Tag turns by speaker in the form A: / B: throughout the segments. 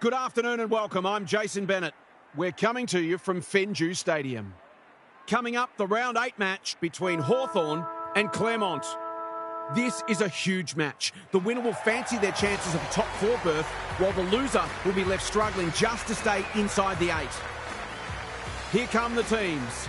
A: Good afternoon and welcome. I'm Jason Bennett. We're coming to you from Fenju Stadium. Coming up, the round 8 match between Hawthorn and Claremont. This is a huge match. The winner will fancy their chances of a top 4 berth, while the loser will be left struggling just to stay inside the 8. Here come the teams.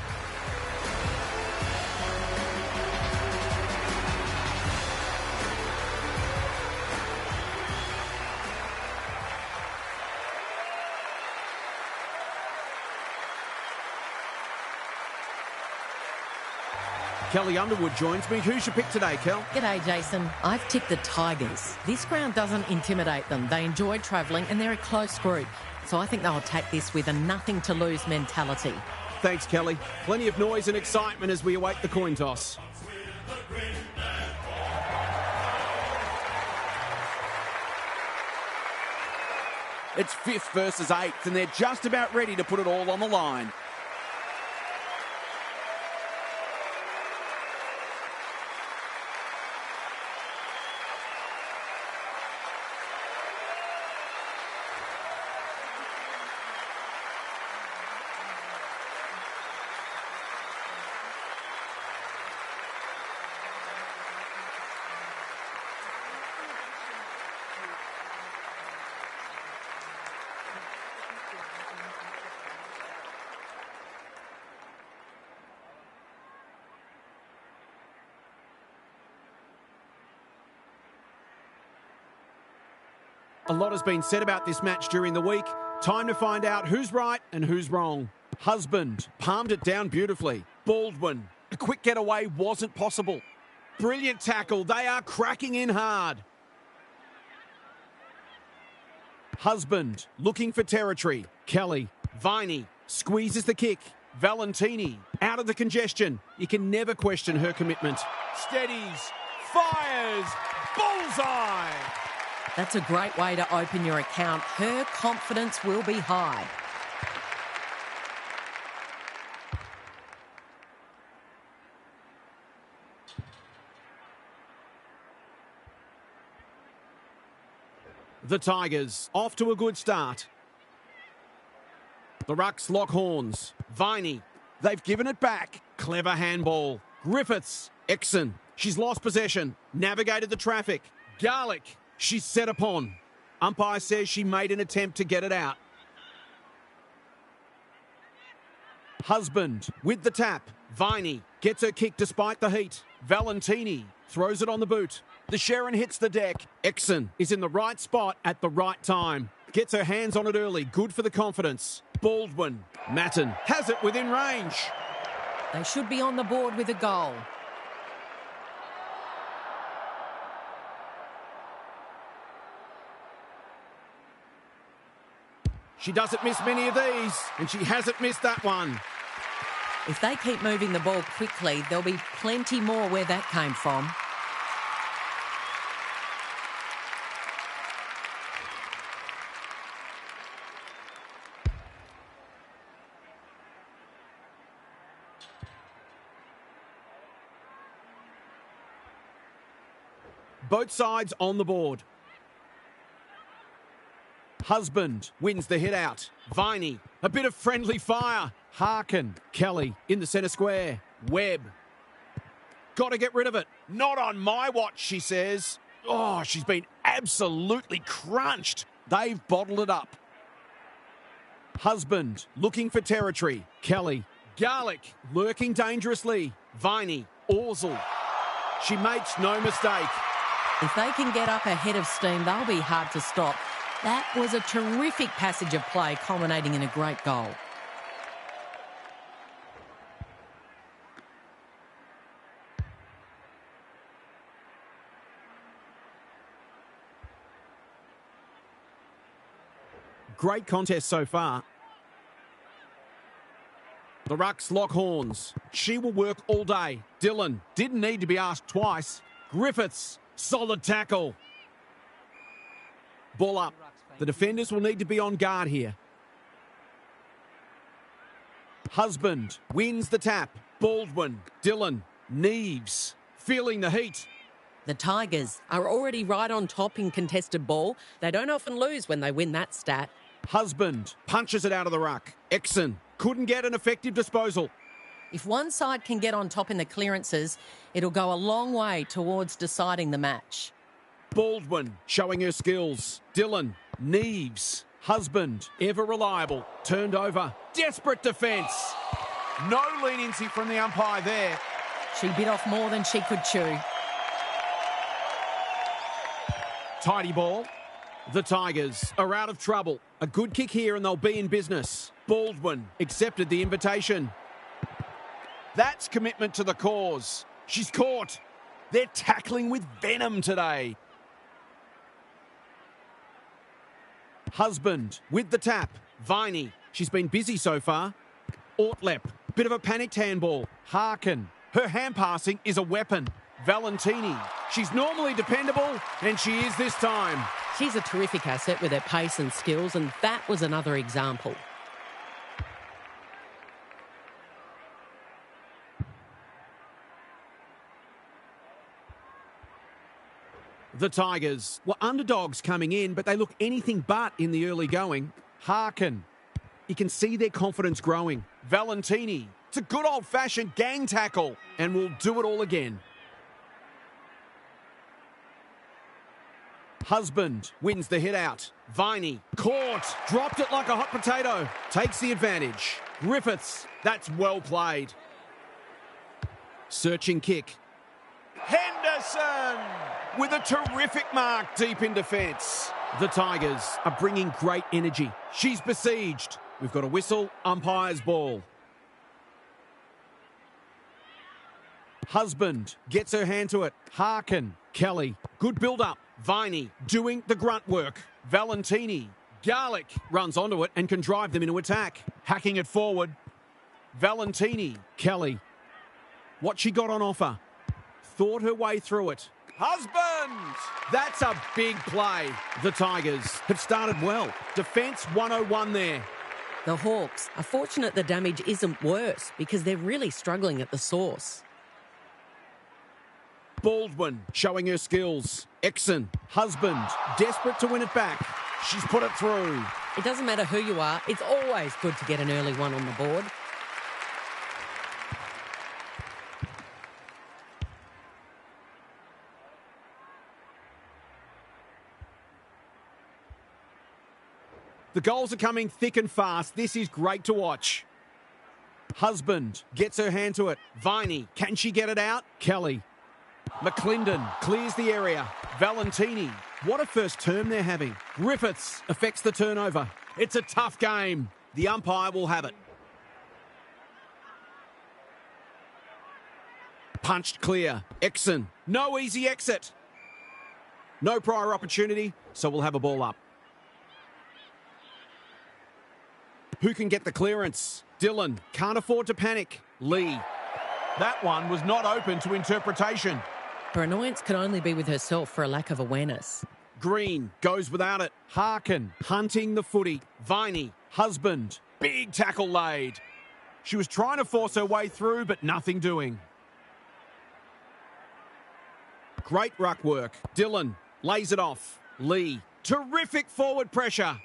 A: Kelly Underwood joins me. Who's your pick today, Kel?
B: G'day, Jason. I've tipped the Tigers. This ground doesn't intimidate them. They enjoy travelling and they're a close group. So I think they'll attack this with a nothing-to-lose mentality.
A: Thanks, Kelly. Plenty of noise and excitement as we await the coin toss. It's 5th versus 8th, and they're just about ready to put it all on the line. A lot has been said about this match during the week. Time to find out who's right and who's wrong. Husband palmed it down beautifully. Baldwin, a quick getaway wasn't possible. Brilliant tackle. They are cracking in hard. Husband looking for territory. Kelly, Viney squeezes the kick. Valentini out of the congestion. You can never question her commitment. Steadies, fires, bullseye.
B: That's a great way to open your account. Her confidence will be high.
A: The Tigers off to a good start. The Rucks lock horns. Viney, they've given it back. Clever handball. Griffiths, Exon, she's lost possession. Navigated the traffic. Garlic, she's set upon. Umpire says she made an attempt to get it out. Husband with the tap. Viney gets her kick despite the heat. Valentini throws it on the boot. The Sharon hits the deck. Exon is in the right spot at the right time. Gets her hands on it early. Good for the confidence. Baldwin. Matten has it within range.
B: They should be on the board with a goal.
A: She doesn't miss many of these, and she hasn't missed that one.
B: If they keep moving the ball quickly, there'll be plenty more where that came from.
A: Both sides on the board. Husband wins the hit out. Viney, a bit of friendly fire. Harkin, Kelly in the centre square. Webb, got to get rid of it. Not on my watch, she says. Oh, she's been absolutely crunched. They've bottled it up. Husband looking for territory. Kelly, Garlic lurking dangerously. Viney, Orsel. She makes no mistake.
B: If they can get up ahead of steam, they'll be hard to stop. That was a terrific passage of play, culminating in a great goal.
A: Great contest so far. The Rucks lock horns. She will work all day. Dillon didn't need to be asked twice. Griffiths, solid tackle. Ball up. The defenders will need to be on guard here. Husband wins the tap. Baldwin, Dillon, Neves, feeling the heat.
B: The Tigers are already right on top in contested ball. They don't often lose when they win that stat.
A: Husband punches it out of the ruck. Exon couldn't get an effective disposal.
B: If one side can get on top in the clearances, it'll go a long way towards deciding the match.
A: Baldwin showing her skills. Dillon, Neves, Husband, ever reliable, turned over. Desperate defence. No leniency from the umpire there.
B: She bit off more than she could chew.
A: Tidy ball. The Tigers are out of trouble. A good kick here and they'll be in business. Baldwin accepted the invitation. That's commitment to the cause. She's caught. They're tackling with venom today. Husband with the tap. Viney. She's been busy so far. Ortlep. Bit of a panicked handball. Harkin. Her hand passing is a weapon. Valentini. She's normally dependable, and she is this time.
B: She's a terrific asset with her pace and skills, and that was another example.
A: The Tigers were underdogs coming in, but they look anything but in the early going. Harkin. You can see their confidence growing. Valentini. It's a good old-fashioned gang tackle, and we'll do it all again. Husband wins the hit out. Viney caught, dropped it like a hot potato, takes the advantage. Griffiths, that's well played. Searching kick. Henderson with a terrific mark deep in defence. The Tigers are bringing great energy. She's besieged. We've got a whistle, umpire's ball. Husband gets her hand to it. Harkin, Kelly, good build-up. Viney doing the grunt work. Valentini, Garlic runs onto it and can drive them into attack. Hacking it forward. Valentini, Kelly. What she got on offer. Thought her way through it. Husband! That's a big play. The Tigers have started well. Defence 101 there.
B: The Hawks are fortunate the damage isn't worse because they're really struggling at the source.
A: Baldwin showing her skills. Exon, Husband, desperate to win it back. She's put it through.
B: It doesn't matter who you are, it's always good to get an early one on the board.
A: The goals are coming thick and fast. This is great to watch. Husband gets her hand to it. Viney, can she get it out? Kelly. McClendon clears the area. Valentini, what a first term they're having. Griffiths affects the turnover. It's a tough game. The umpire will have it. Punched clear. Exon, no easy exit. No prior opportunity, so we'll have a ball up. Who can get the clearance? Dillon can't afford to panic. Lee. That one was not open to interpretation.
B: Her annoyance can only be with herself for a lack of awareness.
A: Green goes without it. Harkin hunting the footy. Viney, Husband, big tackle laid. She was trying to force her way through, but nothing doing. Great ruck work. Dillon lays it off. Lee, terrific forward pressure.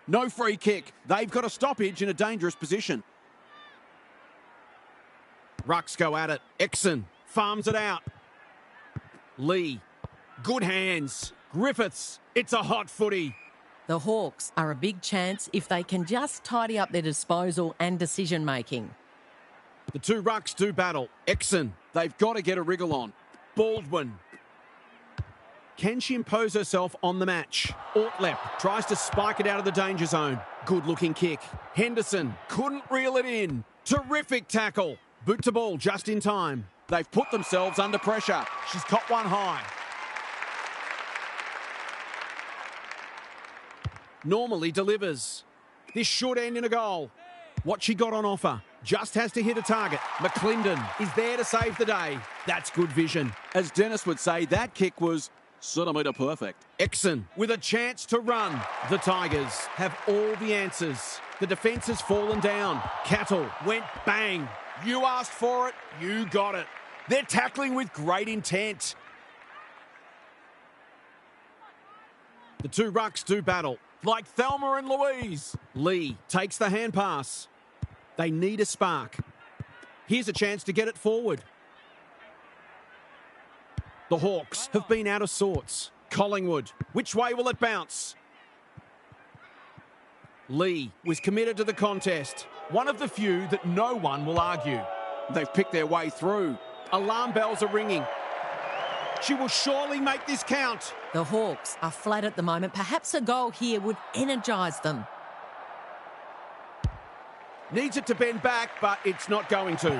A: No free kick. They've got a stoppage in a dangerous position. Rucks go at it. Exon farms it out. Lee, good hands. Griffiths, it's a hot footy.
B: The Hawks are a big chance if they can just tidy up their disposal and decision-making.
A: The two rucks do battle. Exon, they've got to get a wriggle on. Baldwin. Can she impose herself on the match? Ortlep tries to spike it out of the danger zone. Good-looking kick. Henderson couldn't reel it in. Terrific tackle. Boot to ball just in time. They've put themselves under pressure. She's caught one high. Normally delivers. This should end in a goal. What she got on offer. Just has to hit a target. McClendon is there to save the day. That's good vision. As Dennis would say, that kick was centimetre perfect. Exon with a chance to run. The Tigers have all the answers. The defence has fallen down. Cattle went bang. You asked for it, you got it. They're tackling with great intent. The two rucks do battle. like Thelma and Louise. Lee takes the hand pass. They need a spark. Here's a chance to get it forward. The Hawks have been out of sorts. Collingwood, which way will it bounce? Lee was committed to the contest. One of the few that no one will argue. They've picked their way through. Alarm bells are ringing. She will surely make this count.
B: The Hawks are flat at the moment. Perhaps a goal here would energise them.
A: Needs it to bend back, but it's not going to.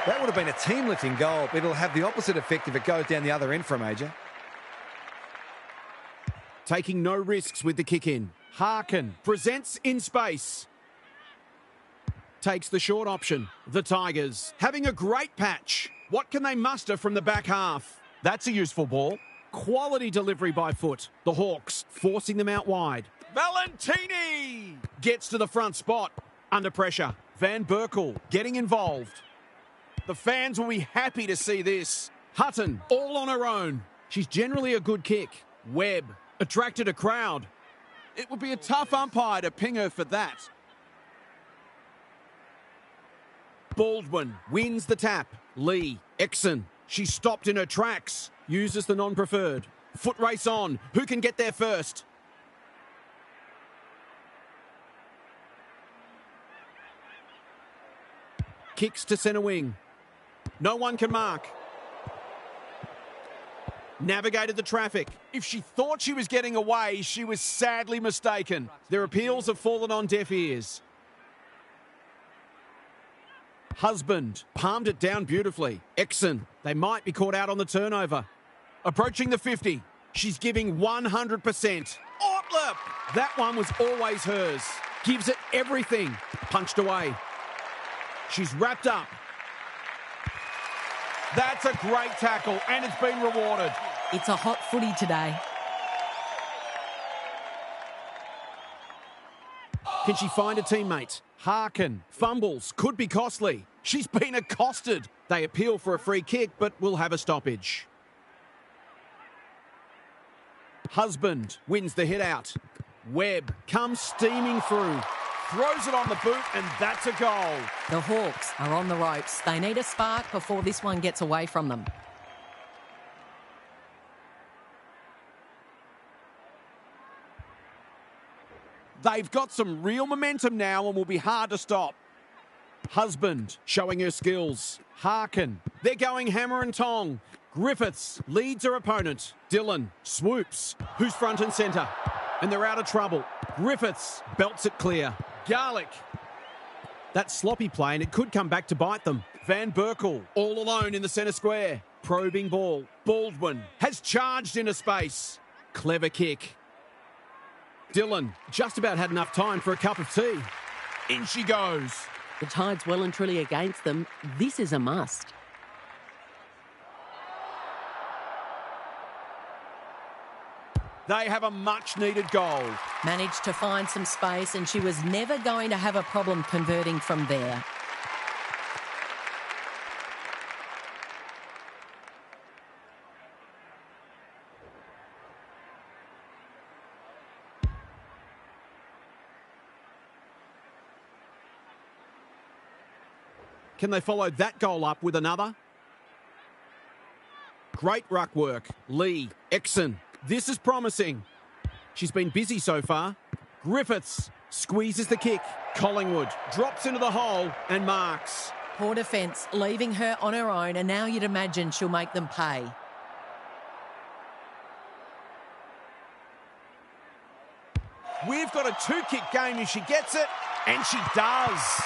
C: That would have been a team-lifting goal. It'll have the opposite effect if it goes down the other end for a major.
A: Taking no risks with the kick-in. Harkin presents in space. Takes the short option. The Tigers having a great patch. What can they muster from the back half? That's a useful ball. Quality delivery by foot. The Hawks forcing them out wide. Valentini gets to the front spot. Under pressure. Van Berkel getting involved. The fans will be happy to see this. Hutton all on her own. She's generally a good kick. Webb attracted a crowd. It would be a tough umpire to ping her for that. Baldwin wins the tap. Lee, Exon. She stopped in her tracks. Uses the non-preferred. Foot race on. Who can get there first? Kicks to centre wing. No one can mark. Navigated the traffic. If she thought she was getting away, she was sadly mistaken. Their appeals have fallen on deaf ears. Husband palmed it down beautifully. Exon, they might be caught out on the turnover. Approaching the 50. She's giving 100%. Ortlip! That one was always hers. Gives it everything. Punched away. She's wrapped up. That's a great tackle, and it's been rewarded.
B: It's a hot footy today.
A: Can she find a teammate? Harkin fumbles, could be costly. She's been accosted. They appeal for a free kick, but will have a stoppage. Husband wins the hit out. Webb comes steaming through. Throws it on the boot, and that's a goal.
B: The Hawks are on the ropes. They need a spark before this one gets away from them.
A: They've got some real momentum now and will be hard to stop. Husband showing her skills. Harkin, they're going hammer and tong. Griffiths leads her opponent. Dillon swoops. Who's front and centre? And they're out of trouble. Griffiths belts it clear. Garlic. That sloppy play, and it could come back to bite them. Van Berkel all alone in the centre square. Probing ball. Baldwin has charged into space. Clever kick. Dillon just about had enough time for a cup of tea. In she goes.
D: The tide's well and truly against them. This is a must.
A: They have a much-needed goal.
B: Managed to find some space, and she was never going to have a problem converting from there.
A: Can they follow that goal up with another? Great ruck work. Lee, Exon. This is promising. She's been busy so far. Griffiths squeezes the kick. Collingwood drops into the hole and marks.
B: Poor defence, leaving her on her own, and now you'd imagine she'll make them pay.
A: We've got a two-kick game if she gets it, and she does.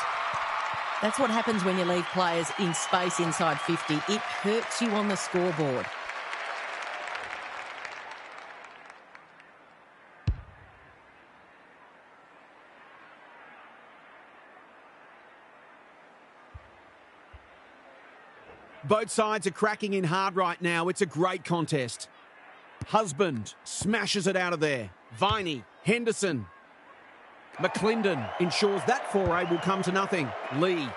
B: That's what happens when you leave players in space inside 50. It hurts you on the scoreboard.
A: Both sides are cracking in hard right now. It's a great contest. Husband smashes it out of there. Viney, Henderson. McClendon ensures that foray will come to nothing. Lee.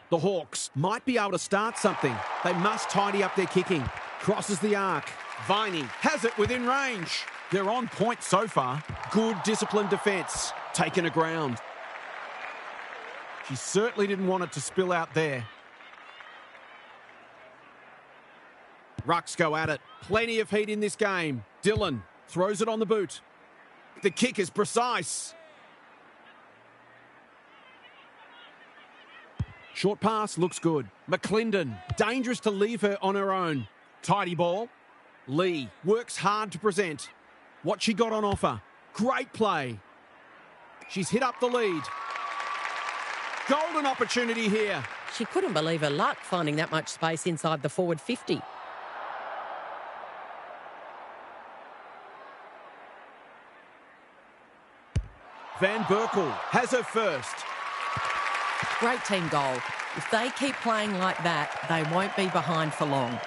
A: The Hawks might be able to start something. They must tidy up their kicking. Crosses the arc. Viney has it within range. They're on point so far. Good disciplined defence. Taken a ground. She certainly didn't want it to spill out there. Rucks go at it. Plenty of heat in this game. Dillon throws it on the boot. The kick is precise. Short pass looks good. McClendon, dangerous to leave her on her own. Tidy ball. Lee works hard to present. What she got on offer. Great play. She's hit up the lead. Golden opportunity here.
D: She couldn't believe her luck finding that much space inside the forward 50.
A: Van Berkel has her first.
D: Great team goal. If they keep playing like that, they won't be behind for long.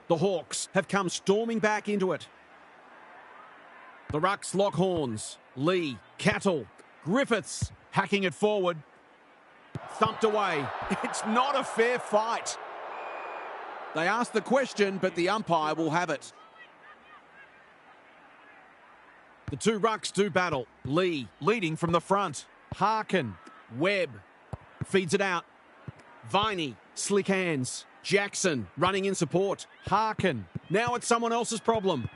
A: The Hawks have come storming back into it. The Rucks lock horns. Lee, Cattle, Griffiths hacking it forward. Thumped away. It's not a fair fight. They asked the question, but the umpire will have it. The two Rucks do battle. Lee leading from the front. Harkin, Webb feeds it out. Viney, slick hands. Jackson running in support. Harkin. Now it's someone else's problem.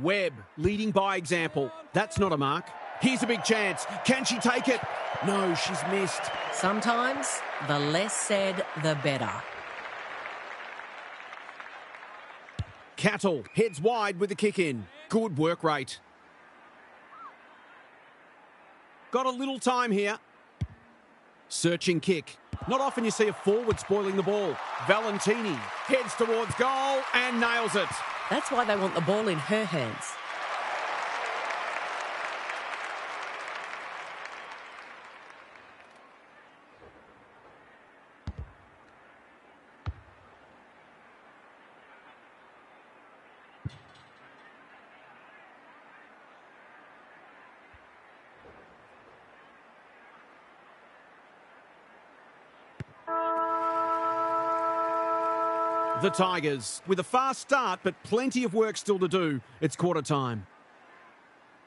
A: Webb leading by example. That's not a mark. Here's a big chance. Can she take it? No, she's missed.
D: Sometimes the less said, the better.
A: Cattle heads wide with the kick in. Good work rate. Got a little time here. Searching kick. Not often you see a forward spoiling the ball. Valentini heads towards goal and nails it.
D: That's why they want the ball in her hands.
A: The Tigers, with a fast start, but plenty of work still to do. It's quarter time.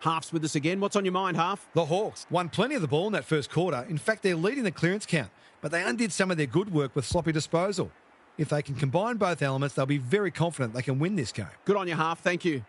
A: Half's with us again. What's on your mind, Half?
C: The Hawks won plenty of the ball in that first quarter. In fact, they're leading the clearance count, but they undid some of their good work with sloppy disposal. If they can combine both elements, they'll be very confident they can win this game.
A: Good on you, Half. Thank you.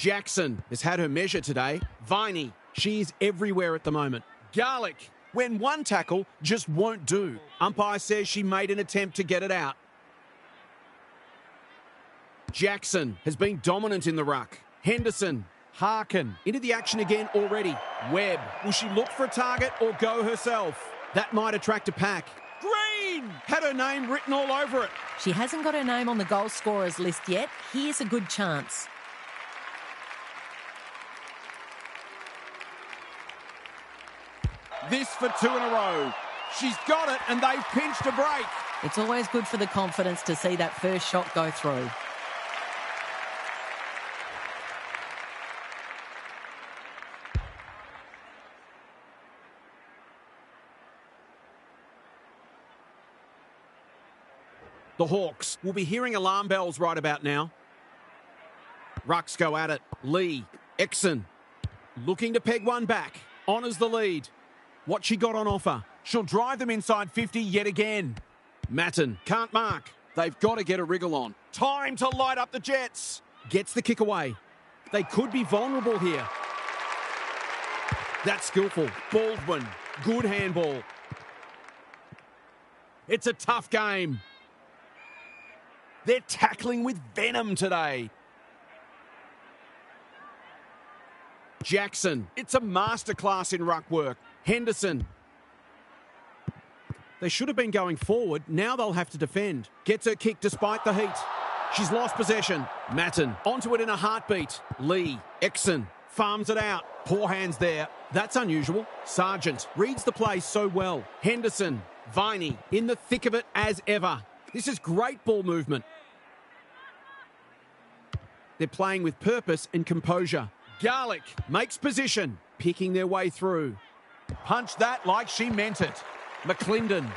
A: Jackson has had her measure today. Viney, she is everywhere at the moment. Garlic, when one tackle just won't do. Umpire says she made an attempt to get it out. Jackson has been dominant in the ruck. Henderson, Harkin, into the action again already. Webb, will she look for a target or go herself? That might attract a pack. Green! Had her name written all over it.
B: She hasn't got her name on the goal scorers list yet. Here's a good chance.
A: This for 2 in a row. She's got it and they've pinched a break.
B: It's always good for the confidence to see that first shot go through.
A: The Hawks will be hearing alarm bells right about now. Rucks go at it. Lee, Exon, looking to peg one back. Honours the lead. What she got on offer. She'll drive them inside 50 yet again. Matten can't mark. They've got to get a wriggle on. Time to light up the Jets. Gets the kick away. They could be vulnerable here. That's skillful. Baldwin, good handball. It's a tough game. They're tackling with venom today. Jackson, it's a masterclass in ruck work. Henderson. They should have been going forward. Now they'll have to defend. Gets her kick despite the heat. She's lost possession. Matten onto it in a heartbeat. Lee, Exon, farms it out. Poor hands there. That's unusual. Sargent reads the play so well. Henderson, Viney in the thick of it as ever. This is great ball movement. They're playing with purpose and composure. Garlic makes position, picking their way through. Punch that like she meant it. McClendon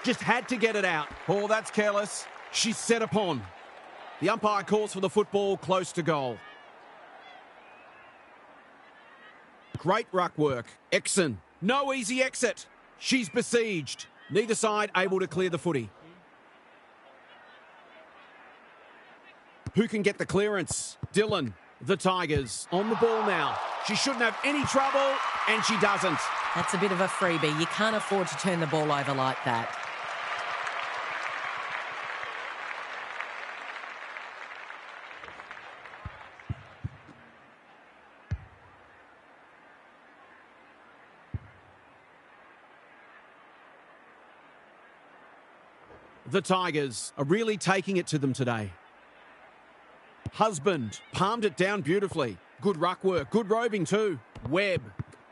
A: just had to get it out. Oh, that's careless. She's set upon. The umpire calls for the football close to goal. Great ruck work. Exon, no easy exit. She's besieged. Neither side able to clear the footy. Who can get the clearance? Dillon, the Tigers, on the ball now. She shouldn't have any trouble, and she doesn't.
B: That's a bit of a freebie. You can't afford to turn the ball over like that.
A: The Tigers are really taking it to them today. Husband palmed it down beautifully. Good ruck work, good roving too. Webb,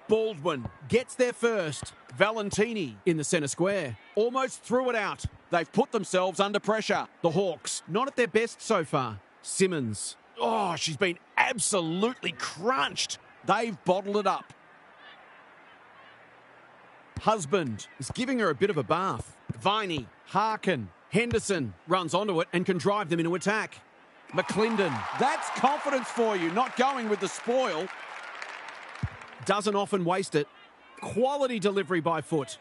A: Baldwin gets there first. Valentini in the centre square. Almost threw it out. They've put themselves under pressure. The Hawks, not at their best so far. Simmons. Oh, she's been absolutely crunched. They've bottled it up. Husband is giving her a bit of a bath. Viney, Harkin, Henderson runs onto it and can drive them into attack. McClendon, that's confidence for you, not going with the spoil. Doesn't often waste it. Quality delivery by foot.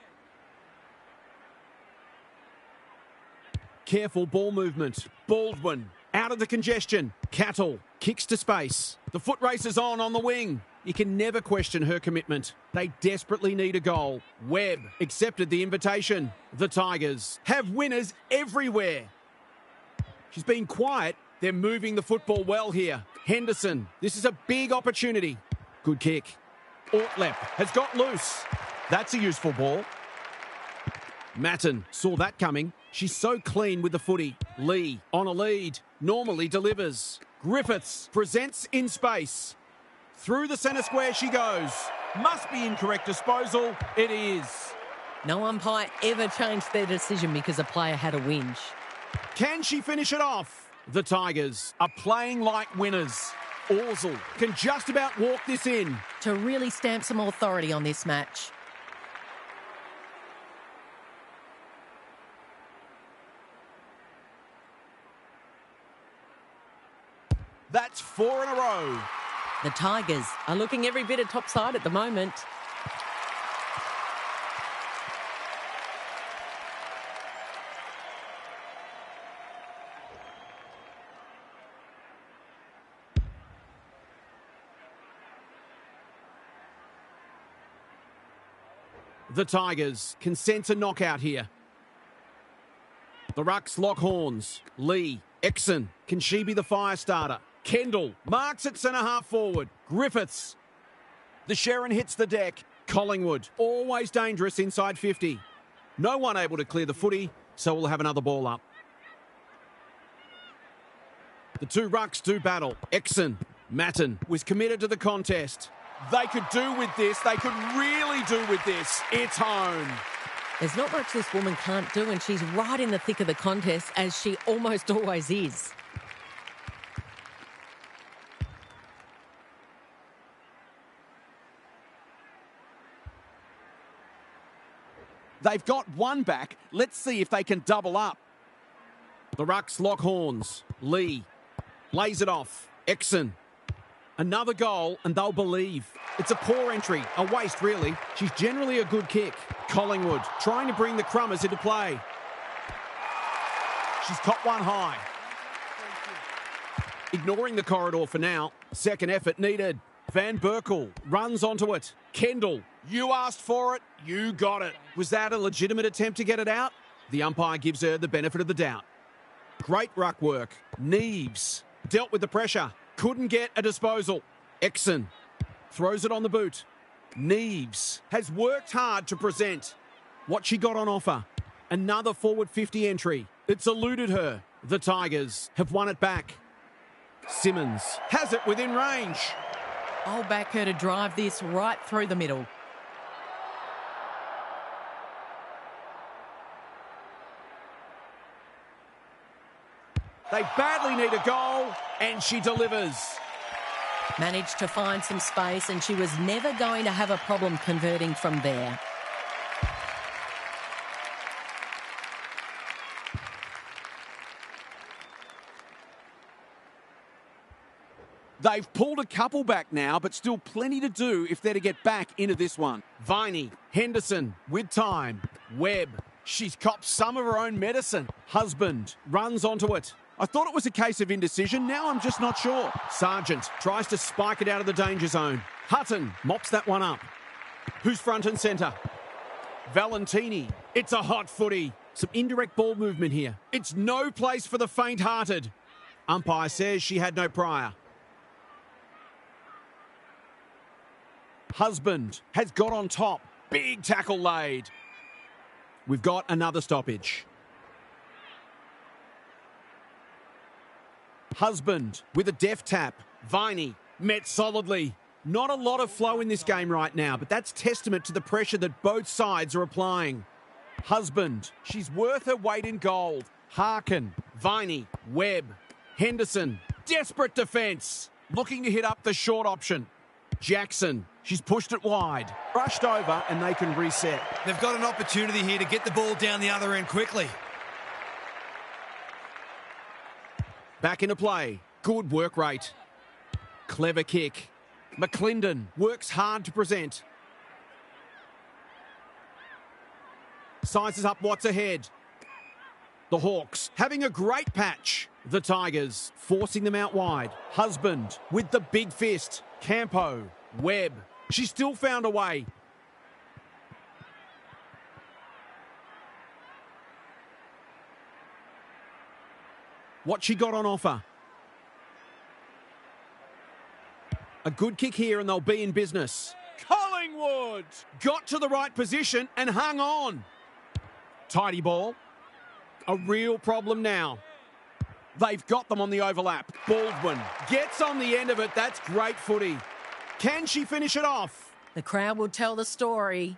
A: Careful ball movement. Baldwin, out of the congestion. Cattle, kicks to space. The foot race is on the wing. You can never question her commitment. They desperately need a goal. Webb accepted the invitation. The Tigers have winners everywhere. She's been quiet. They're moving the football well here. Henderson, this is a big opportunity. Good kick. Ortlep has got loose. That's a useful ball. Matten saw that coming. She's so clean with the footy. Lee on a lead. Normally delivers. Griffiths presents in space. Through the centre square she goes. Must be incorrect disposal. It is.
B: No umpire ever changed their decision because a player had a whinge.
A: Can she finish it off? The Tigers are playing like winners. Orsel can just about walk this in.
B: To really stamp some authority on this match.
A: That's 4 in a row.
B: The Tigers are looking every bit of topside at the moment.
A: The Tigers can sense a knockout here. The Rucks lock horns. Lee, Exon, can she be the fire starter? Kendall marks at centre-half forward. Griffiths. The Sharon hits the deck. Collingwood, always dangerous inside 50. No one able to clear the footy, so we'll have another ball up. The two Rucks do battle. Exon, Matten was committed to the contest. They could do with this. They could really do with this. It's home.
B: There's not much this woman can't do, and she's right in the thick of the contest, as she almost always is.
A: They've got one back. Let's see if they can double up. The Rucks lock horns. Lee lays it off. Exon. Another goal, and they'll believe. It's a poor entry, a waste really. She's generally a good kick. Collingwood trying to bring the Crummers into play. She's caught one high. Ignoring the corridor for now. Second effort needed. Van Berkel runs onto it. Kendall, you asked for it, you got it. Was that a legitimate attempt to get it out? The umpire gives her the benefit of the doubt. Great ruck work. Neves dealt with the pressure. Couldn't get a disposal. Exon throws it on the boot. Neves has worked hard to present what she got on offer. Another forward 50 entry. It's eluded her. The Tigers have won it back. Simmons has it within range.
B: I'll back her to drive this right through the middle.
A: They badly need a goal, and she delivers.
B: Managed to find some space, and she was never going to have a problem converting from there.
A: They've pulled a couple back now, but still plenty to do if they're to get back into this one. Viney, Henderson with time. Webb, she's copped some of her own medicine. Husband runs onto it. I thought it was a case of indecision. Now I'm just not sure. Sargent tries to spike it out of the danger zone. Hutton mops that one up. Who's front and centre? Valentini. It's a hot footy. Some indirect ball movement here. It's no place for the faint-hearted. Umpire says she had no prior. Husband has got on top. Big tackle laid. We've got another stoppage. Husband with a deft tap. Viney met solidly. Not a lot of flow in this game right now, but that's testament to the pressure that both sides are applying. Husband, she's worth her weight in gold. Harkin, Viney, Webb, Henderson. Desperate defence. Looking to hit up the short option. Jackson, she's pushed it wide. Brushed over and they can reset.
C: They've got an opportunity here to get the ball down the other end quickly.
A: Back into play. Good work rate. Clever kick. McClendon works hard to present. Sizes up what's ahead. The Hawks having a great patch. The Tigers forcing them out wide. Husband with the big fist. Campo, Webb. She still found a way. What she got on offer. A good kick here and they'll be in business. Collingwood got to the right position and hung on. Tidy ball. A real problem now. They've got them on the overlap. Baldwin gets on the end of it. That's great footy. Can she finish it off?
B: The crowd will tell the story.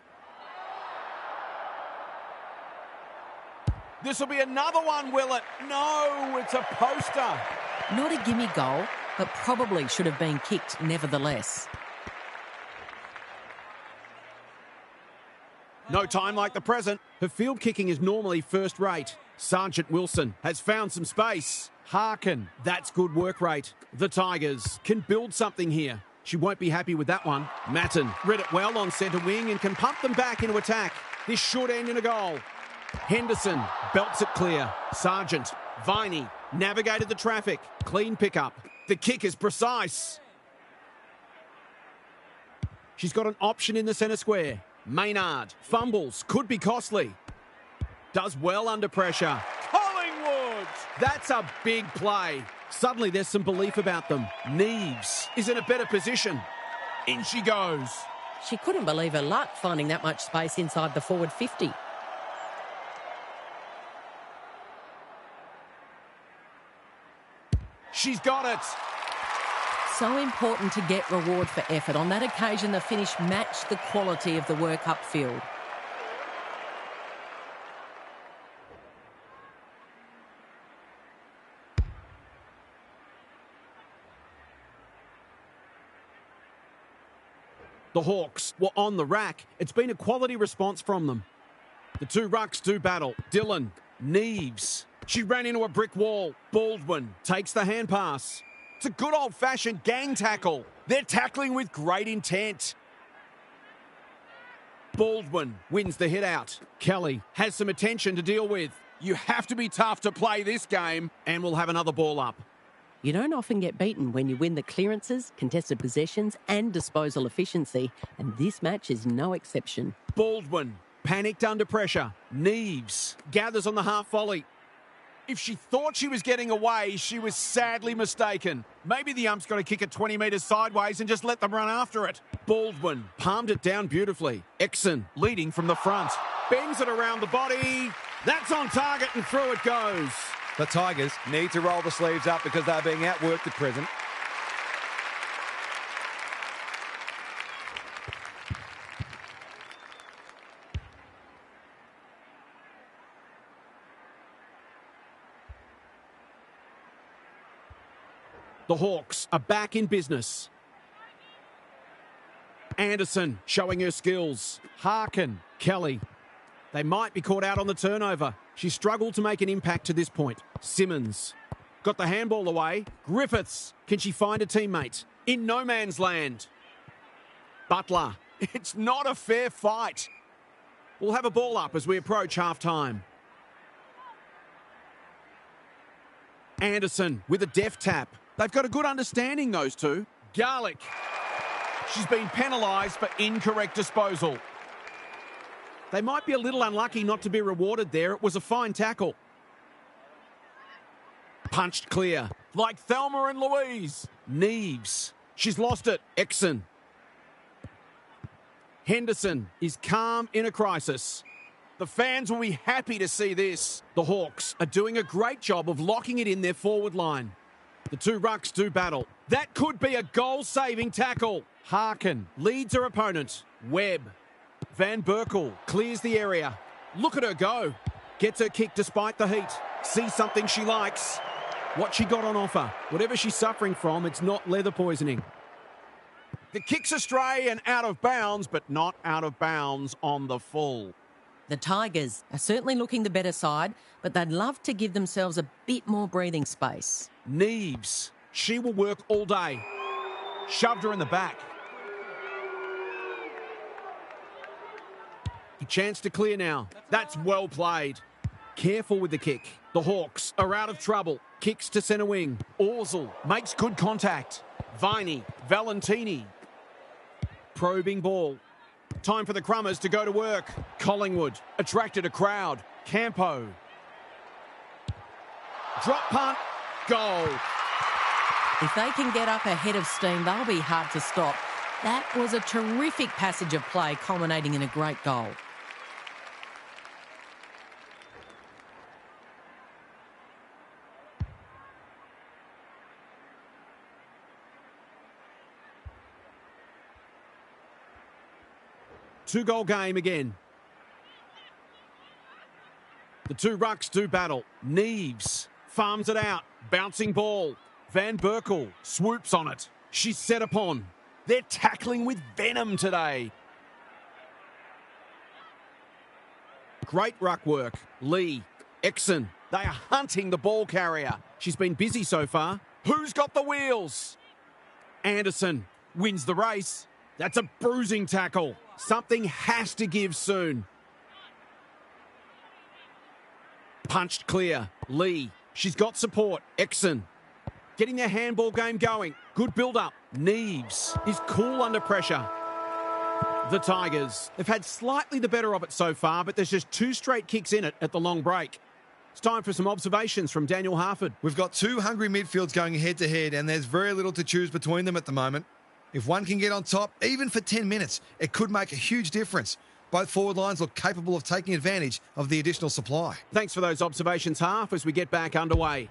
A: This will be another one, will it? No, it's a poster.
B: Not a gimme goal, but probably should have been kicked nevertheless.
A: No time like the present. Her field kicking is normally first rate. Sergeant Wilson has found some space. Harkin, that's good work rate. The Tigers can build something here. She won't be happy with that one. Matten read it well on centre wing and can pump them back into attack. This should end in a goal. Henderson belts it clear. Sargent, Viney navigated the traffic. Clean pickup. The kick is precise. She's got an option in the centre square. Maynard fumbles, could be costly. Does well under pressure. Collingwood! That's a big play. Suddenly there's some belief about them. Neves is in a better position. In she goes.
B: She couldn't believe her luck finding that much space inside the forward 50.
A: She's got it.
B: So important to get reward for effort. On that occasion, the finish matched the quality of the work upfield.
A: The Hawks were on the rack. It's been a quality response from them. The two rucks do battle. Dillon, Neves. She ran into a brick wall. Baldwin takes the hand pass. It's a good old-fashioned gang tackle. They're tackling with great intent. Baldwin wins the hit out. Kelly has some attention to deal with. You have to be tough to play this game, and we'll have another ball up.
B: You don't often get beaten when you win the clearances, contested possessions and disposal efficiency, and this match is no exception.
A: Baldwin panicked under pressure. Neves gathers on the half volley. If she thought she was getting away, she was sadly mistaken. Maybe the ump's got to kick it 20 metres sideways and just let them run after it. Baldwin palmed it down beautifully. Exon leading from the front. Bends it around the body. That's on target and through it goes.
C: The Tigers need to roll the sleeves up because they're being outworked at present.
A: The Hawks are back in business. Anderson showing her skills. Harkin, Kelly. They might be caught out on the turnover. She struggled to make an impact to this point. Simmons got the handball away. Griffiths, can she find a teammate? In no man's land. Butler, it's not a fair fight. We'll have a ball up as we approach half-time. Anderson with a deft tap. They've got a good understanding, those two. Garlick. She's been penalised for incorrect disposal. They might be a little unlucky not to be rewarded there. It was a fine tackle. Punched clear. Like Thelma and Louise. Neves. She's lost it. Exon. Henderson is calm in a crisis. The fans will be happy to see this. The Hawks are doing a great job of locking it in their forward line. The two rucks do battle. That could be a goal-saving tackle. Harkin leads her opponent. Webb. Van Berkel clears the area. Look at her go. Gets her kick despite the heat. Sees something she likes. What she got on offer. Whatever she's suffering from, it's not leather poisoning. The kick's astray and out of bounds, but not out of bounds on the full.
B: The Tigers are certainly looking the better side, but they'd love to give themselves a bit more breathing space.
A: Neves. She will work all day. Shoved her in the back. A chance to clear now. That's well played. Careful with the kick. The Hawks are out of trouble. Kicks to centre wing. Orsel makes good contact. Viney. Valentini. Probing ball. Time for the Crummers to go to work. Collingwood attracted a crowd. Campo. Drop punt. Goal.
B: If they can get up ahead of steam, they'll be hard to stop. That was a terrific passage of play, culminating in a great goal.
A: Two-goal game again. The two rucks do battle. Neves farms it out. Bouncing ball. Van Berkel swoops on it. She's set upon. They're tackling with venom today. Great ruck work. Lee. Exon. They are hunting the ball carrier. She's been busy so far. Who's got the wheels? Anderson wins the race. That's a bruising tackle. Something has to give soon. Punched clear. Lee. She's got support. Exon. Getting their handball game going. Good build-up. Neves is cool under pressure. the Tigers. They've had slightly the better of it so far, but there's just 2 straight kicks in it at the long break. It's time for some observations from Daniel Harford.
C: We've got 2 hungry midfields going head-to-head, and there's very little to choose between them at the moment. If one can get on top, even for 10 minutes, it could make a huge difference. Both forward lines look capable of taking advantage of the additional supply.
A: Thanks for those observations, Harf, as we get back underway.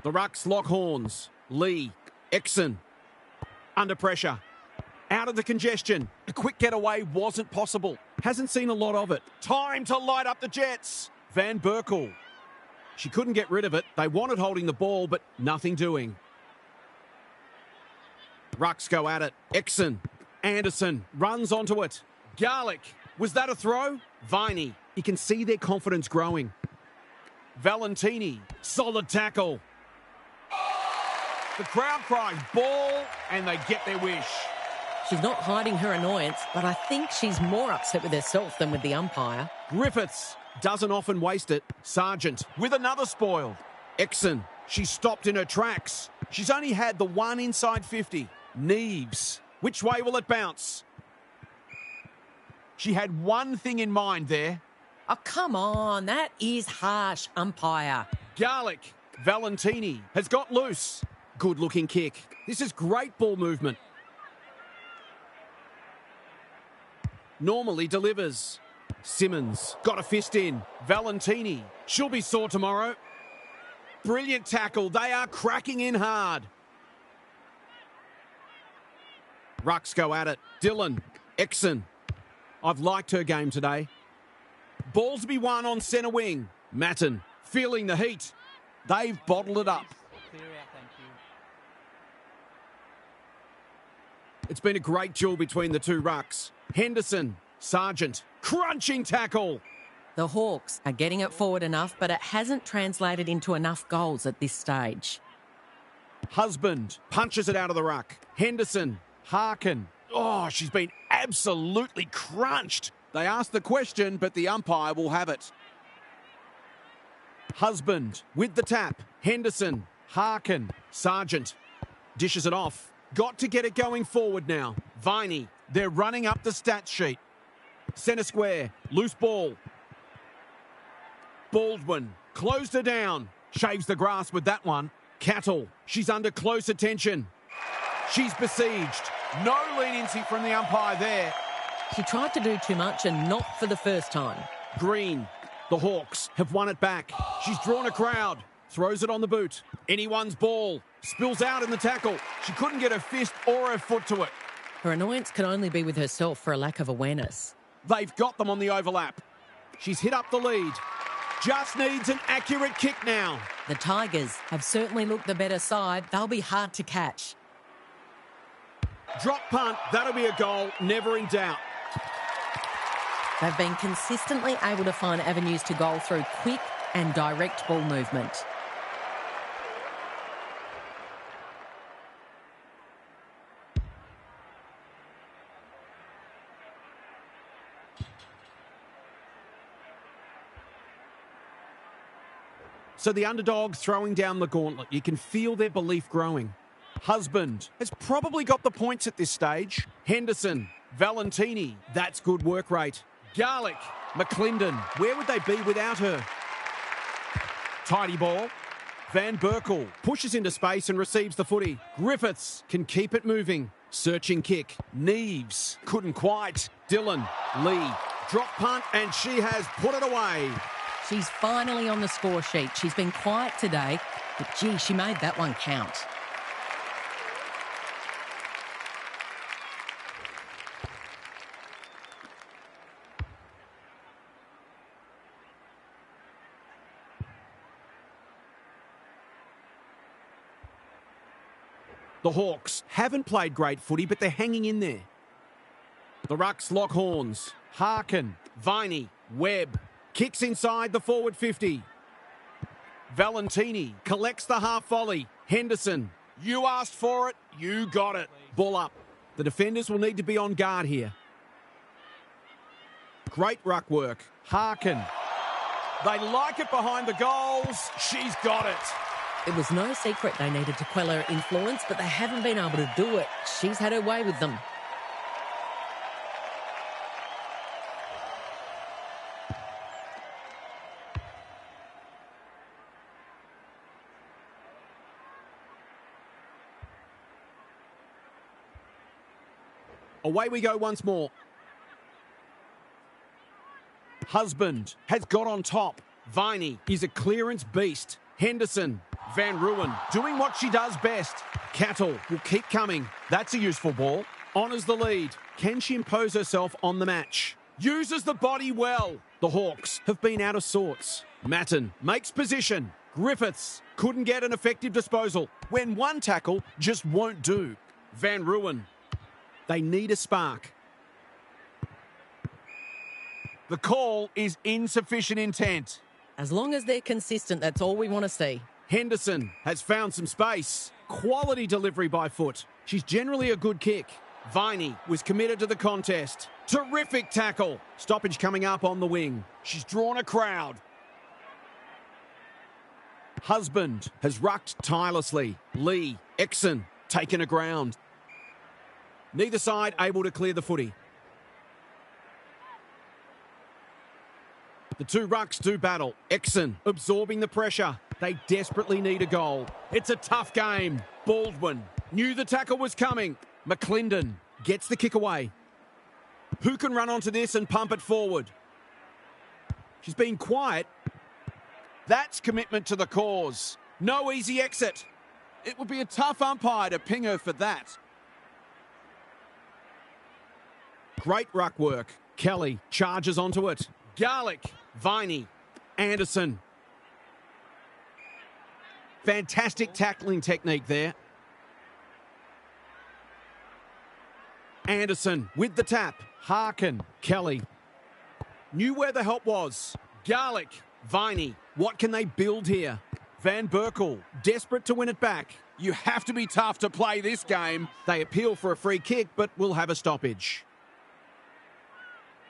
A: The Rucks lock horns. Lee. Exon. Under pressure. Out of the congestion. A quick getaway wasn't possible. Hasn't seen a lot of it. Time to light up the Jets. Van Berkel. She couldn't get rid of it. They wanted holding the ball, but nothing doing. Rucks go at it. Exon. Anderson runs onto it. Garlic. Was that a throw? Viney. You can see their confidence growing. Valentini. Solid tackle. The crowd cries ball, and they get their wish.
B: She's not hiding her annoyance, but I think she's more upset with herself than with the umpire.
A: Griffiths doesn't often waste it. Sargent with another spoil. Exon. She stopped in her tracks. She's only had the one inside 50. Neves. Which way will it bounce? She had one thing in mind there.
B: Oh, come on. That is harsh, umpire.
A: Garlic. Valentini has got loose. Good-looking kick. This is great ball movement. Normally delivers. Simmons got a fist in. Valentini. She'll be sore tomorrow. Brilliant tackle. They are cracking in hard. Rucks go at it. Dillon. Exon. I've liked her game today. Ball to be won on centre wing. Matten feeling the heat. They've bottled it up. It's been a great duel between the two rucks. Henderson, Sargent, crunching tackle.
B: The Hawks are getting it forward enough, but it hasn't translated into enough goals at this stage.
A: Husband punches it out of the ruck. Henderson, Harkin. Oh, she's been absolutely crunched. They asked the question, but the umpire will have it. Husband with the tap. Henderson, Harkin, Sargent. Dishes it off. Got to get it going forward now. Viney, they're running up the stats sheet. Centre square, loose ball. Baldwin, closed her down. Shaves the grass with that one. Cattle, she's under close attention. She's besieged. No leniency from the umpire there.
B: She tried to do too much and not for the first time.
A: Green, the Hawks have won it back. She's drawn a crowd. Throws it on the boot. Anyone's ball. Spills out in the tackle. She couldn't get her fist or her foot to it.
B: Her annoyance can only be with herself for a lack of awareness.
A: They've got them on the overlap. She's hit up the lead. Just needs an accurate kick now.
B: The Tigers have certainly looked the better side. They'll be hard to catch.
A: Drop punt. That'll be a goal. Never in doubt.
B: They've been consistently able to find avenues to goal through quick and direct ball movement.
A: So the underdog throwing down the gauntlet. You can feel their belief growing. Husband has probably got the points at this stage. Henderson, Valentini, that's good work rate. Garlic, McClendon, where would they be without her? Tidy ball. Van Berkel pushes into space and receives the footy. Griffiths can keep it moving. Searching kick. Neves couldn't quite. Dillon, Lee, drop punt, and she has put it away.
B: She's finally on the score sheet. She's been quiet today, but gee, she made that one count.
A: The Hawks haven't played great footy, but they're hanging in there. The Rucks lock horns. Harkin, Viney, Webb. Kicks inside the forward 50. Valentini collects the half volley. Henderson, you asked for it, you got it. Ball up. The defenders will need to be on guard here. Great ruck work. Harkin. They like it behind the goals. She's got it.
B: It was no secret they needed to quell her influence, but they haven't been able to do it. She's had her way with them.
A: Away we go once more. Husband has got on top. Viney is a clearance beast. Henderson, Van Ruin doing what she does best. Cattle will keep coming. That's a useful ball. Honours the lead. Can she impose herself on the match? Uses the body well. The Hawks have been out of sorts. Matten makes position. Griffiths couldn't get an effective disposal when one tackle just won't do. Van Ruin. They need a spark. The call is insufficient intent.
B: As long as they're consistent, that's all we want to see.
A: Henderson has found some space. Quality delivery by foot. She's generally a good kick. Viney was committed to the contest. Terrific tackle. Stoppage coming up on the wing. She's drawn a crowd. Husband has rucked tirelessly. Lee, Exon, taken a ground. Neither side able to clear the footy. The two rucks do battle. Exon absorbing the pressure. They desperately need a goal. It's a tough game. Baldwin knew the tackle was coming. McClendon gets the kick away. Who can run onto this and pump it forward? She's been quiet. That's commitment to the cause. No easy exit. It would be a tough umpire to ping her for that. Great ruck work. Kelly charges onto it. Garlic, Viney, Anderson. Fantastic tackling technique there. Anderson with the tap. Harkin, Kelly. Knew where the help was. Garlic, Viney. What can they build here? Van Berkel, desperate to win it back. You have to be tough to play this game. They appeal for a free kick, but will have a stoppage.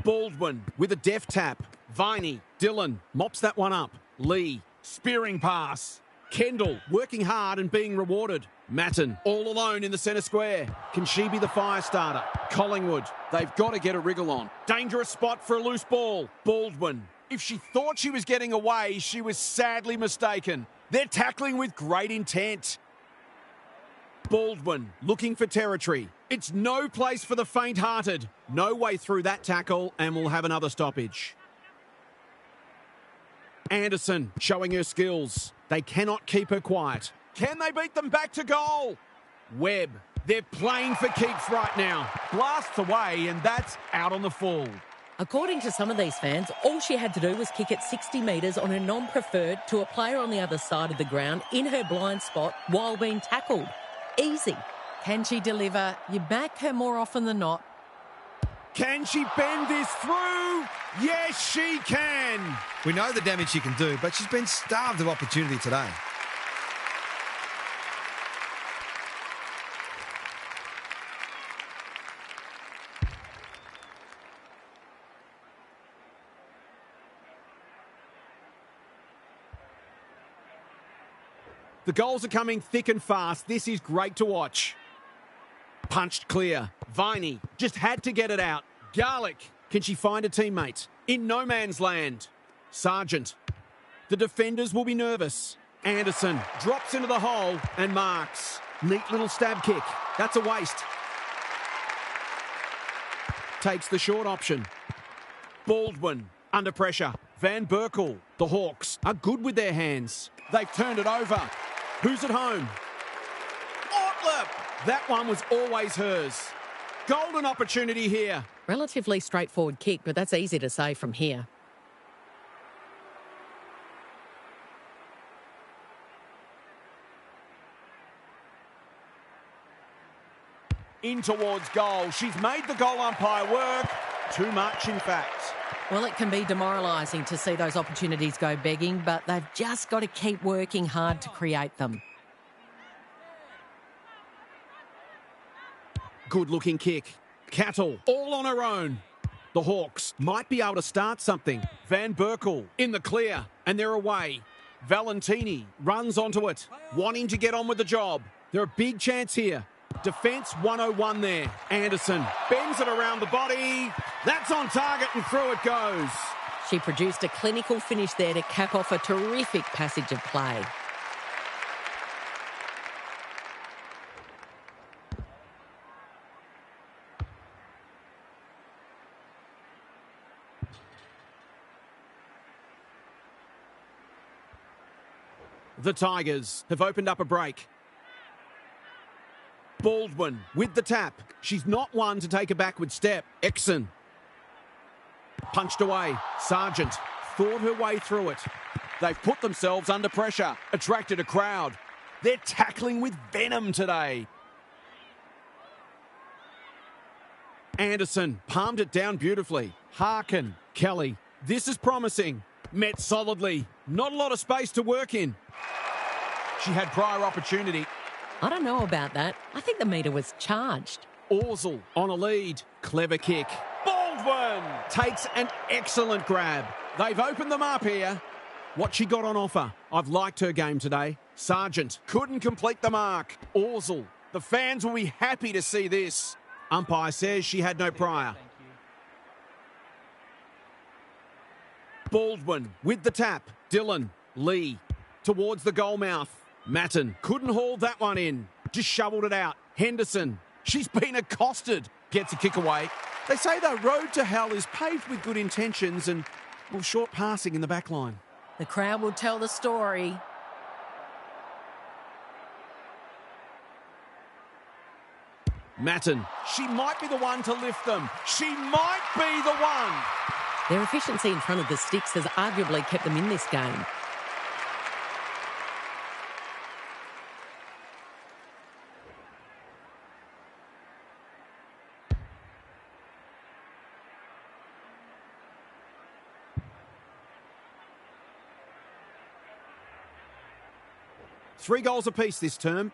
A: Baldwin with a deft tap. Viney, Dillon mops that one up. Lee, spearing pass. Kendall working hard and being rewarded. Matten all alone in the centre square. Can she be the fire starter? Collingwood, they've got to get a wriggle on. Dangerous spot for a loose ball. Baldwin, if she thought she was getting away, she was sadly mistaken. They're tackling with great intent. Baldwin looking for territory. It's no place for the faint-hearted. No way through that tackle, and we'll have another stoppage. Anderson showing her skills. They cannot keep her quiet. Can they beat them back to goal? Webb, they're playing for keeps right now. Blasts away, and that's out on the full.
B: According to some of these fans, all she had to do was kick it 60 metres on a non-preferred to a player on the other side of the ground in her blind spot while being tackled. Easy. Can she deliver? You back her more often than not.
A: Can she bend this through? Yes, she can.
C: We know the damage she can do, but she's been starved of opportunity today.
A: The goals are coming thick and fast. This is great to watch. Punched clear. Viney just had to get it out. Garlic, can she find a teammate? In no man's land. Sargent. The defenders will be nervous. Anderson drops into the hole and marks. Neat little stab kick. That's a waste. Takes the short option. Baldwin under pressure. Van Berkel. The Hawks are good with their hands. They've turned it over. Who's at home? Ortlip! That one was always hers. Golden opportunity here.
B: Relatively straightforward kick, but that's easy to say from here.
A: In towards goal. She's made the goal umpire work. Too much, in fact.
B: Well, it can be demoralising to see those opportunities go begging, but they've just got to keep working hard to create them.
A: Good-looking kick. Cattle all on her own. The Hawks might be able to start something. Van Berkel in the clear, and they're away. Valentini runs onto it, wanting to get on with the job. They're a big chance here. Defence 101 there. Anderson bends it around the body. That's on target and through it goes.
B: She produced a clinical finish there to cap off a terrific passage of play.
A: The Tigers have opened up a break. Baldwin with the tap. She's not one to take a backward step. Exon. Punched away. Sargent thought her way through it. They've put themselves under pressure. Attracted a crowd. They're tackling with venom today. Anderson palmed it down beautifully. Harkin. Kelly. This is promising. Met solidly. Not a lot of space to work in. She had prior opportunity.
B: I don't know about that. I think the meter was charged.
A: Orsel on a lead. Clever kick. Baldwin takes an excellent grab. They've opened them up here. What she got on offer. I've liked her game today. Sargent couldn't complete the mark. Orsel. The fans will be happy to see this. Umpire says she had no prior. Baldwin with the tap. Dillon. Lee towards the goal mouth. Matten couldn't haul that one in. Just shoveled it out. Henderson. She's been accosted. Gets a kick away. They say the road to hell is paved with good intentions and, well, short passing in the back line.
B: The crowd will tell the story.
A: Matten. She might be the one to lift them. She might be the one.
B: Their efficiency in front of the sticks has arguably kept them in this game.
A: Three goals apiece this term.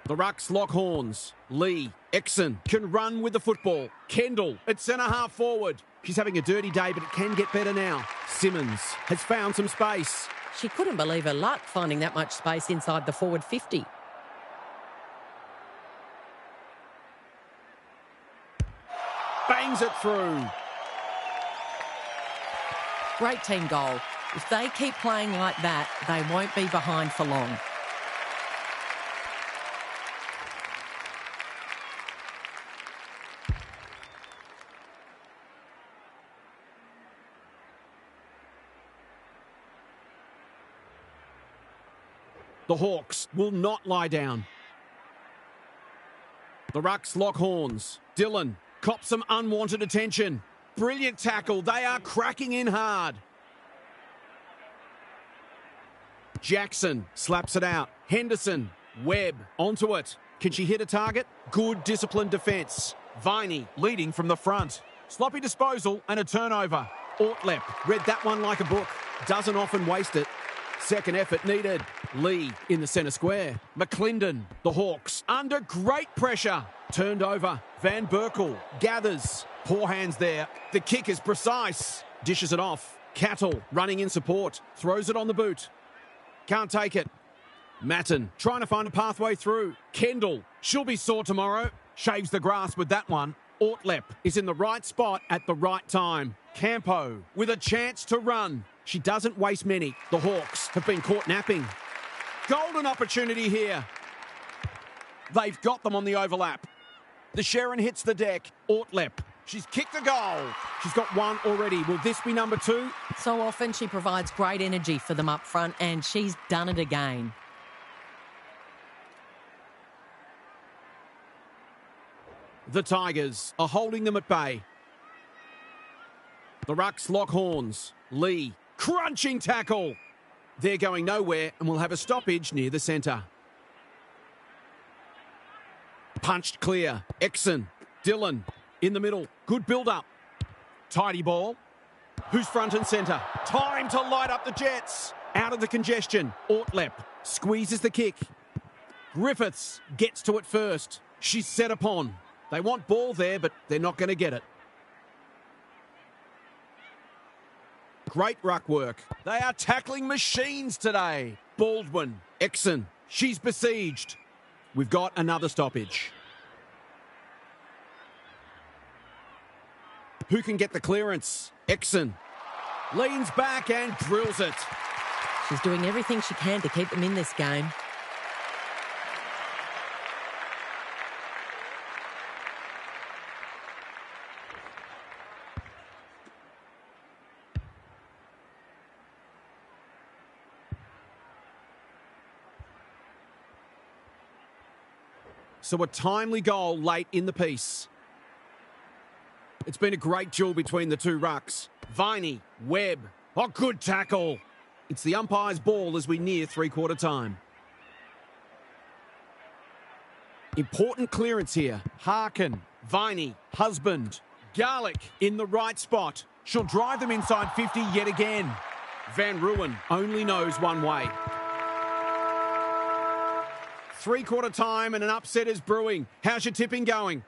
A: The Rucks lock horns. Lee. Exon can run with the football. Kendall at centre half forward. She's having a dirty day, but it can get better now. Simmons has found some space.
B: She couldn't believe her luck finding that much space inside the forward 50.
A: Bangs it through.
B: Great team goal. If they keep playing like that, they won't be behind for long.
A: The Hawks will not lie down. The Rucks lock horns. Dillon cops some unwanted attention. Brilliant tackle. They are cracking in hard. Jackson slaps it out. Henderson. Webb onto it. Can she hit a target? Good disciplined defence. Viney leading from the front. Sloppy disposal and a turnover. Ortlep read that one like a book. Doesn't often waste it. Second effort needed. Lee in the centre square. McClendon. The Hawks under great pressure. Turned over. Van Berkel gathers. Poor hands there. The kick is precise. Dishes it off. Cattle running in support. Throws it on the boot. Can't take it. Matten trying to find a pathway through. Kendall. She'll be sore tomorrow. Shaves the grass with that one. Ortlep is in the right spot at the right time. Campo with a chance to run. She doesn't waste many. The Hawks have been caught napping. Golden opportunity here. They've got them on the overlap. The Sharon hits the deck. Ortlep. She's kicked a goal. She's got one already. Will this be number two?
B: So often she provides great energy for them up front, and she's done it again.
A: The Tigers are holding them at bay. The Rucks lock horns. Lee. Crunching tackle. They're going nowhere and will have a stoppage near the centre. Punched clear. Exon. Dillon in the middle. Good build-up. Tidy ball. Who's front and centre? Time to light up the Jets. Out of the congestion. Ortlep squeezes the kick. Griffiths gets to it first. She's set upon. They want ball there, but they're not going to get it. Great ruck work. They are tackling machines today. Baldwin. Exon. She's besieged. We've got another stoppage. Who can get the clearance? Exon. Leans back and drills it.
B: She's doing everything she can to keep them in this game.
A: So a timely goal late in the piece. It's been a great duel between the two rucks. Viney, Webb. Oh, good tackle. It's the umpire's ball as we near three-quarter time. Important clearance here. Harkin, Viney, Husband. Garlic in the right spot. She'll drive them inside 50 yet again. Van Ruin only knows one way. Three-quarter time and an upset is brewing. How's your tipping going?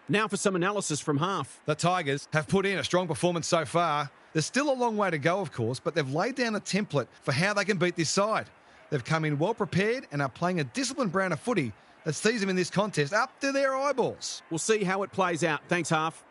A: Now for some analysis from half.
C: The Tigers have put in a strong performance so far. There's still a long way to go, of course, but they've laid down a template for how they can beat this side. They've come in well prepared and are playing a disciplined brand of footy that sees them in this contest up to their eyeballs.
A: We'll see how it plays out. Thanks, half.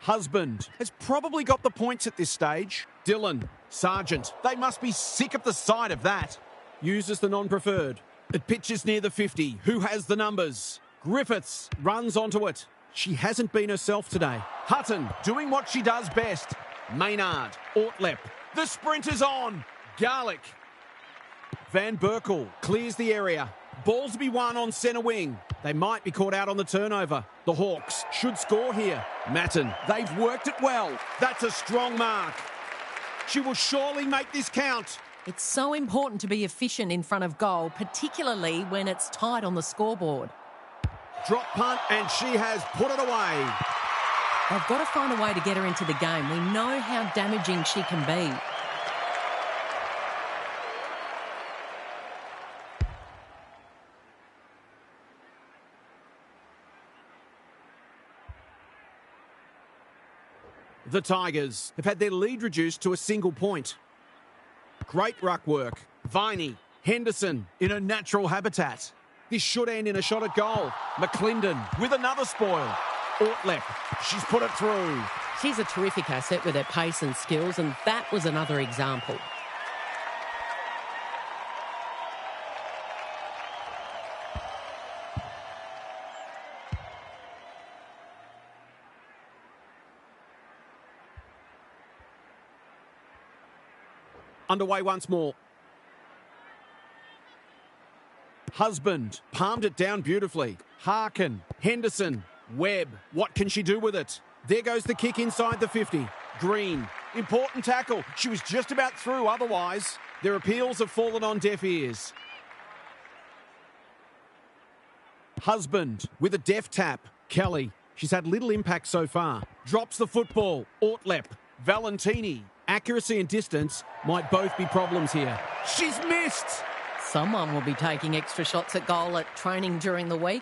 A: Husband has probably got the points at this stage. Dylan, Sargent, they must be sick of the sight of that. Uses the non-preferred. It pitches near the 50. Who has the numbers? Griffiths runs onto it. She hasn't been herself today. Hutton doing what she does best. Maynard, Ortlep. The sprint is on. Garlick. Van Berkel clears the area. Ball to be won on centre wing. They might be caught out on the turnover. The Hawks should score here. Matten, they've worked it well. That's a strong mark. She will surely make this count.
D: It's so important to be efficient in front of goal, particularly when it's tight on the scoreboard.
A: Drop punt, and she has put it away.
D: They've got to find a way to get her into the game. We know how damaging she can be.
A: The Tigers have had their lead reduced to a single point. Great ruck work. Viney, Henderson in a natural habitat. This should end in a shot at goal. McClendon with another spoil. Ortlep, she's put it through.
B: She's a terrific asset with her pace and skills, and that was another example.
A: Underway once more. Husband palmed it down beautifully. Harkin, Henderson, Webb. What can she do with it? There goes the kick inside the 50. Green, important tackle. She was just about through otherwise. Their appeals have fallen on deaf ears. Husband with a deft tap. Kelly, she's had little impact so far. Drops the football. Ortlep, Valentini. Accuracy and distance might both be problems here. She's missed!
B: Someone will be taking extra shots at goal at training during the week.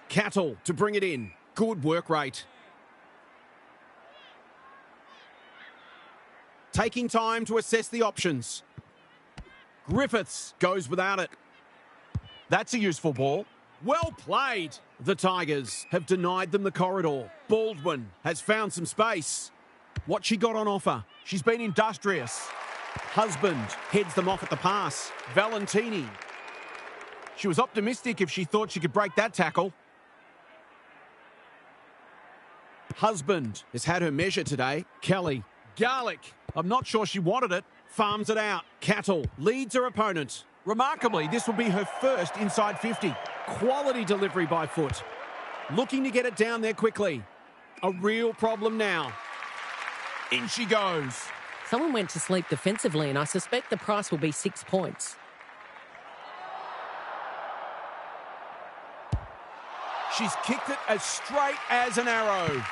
A: Cattle to bring it in. Good work rate. Taking time to assess the options. Griffiths goes without it. That's a useful ball. Well played. The Tigers have denied them the corridor. Baldwin has found some space. What she got on offer? She's been industrious. Husband heads them off at the pass. Valentini. She was optimistic if she thought she could break that tackle. Husband has had her measure today. Kelly. Garlick. I'm not sure she wanted it. Farms it out. Cattle leads her opponent. Remarkably, this will be her first inside 50. Quality delivery by foot. Looking to get it down there quickly. A real problem now. In she goes.
B: Someone went to sleep defensively, and I suspect the price will be 6 points.
A: She's kicked it as straight as an arrow.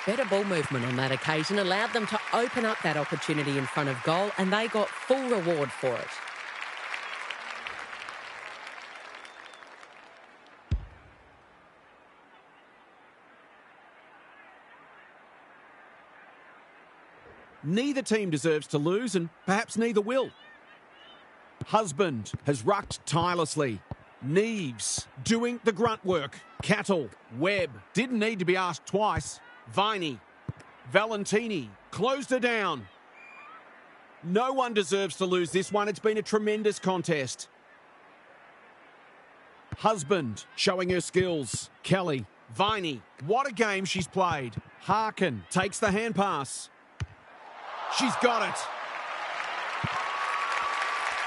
B: Better ball movement on that occasion allowed them to open up that opportunity in front of goal, and they got full reward for it.
A: Neither team deserves to lose, and perhaps neither will. Husband has rucked tirelessly. Neves doing the grunt work. Cattle, Webb, didn't need to be asked twice. Viney, Valentini, closed her down. No one deserves to lose this one. It's been a tremendous contest. Husband showing her skills. Kelly, Viney, what a game she's played. Harkin takes the hand pass. She's got it.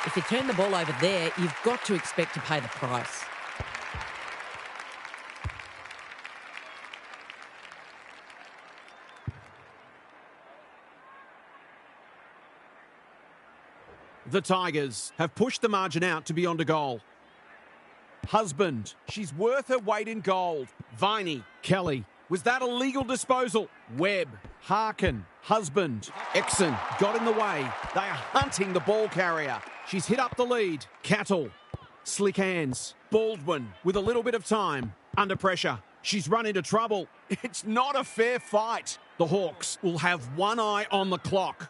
B: If you turn the ball over there, you've got to expect to pay the price.
A: The Tigers have pushed the margin out to beyond a goal. Husband, she's worth her weight in gold. Viney, Kelly, was that a legal disposal? Webb, Harkin, Husband, Exon got in the way. They are hunting the ball carrier. She's hit up the lead. Cattle, slick hands. Baldwin with a little bit of time. Under pressure. She's run into trouble. It's not a fair fight. The Hawks will have one eye on the clock.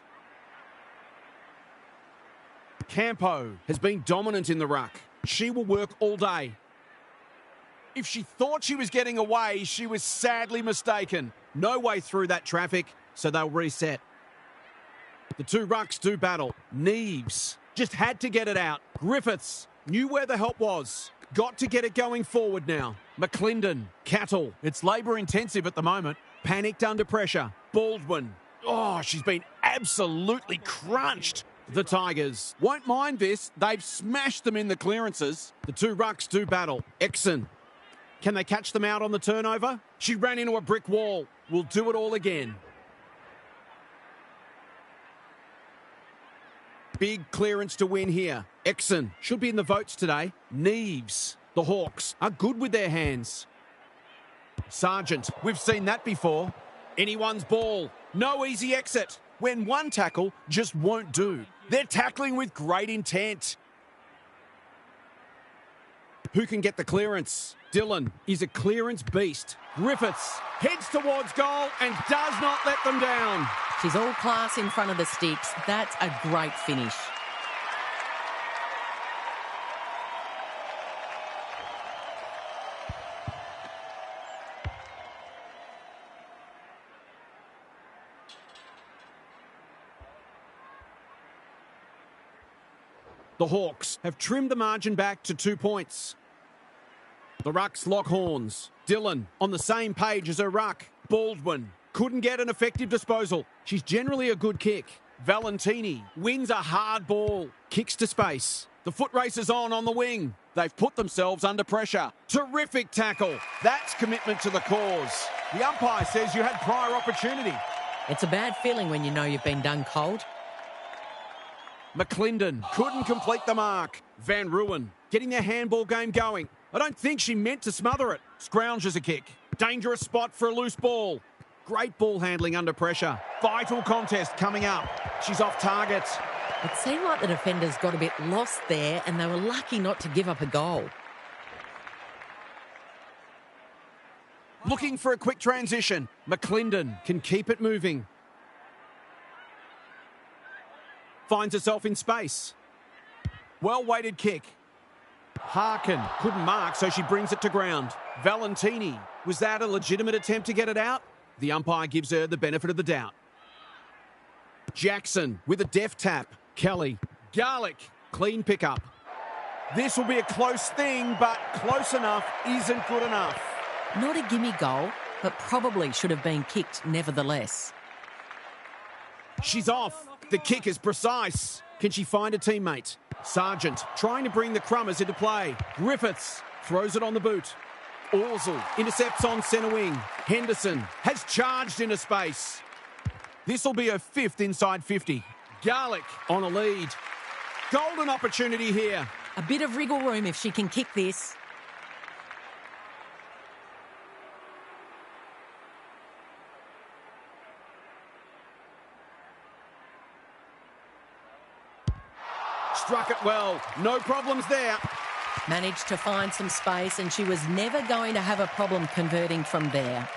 A: Campo has been dominant in the ruck. She will work all day. If she thought she was getting away, she was sadly mistaken. No way through that traffic, so they'll reset. The two rucks do battle. Neves just had to get it out. Griffiths knew where the help was. Got to get it going forward now. McClendon, Cattle. It's labour intensive at the moment. Panicked under pressure. Baldwin. Oh, she's been absolutely crunched. The Tigers won't mind this. They've smashed them in the clearances. The two rucks do battle. Exon. Can they catch them out on the turnover? She ran into a brick wall. We'll do it all again. Big clearance to win here. Exon should be in the votes today. Neves. The Hawks are good with their hands. Sargent. We've seen that before. Anyone's ball. No easy exit. When one tackle just won't do. They're tackling with great intent. Who can get the clearance? Dillon is a clearance beast. Griffiths heads towards goal and does not let them down.
B: She's all class in front of the sticks. That's a great finish.
A: The Hawks have trimmed the margin back to 2 points. The rucks lock horns. Dillon on the same page as her ruck. Baldwin couldn't get an effective disposal. She's generally a good kick. Valentini wins a hard ball. Kicks to space. The foot race is on the wing. They've put themselves under pressure. Terrific tackle. That's commitment to the cause. The umpire says you had prior opportunity.
B: It's a bad feeling when you know you've been done cold.
A: McClendon couldn't complete the mark. Van Ruin getting their handball game going. I don't think she meant to smother it. Scrounges a kick. Dangerous spot for a loose ball. Great ball handling under pressure. Vital contest coming up. She's off target.
B: It seemed like the defenders got a bit lost there and they were lucky not to give up a goal.
A: Looking for a quick transition. McClendon can keep it moving. Finds herself in space. Well-weighted kick. Harkin couldn't mark, so she brings it to ground. Valentini. Was that a legitimate attempt to get it out? The umpire gives her the benefit of the doubt. Jackson with a deft tap. Kelly. Garlic. Clean pickup. This will be a close thing, but close enough isn't good enough.
B: Not a gimme goal, but probably should have been kicked nevertheless.
A: She's off. The kick is precise. Can she find a teammate? Sargent trying to bring the Crummers into play. Griffiths throws it on the boot. Orsel intercepts on centre wing. Henderson has charged into space. This will be her fifth inside 50. Garlic on a lead. Golden opportunity here.
B: A bit of wriggle room if she can kick this.
A: Struck it well. No problems there.
B: Managed to find some space and she was never going to have a problem converting from there.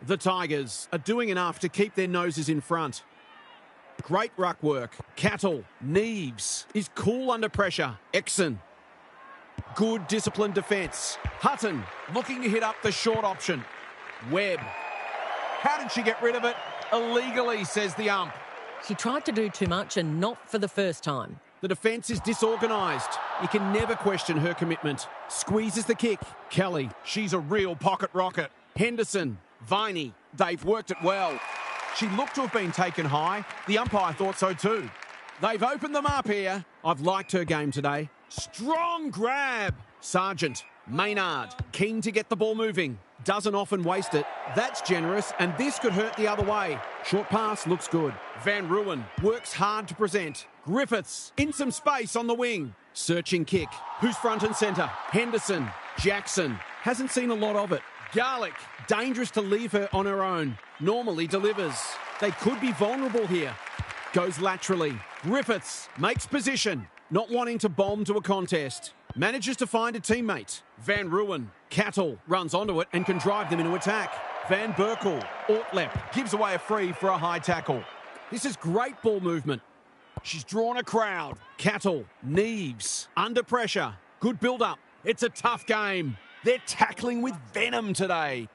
A: The Tigers are doing enough to keep their noses in front. Great ruck work. Cattle. Neves is cool under pressure. Exon. Good disciplined defence. Hutton looking to hit up the short option. Webb. How did she get rid of it? Illegally, says the ump.
B: She tried to do too much and not for the first time.
A: The defence is disorganised. You can never question her commitment. Squeezes the kick. Kelly. She's a real pocket rocket. Henderson. Viney. They've worked it well. She looked to have been taken high. The umpire thought so too. They've opened them up here. I've liked her game today. Strong grab. Sargent. Maynard. Keen to get the ball moving. Doesn't often waste it. That's generous, and this could hurt the other way. Short pass looks good. Van Ruin works hard to present. Griffiths in some space on the wing. Searching kick. Who's front and centre? Henderson. Jackson. Hasn't seen a lot of it. Garlic. Dangerous to leave her on her own. Normally delivers. They could be vulnerable here. Goes laterally. Griffiths makes position. Not wanting to bomb to a contest. Manages to find a teammate. Van Ruin. Cattle runs onto it and can drive them into attack. Van Berkel. Ortlep gives away a free for a high tackle. This is great ball movement. She's drawn a crowd. Cattle. Neves. Under pressure. Good build-up. It's a tough game. They're tackling with venom today.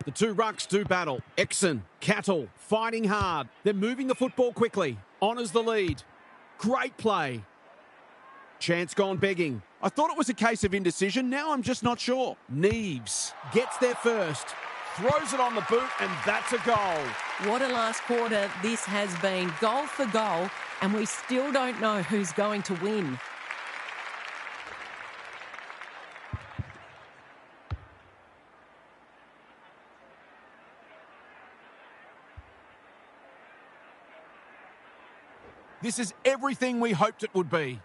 A: The two rucks do battle. Exon, Cattle, fighting hard. They're moving the football quickly. Honours the lead. Great play. Chance gone begging. I thought it was a case of indecision. Now I'm just not sure. Neves gets there first. Throws it on the boot, and that's a goal.
D: What a last quarter this has been. Goal for goal, and we still don't know who's going to win.
A: This is everything we hoped it would be.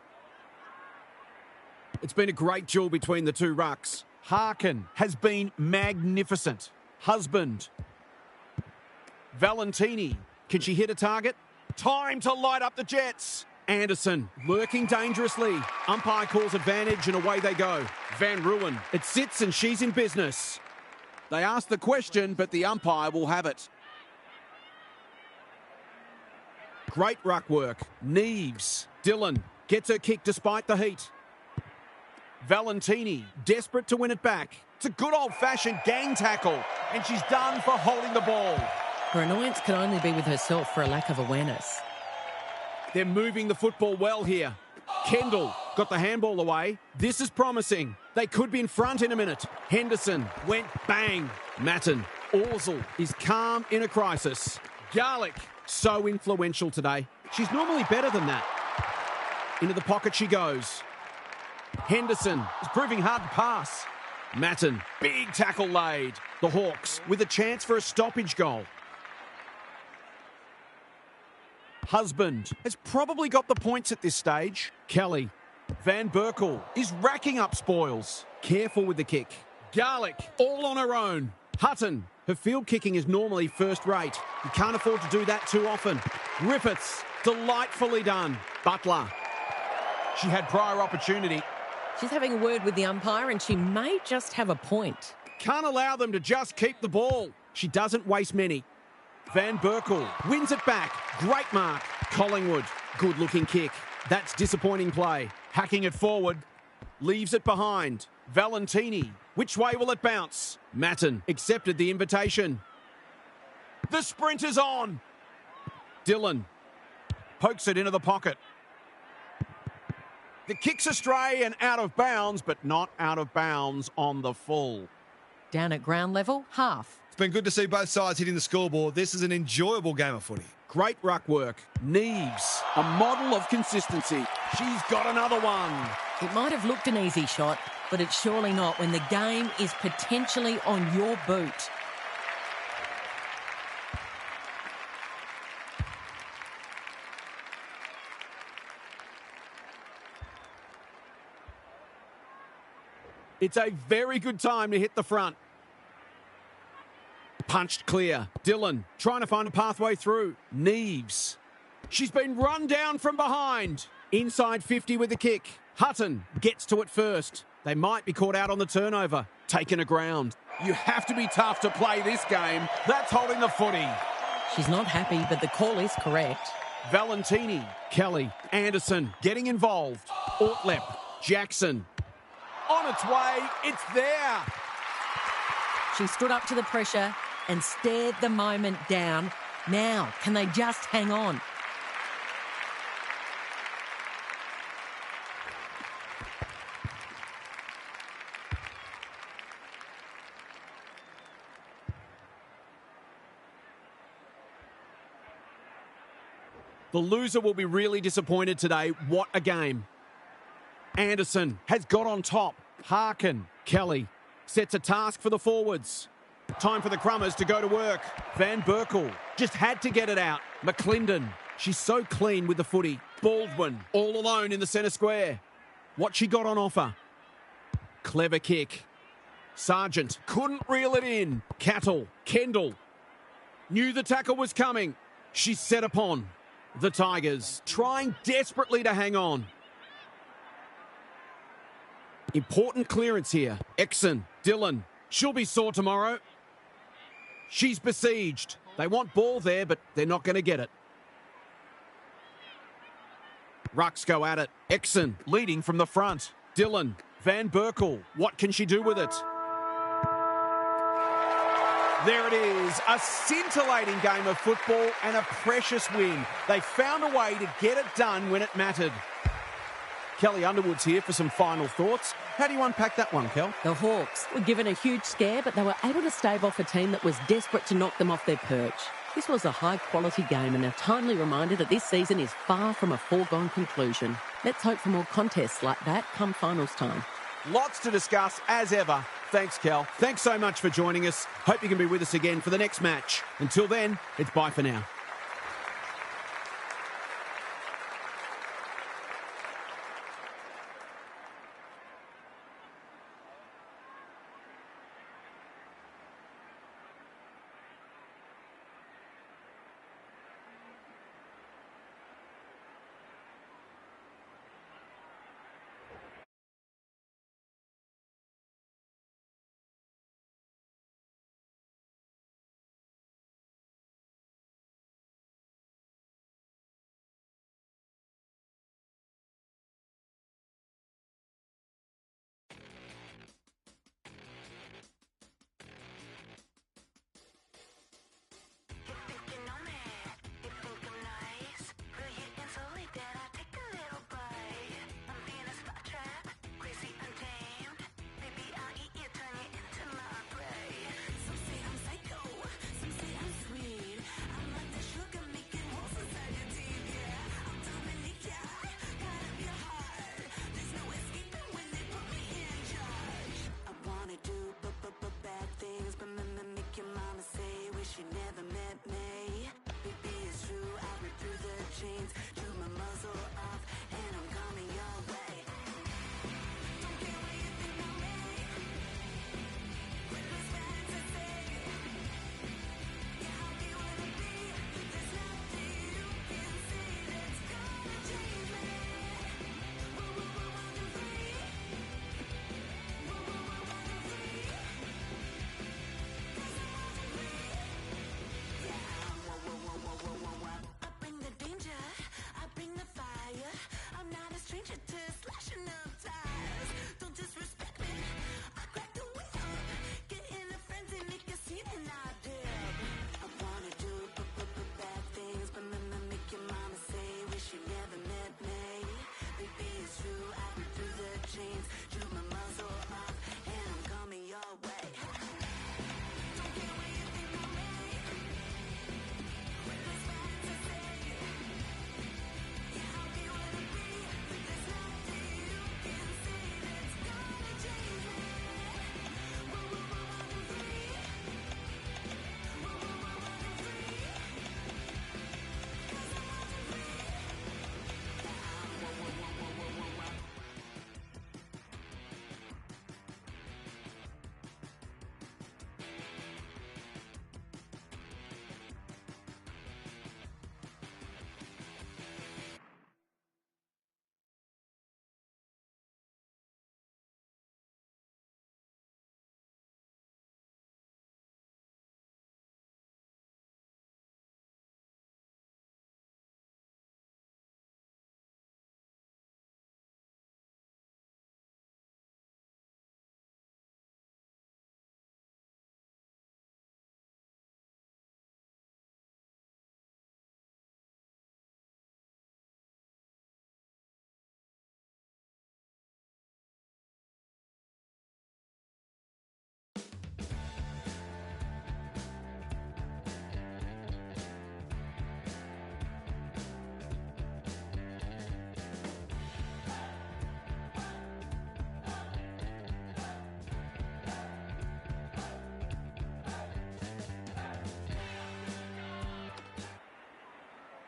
A: It's been a great duel between the two rucks. Harkin has been magnificent. Husband. Valentini. Can she hit a target? Time to light up the Jets. Anderson lurking dangerously. Umpire calls advantage and away they go. Van Ruin. It sits and she's in business. They ask the question, but the umpire will have it. Great ruck work. Neves. Dillon gets her kick despite the heat. Valentini, desperate to win it back. It's a good old-fashioned gang tackle, and she's done for holding the ball.
D: Her annoyance can only be with herself for a lack of awareness.
A: They're moving the football well here. Kendall got the handball away. This is promising. They could be in front in a minute. Henderson went bang. Matten. Orzal is calm in a crisis. Garlic, so influential today. She's normally better than that. Into the pocket she goes. Henderson is proving hard to pass. Matten, big tackle laid. The Hawks with a chance for a stoppage goal. Husband has probably got the points at this stage. Kelly. Van Berkel is racking up spoils. Careful with the kick. Garlic all on her own. Hutton. Her field kicking is normally first rate. You can't afford to do that too often. Griffiths. Delightfully done. Butler. She had prior opportunity.
D: She's having a word with the umpire and she may just have a point.
A: Can't allow them to just keep the ball. She doesn't waste many. Van Berkel wins it back. Great mark. Collingwood. Good-looking kick. That's disappointing play. Hacking it forward. Leaves it behind. Valentini. Which way will it bounce? Matten accepted the invitation. The sprint is on. Dillon pokes it into the pocket. The kick's astray and out of bounds, but not out of bounds on the full.
D: Down at ground level, half.
C: It's been good to see both sides hitting the scoreboard. This is an enjoyable game of footy.
A: Great ruck work. Neves, a model of consistency. She's got another one.
D: It might have looked an easy shot, but it's surely not when the game is potentially on your boot.
A: It's a very good time to hit the front. Punched clear. Dillon trying to find a pathway through. Neves. She's been run down from behind. Inside 50 with the kick. Hutton gets to it first. They might be caught out on the turnover. Taken aground. You have to be tough to play this game. That's holding the footy.
D: She's not happy, but the call is correct.
A: Valentini. Kelly. Anderson getting involved. Ortlep. Jackson. On its way. It's there.
D: She stood up to the pressure and stared the moment down. Now, can they just hang on?
A: The loser will be really disappointed today. What a game. Anderson has got on top. Harkin. Kelly sets a task for the forwards. Time for the Crummers to go to work. Van Berkel just had to get it out. McClendon. She's so clean with the footy. Baldwin all alone in the centre square. What she got on offer? Clever kick. Sargent couldn't reel it in. Cattle. Kendall. Knew the tackle was coming. She's set upon. The Tigers trying desperately to hang on. Important clearance here. Exon Dylan, she'll be sore tomorrow. She's besieged. They want ball there, but they're not going to get it. Rucks go at it. Exon leading from the front. Dylan, Van Berkel, what can she do with it? There it is, a scintillating game of football and a precious win. They found a way to get it done when it mattered. Kelly Underwood's here for some final thoughts. How do you unpack that one, Kel?
D: The Hawks were given a huge scare, but they were able to stave off a team that was desperate to knock them off their perch. This was a high-quality game and a timely reminder that this season is far from a foregone conclusion. Let's hope for more contests like that come finals time.
A: Lots to discuss, as ever. Thanks, Kel. Thanks so much for joining us. Hope you can be with us again for the next match. Until then, it's bye for now.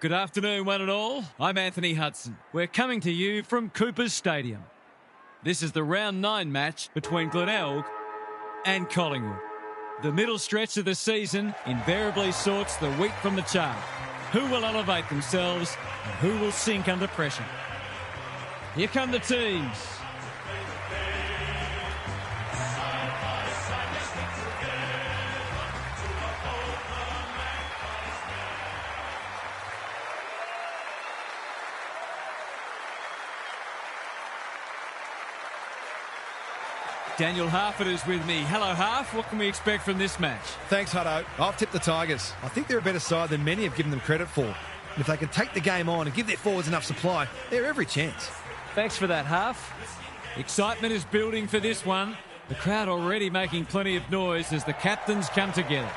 E: Good afternoon, one and all. I'm Anthony Hudson. We're coming to you from Coopers Stadium. This is the round 9 match between Glenelg and Collingwood. The middle stretch of the season invariably sorts the wheat from the chaff. Who will elevate themselves and who will sink under pressure? Here come the teams. Daniel Harford is with me. Hello, Harf. What can we expect from this match?
C: Thanks, Hutto. I've tipped the Tigers. I think they're a better side than many have given them credit for. And if they can take the game on and give their forwards enough supply, they're every chance.
E: Thanks for that, Harf. Excitement is building for this one. The crowd already making plenty of noise as the captains come together.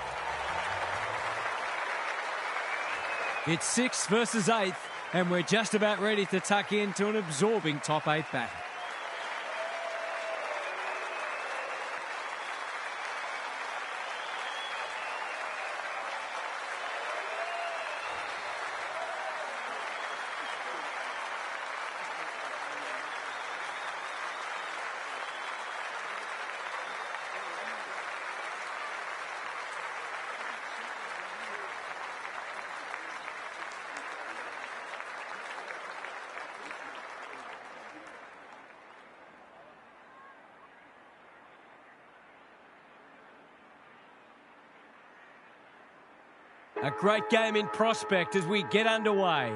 E: It's 6th versus 8th, and we're just about ready to tuck into an absorbing top 8 battle. A great game in prospect as we get underway.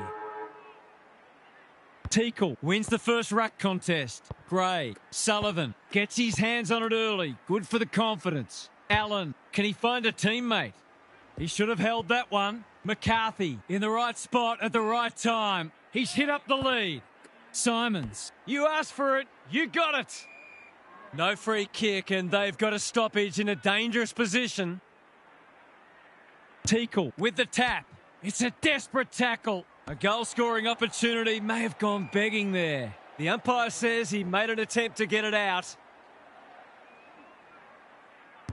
E: Teakle wins the first ruck contest. Gray, Sullivan gets his hands on it early. Good for the confidence. Allen, can he find a teammate? He should have held that one. McCarthy in the right spot at the right time. He's hit up the lead. Simons, you asked for it, you got it. No free kick and they've got a stoppage in a dangerous position. Teakle with the tap. It's a desperate tackle. A goal-scoring opportunity may have gone begging there. The umpire says he made an attempt to get it out.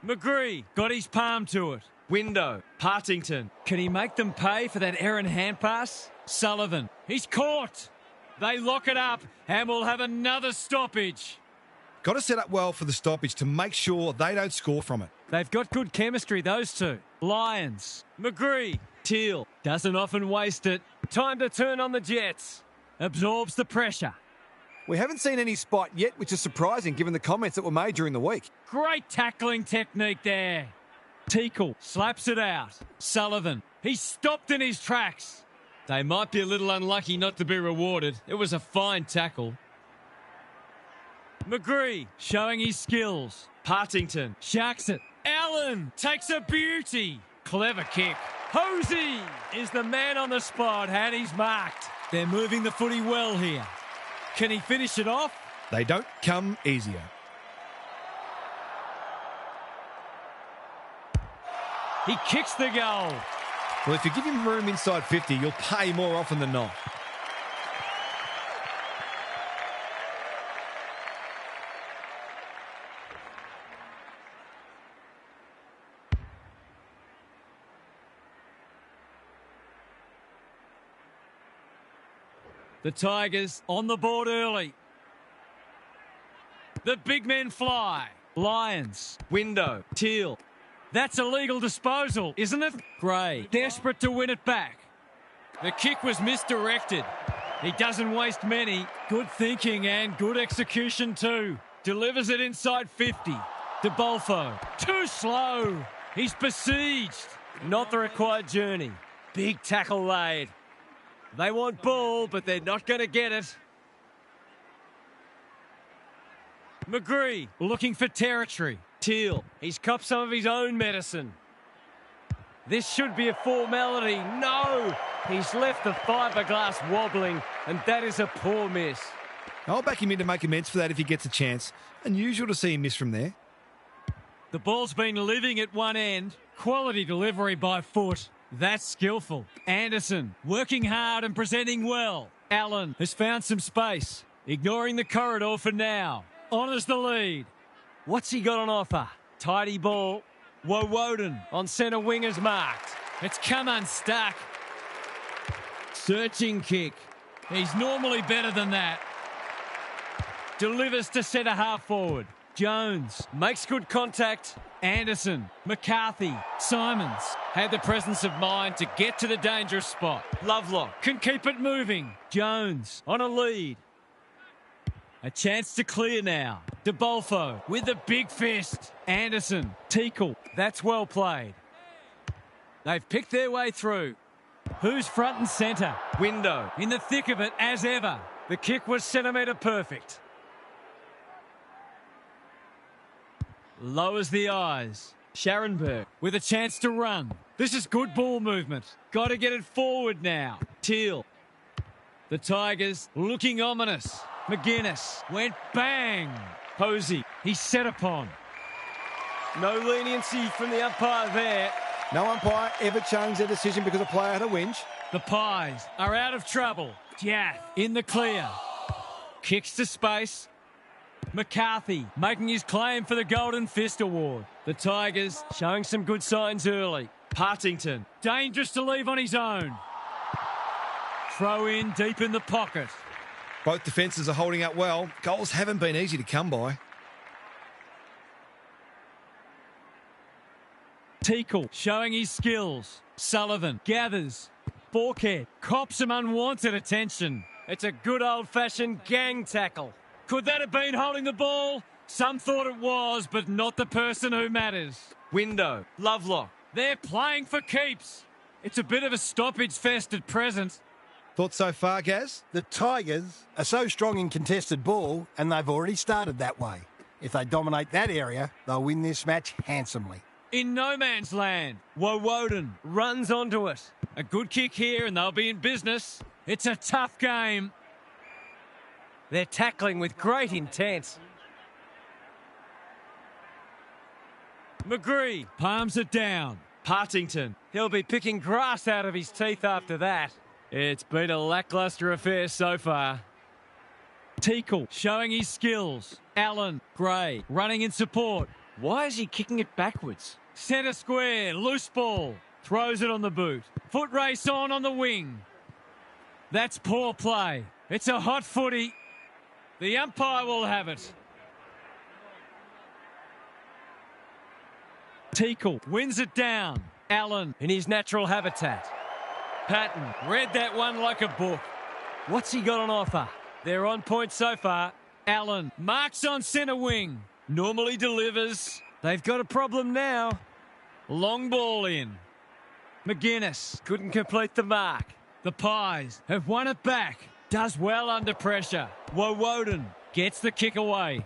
E: McGree got his palm to it. Window, Partington. Can he make them pay for that errant hand pass? Sullivan, he's caught. They lock it up and we'll have another stoppage.
C: Got to set up well for the stoppage to make sure they don't score from it.
E: They've got good chemistry, those two. Lions, McGree, Teal doesn't often waste it. Time to turn on the Jets. Absorbs the pressure.
A: We haven't seen any spot yet, which is surprising given the comments that were made during the week.
E: Great tackling technique there. Teakle slaps it out. Sullivan, he's stopped in his tracks. They might be a little unlucky not to be rewarded. It was a fine tackle. McGree showing his skills. Partington sharks it. Allen takes a beauty. Clever kick. Hosey is the man on the spot and he's marked. They're moving the footy well here. Can he finish it off?
C: They don't come easier.
E: He kicks the goal.
C: Well, if you give him room inside 50, you'll pay more often than not.
E: The Tigers on the board early. The big men fly. Lions, Window, Teal. That's a legal disposal, isn't it? Gray, desperate to win it back. The kick was misdirected. He doesn't waste many. Good thinking and good execution too. Delivers it inside 50. De Bolfo, too slow. He's besieged. Not the required journey. Big tackle laid. They want ball, but they're not going to get it. McGree looking for territory. Teal, he's copped some of his own medicine. This should be a formality. No! He's left the fiberglass wobbling, and that is a poor miss.
C: I'll back him in to make amends for that if he gets a chance. Unusual to see him miss from there.
E: The ball's been living at one end. Quality delivery by foot. That's skillful. Anderson working hard and presenting well. Allen has found some space. Ignoring the corridor for now. Honours the lead. What's he got on offer? Tidy ball. Woden on centre wing is marked. It's come unstuck. Searching kick. He's normally better than that. Delivers to centre half forward. Jones makes good contact. Anderson, McCarthy, Simons had the presence of mind to get to the dangerous spot. Lovelock can keep it moving. Jones on a lead. A chance to clear now. De Bolfo with a big fist. Anderson, Teakle, that's well played. They've picked their way through. Who's front and centre? Window in the thick of it as ever. The kick was centimetre perfect. lowers the eyes. Scharenberg with a chance to run. This is good ball movement. Got to get it forward now. Teal. The Tigers looking ominous. McGuinness went bang. Posey, he's set upon.
F: No leniency from the umpire there.
G: No umpire ever changed their decision because a player had a whinge.
E: The Pies are out of trouble. Jath in the clear. Kicks to space. McCarthy making his claim for the Golden Fist Award. The Tigers showing some good signs early. Partington, dangerous to leave on his own. Throw in deep in the pocket.
C: Both defences are holding up well. Goals haven't been easy to come by.
E: Teakle showing his skills. Sullivan gathers. Borkhead cops some unwanted attention.
F: It's a good old-fashioned gang tackle.
E: Could that have been holding the ball? Some thought it was, but not the person who matters.
F: Window, Lovelock.
E: They're playing for keeps. It's a bit of a stoppage fest at present.
C: Thoughts so far, Gaz?
G: The Tigers are so strong in contested ball, and they've already started that way. If they dominate that area, they'll win this match handsomely.
E: In no man's land, Woden runs onto it. A good kick here and they'll be in business. It's a tough game.
F: They're tackling with great intent.
E: McGree palms it down.
F: Partington, he'll be picking grass out of his teeth after that.
E: It's been a lacklustre affair so far. Teakle showing his skills. Allen, Gray running in support.
F: Why is he kicking it backwards?
E: Centre square, loose ball. Throws it on the boot. Foot race on the wing. That's poor play. It's a hot footy. The umpire will have it. Teakle wins it down. Allen
F: in his natural habitat.
E: Patton read that one like a book.
F: What's he got on offer?
E: They're on point so far. Allen marks on centre wing. Normally delivers.
F: They've got a problem now.
E: Long ball in. McGuinness
F: couldn't complete the mark.
E: The Pies have won it back. Does well under pressure. Woden gets the kick away.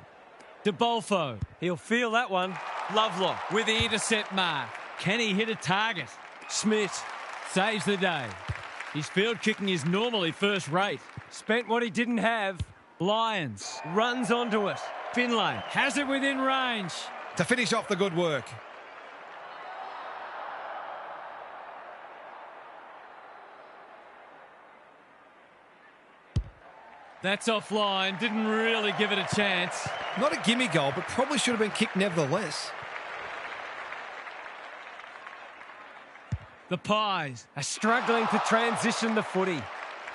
E: DeBolfo.
F: He'll feel that one.
E: Lovelock with the intercept mark. Can he hit a target?
F: Smith
E: saves the day. His field kicking is normally first rate.
F: Spent what he didn't have.
E: Lyons
F: runs onto it.
E: Finlay has it within range.
C: To finish off the good work.
E: That's offline. Didn't really give it a chance.
C: Not a gimme goal, but probably should have been kicked nevertheless.
E: The Pies
F: are struggling to transition the footy.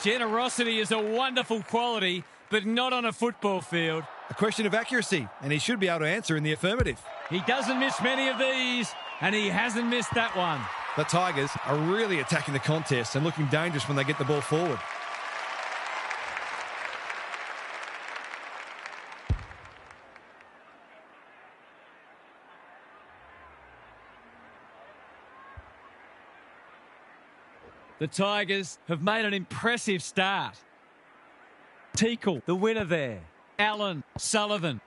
E: Generosity is a wonderful quality, but not on a football field.
C: A question of accuracy, and he should be able to answer in the affirmative.
E: He doesn't miss many of these, and he hasn't missed that one.
C: The Tigers are really attacking the contest and looking dangerous when they get the ball forward.
E: The Tigers have made an impressive start. Teakle, the winner there. Allen, Sullivan.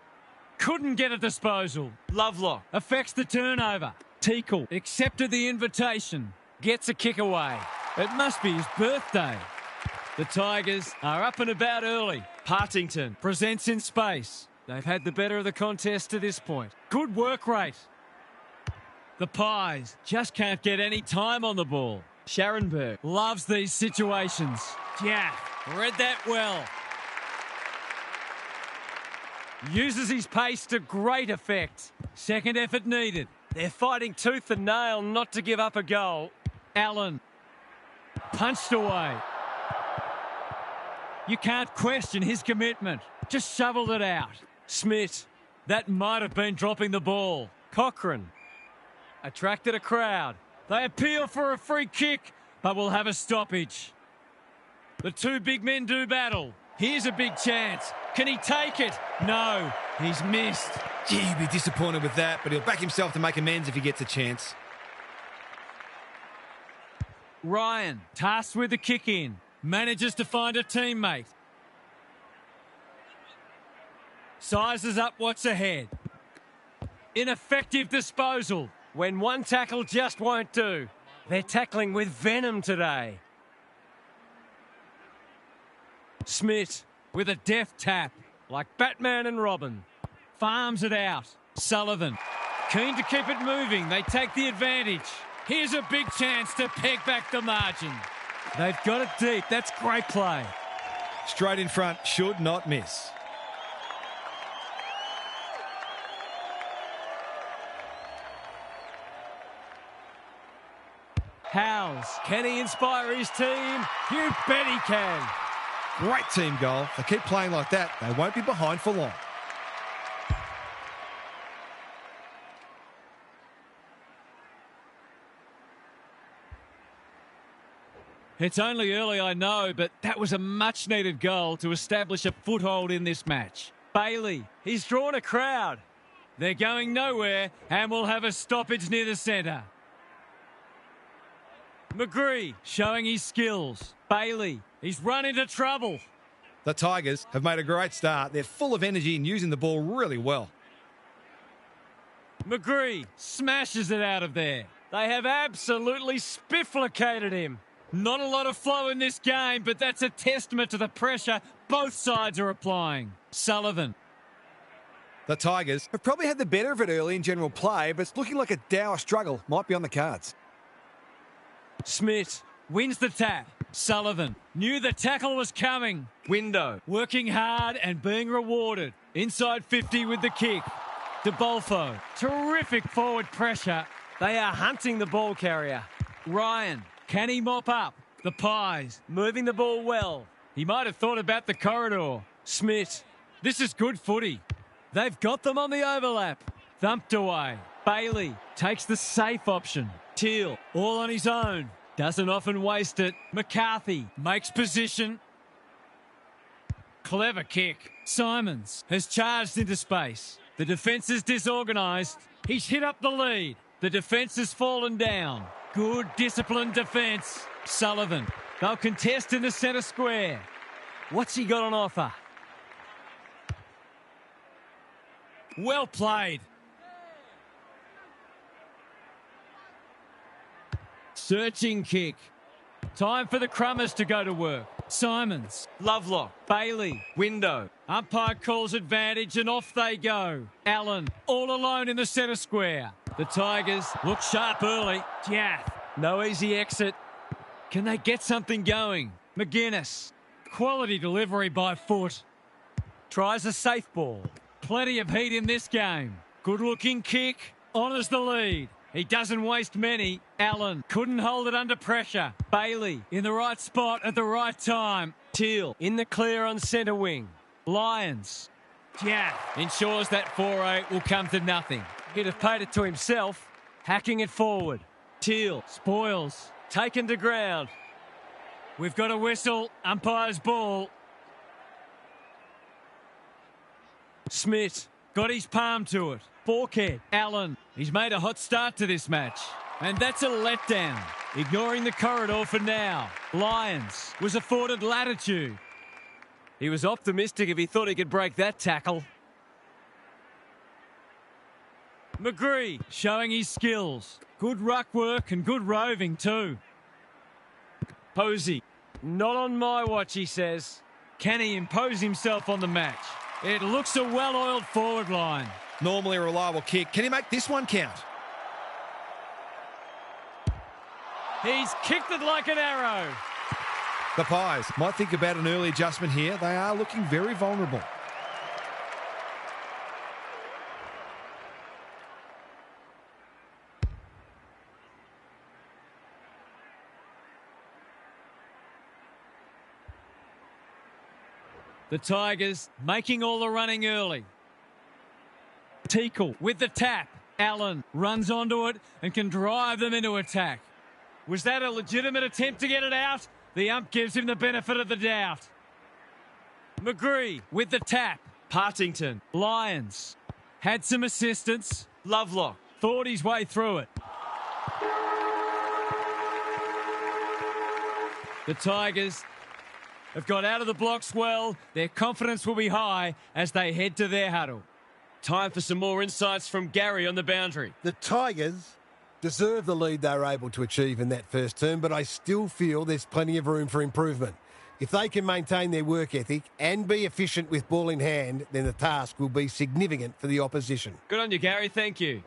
E: Couldn't get a disposal. Lovelock affects the turnover. Teakle accepted the invitation. Gets a kick away. It must be his birthday. The Tigers are up and about early. Partington presents in space. They've had the better of the contest to this point. Good work rate. The Pies just can't get any time on the ball. Scharenberg loves these situations. Yeah, read that well. Uses his pace to great effect. Second effort needed.
F: They're fighting tooth and nail not to give up a goal.
E: Allen punched away. You can't question his commitment. Just shoveled it out. Smith, that might have been dropping the ball. Cochrane attracted a crowd. They appeal for a free kick, but will have a stoppage. The two big men do battle. Here's a big chance. Can he take it? No, he's missed.
C: Gee, he'd be disappointed with that, but he'll back himself to make amends if he gets a chance.
E: Ryan, tasked with the kick in, manages to find a teammate. Sizes up what's ahead.
F: Ineffective disposal. When one tackle just won't do. They're tackling with venom today. Smith with a deft tap, like Batman and Robin. Farms it out. Sullivan, keen to keep it moving. They take the advantage. Here's a big chance to peg back the margin. They've got it deep. That's great play.
C: Straight in front, should not miss.
F: Howes, can he inspire his team? You bet he can.
C: Great team goal. If they keep playing like that, they won't be behind for long.
E: It's only early, I know, but that was a much-needed goal to establish a foothold in this match.
F: Bailey, he's drawn a crowd.
E: They're going nowhere, and we'll have a stoppage near the centre. McGree showing his skills. Bailey, he's run into trouble.
C: The Tigers have made a great start. They're full of energy and using the ball really well.
E: McGree smashes it out of there.
F: They have absolutely spifflicated him.
E: Not a lot of flow in this game, but that's a testament to the pressure both sides are applying. Sullivan.
C: The Tigers
H: have probably had the better of it early in general play, but it's looking like a dour struggle might be on the cards.
E: Smith wins the tap. Sullivan knew the tackle was coming. Window working hard and being rewarded. Inside 50 with the kick. DeBolfo, terrific forward pressure.
F: They are hunting the ball carrier.
E: Ryan, can he mop up? The Pies
F: moving the ball well.
E: He might have thought about the corridor. Smith, this is good footy. They've got them on the overlap. Thumped away. Bailey takes the safe option. Teal, all on his own. Doesn't often waste it. McCarthy makes position. Clever kick. Simons has charged into space. The defence is disorganised. He's hit up the lead. The defence has fallen down. Good disciplined defence. Sullivan, they'll contest in the centre square.
F: What's he got on offer?
E: Well played. Searching kick. Time for the Crummers to go to work. Simons, Lovelock, Bailey, Window. Umpire calls advantage and off they go. Allen, all alone in the centre square. The Tigers look sharp early. Jaff, no easy exit. Can they get something going? McGuinness, quality delivery by foot.
F: Tries a safe ball.
E: Plenty of heat in this game. Good looking kick. Honours the lead. He doesn't waste many. Allen couldn't hold it under pressure. Bailey in the right spot at the right time. Teal in the clear on centre wing. Lyons. Jaff ensures that 4-8 will come to nothing.
F: He'd have paid it to himself. Hacking it forward.
E: Teal spoils.
F: Taken to ground.
E: We've got a whistle. Umpire's ball. Smith got his palm to it. Forkhead. Allen. He's made a hot start to this match. And that's a letdown. Ignoring the corridor for now. Lyons was afforded latitude.
F: He was optimistic if he thought he could break that tackle.
E: McGree showing his skills. Good ruck work and good roving too. Posey.
F: Not on my watch, he says.
E: Can he impose himself on the match? It looks a well-oiled forward line.
C: Normally a reliable kick. Can he make this one count?
E: He's kicked it like an arrow.
C: The Pies might think about an early adjustment here. They are looking very vulnerable.
E: The Tigers making all the running early. Teakle with the tap. Allen runs onto it and can drive them into attack. Was that a legitimate attempt to get it out? The ump gives him the benefit of the doubt. McGree with the tap. Partington. Lyons. Had some assistance. Lovelock thought his way through it. The Tigers have got out of the blocks well. Their confidence will be high as they head to their huddle.
F: Time for some more insights from Gary on the boundary.
I: The Tigers deserve the lead they were able to achieve in that first term, but I still feel there's plenty of room for improvement. If they can maintain their work ethic and be efficient with ball in hand, then the task will be significant for the opposition.
F: Good on you, Gary. Thank you.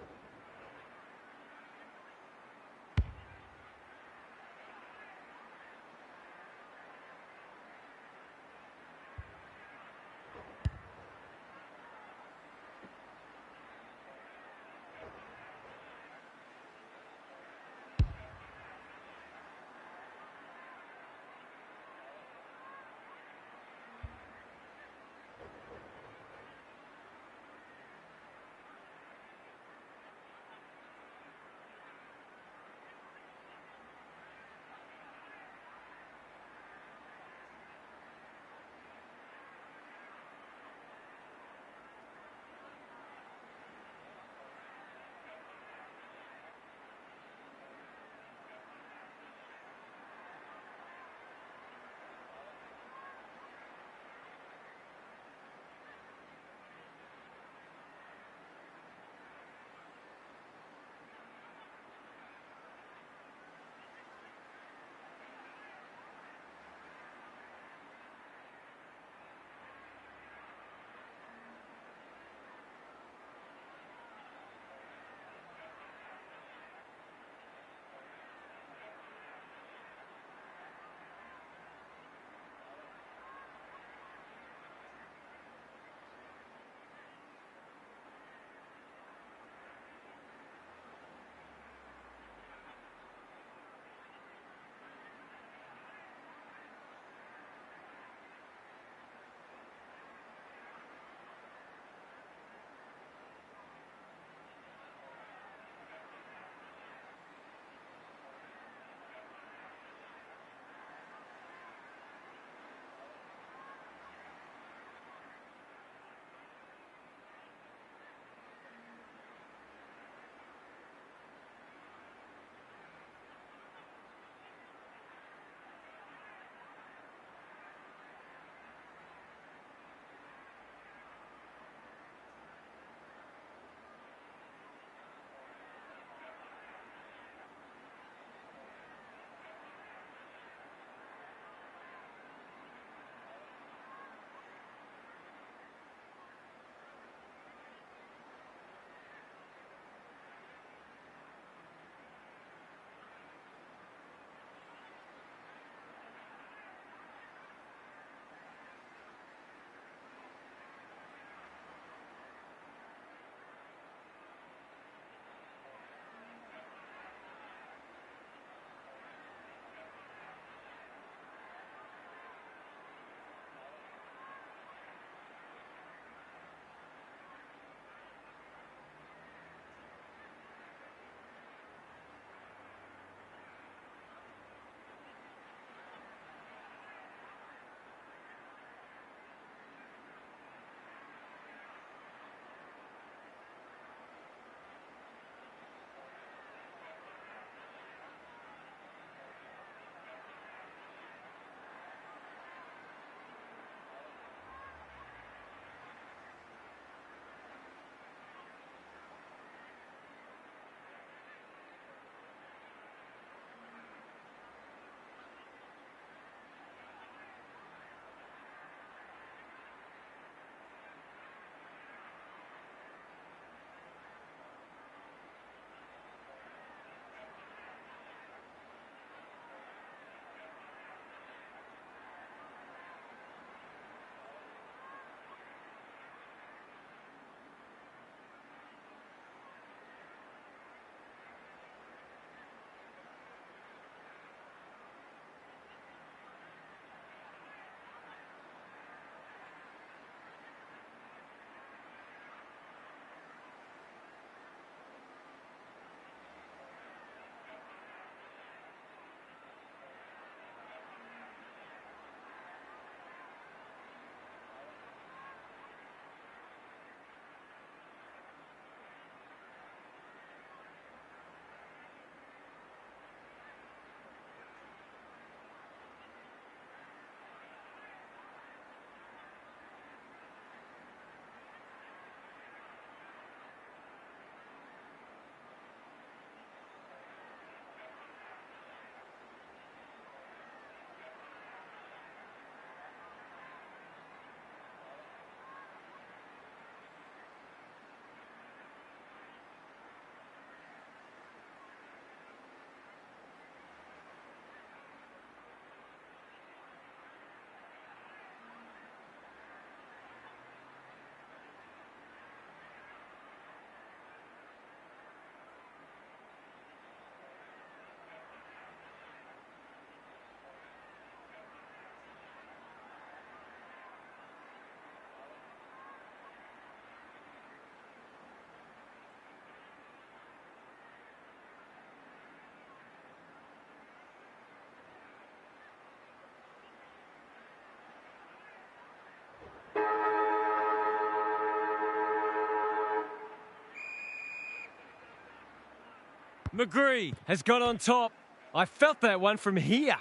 F: McGree has got on top. I felt that one from here.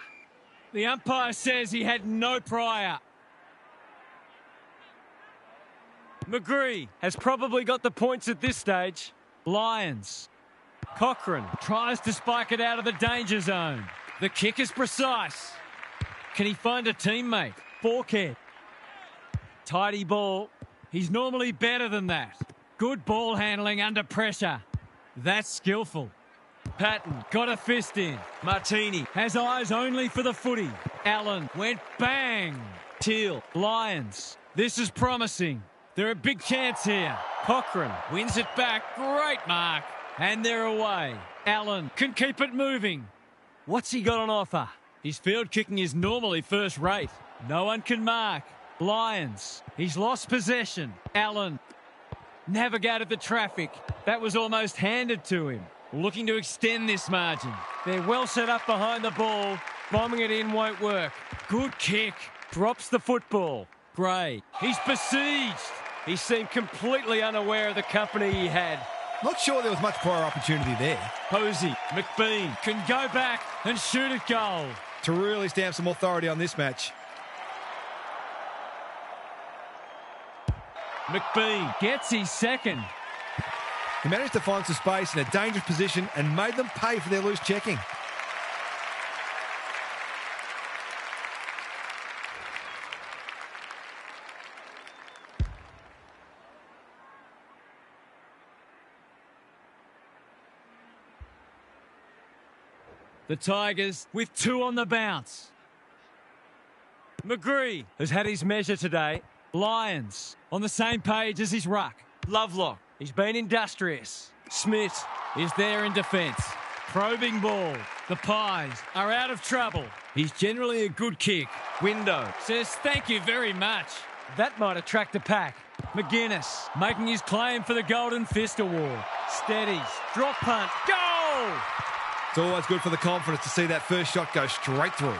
F: The umpire says he had no prior. McGree has probably got the points at this stage. Lions. Cochrane tries to spike it out of the danger zone. The kick is precise. Can he find a teammate? Borkhead. Tidy ball. He's normally better than that. Good ball handling under pressure. That's skillful. Patton got a fist in. Martini has eyes only for the footy. Allen went bang. Teal. Lions. This is promising. They're a big chance here. Cochrane wins it back. Great mark. And they're away. Allen can keep it moving. What's he got on offer? His field kicking is normally first rate. No one can mark. Lions. He's lost possession. Allen navigated the traffic. That was almost handed to him. Looking to extend this margin. They're well set up behind the ball. Bombing it in won't work. Good kick. Drops the football. Gray. He's besieged. He seemed completely unaware of the company he had.
C: Not sure there was much prior opportunity there.
F: Posey. McBean can go back and shoot at goal.
C: To really stamp some authority on this match.
F: McBean gets his second.
C: He managed to find some space in a dangerous position and made them pay for their loose checking.
F: The Tigers with 2 on the bounce. McGree has had his measure today. Lions on the same page as his ruck. Lovelock, he's been industrious. Smith is there in defence. Probing ball. The Pies are out of trouble. He's generally a good kick. Window says thank you very much. That might attract a pack. McGuinness making his claim for the Golden Fist Award. Steadies. Drop punt. Goal!
C: It's always good for the confidence to see that first shot go straight through.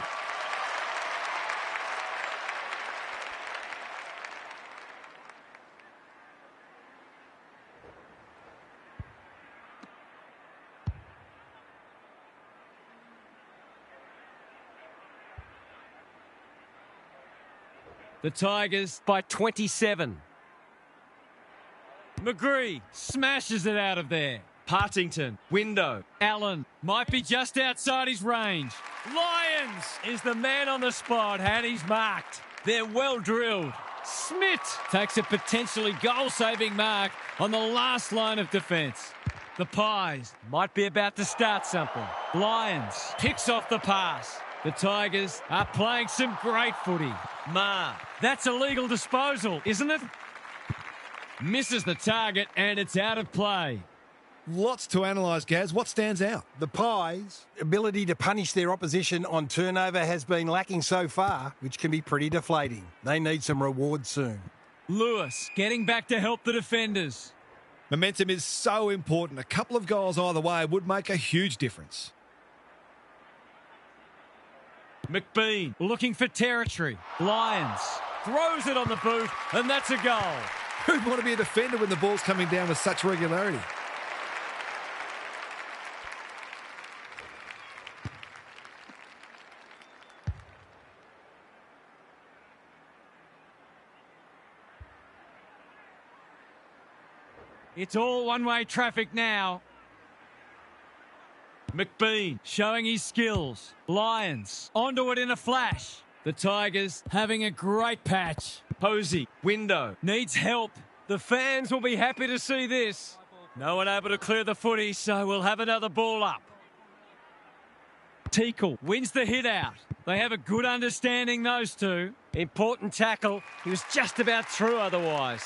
F: The Tigers by 27. McGree smashes it out of there. Partington, window. Allen might be just outside his range. Lions is the man on the spot and he's marked. They're well drilled. Smith takes a potentially goal-saving mark on the last line of defence. The Pies might be about to start something. Lions picks off the pass. The Tigers are playing some great footy. Ma, that's a legal disposal, isn't it? Misses the target and it's out of play.
C: Lots to analyse, Gaz. What stands out?
G: The Pies' ability to punish their opposition on turnover has been lacking so far, which can be pretty deflating. They need some rewards soon.
F: Lewis getting back to help the defenders.
C: Momentum is so important. A couple of goals either way would make a huge difference.
F: McBean looking for territory. Lions throws it on the boot and that's a goal.
C: Who'd want to be a defender when the ball's coming down with such regularity?
F: It's all one-way traffic now. McBean showing his skills. Lions onto it in a flash. The Tigers having a great patch. Posey, window, needs help. The fans will be happy to see this. No one able to clear the footy, so we'll have another ball up. Teakle wins the hit out. They have a good understanding, those two. Important tackle. He was just about through otherwise.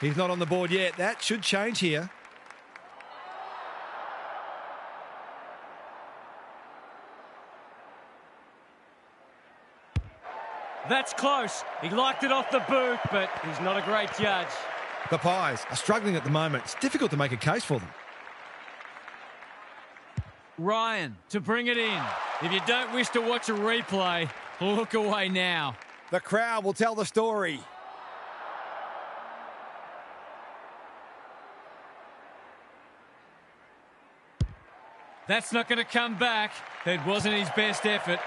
C: He's not on the board yet. That should change here.
F: That's close. He liked it off the boot, but he's not a great judge.
C: The Pies are struggling at the moment. It's difficult to make a case for them.
F: Ryan to bring it in. If you don't wish to watch a replay, look away now.
H: The crowd will tell the story.
F: That's not going to come back. It wasn't his best effort.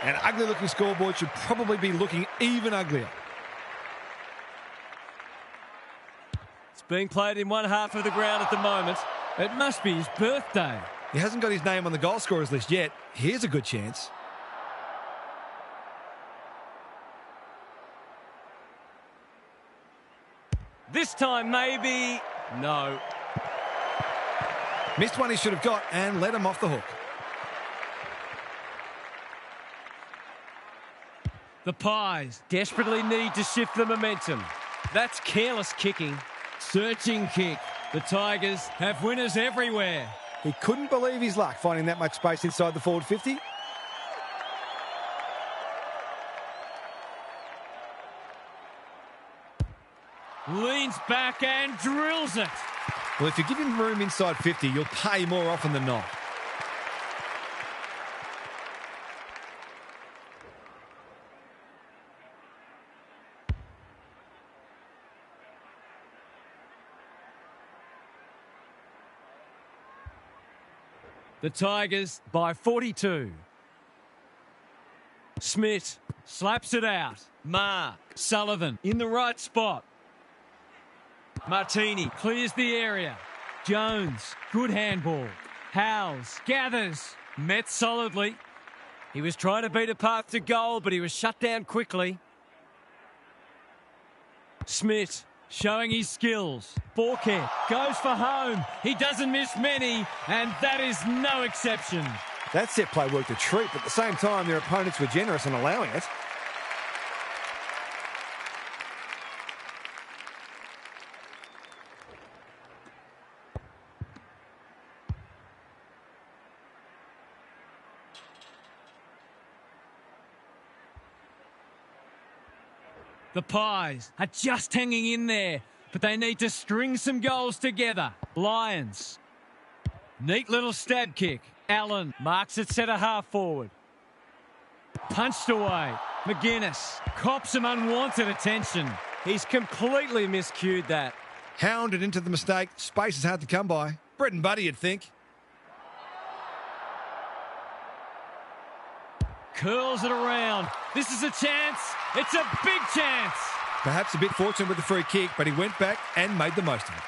C: An ugly-looking scoreboard should probably be looking even uglier.
F: It's being played in one half of the ground at the moment. It must be his birthday.
C: He hasn't got his name on the goal scorers list yet. Here's a good chance.
F: This time, maybe. No.
C: Missed one he should have got and let him off the hook.
F: The Pies desperately need to shift the momentum. That's careless kicking. Searching kick. The Tigers have winners everywhere.
H: He couldn't believe his luck finding that much space inside the forward 50.
F: Leans back and drills it.
C: Well, if you give him room inside 50, you'll pay more often than not.
F: The Tigers by 42. Smith slaps it out. Mark. Sullivan in the right spot. Martini clears the area. Jones, good handball. Howes gathers. Met solidly. He was trying to beat a path to goal, but he was shut down quickly. Smith showing his skills. Borkett goes for home. He doesn't miss many, and that is no exception.
H: That set play worked a treat, but at the same time, their opponents were generous in allowing it.
F: The Pies are just hanging in there, but they need to string some goals together. Lions. Neat little stab kick. Allen marks it centre half forward. Punched away. McGuinness cops some unwanted attention. He's completely miscued that.
C: Hounded into the mistake. Space is hard to come by. Bread and butter, you'd think.
F: Curls it around. This is a chance. It's a big chance.
C: Perhaps a bit fortunate with the free kick, but he went back and made the most of it.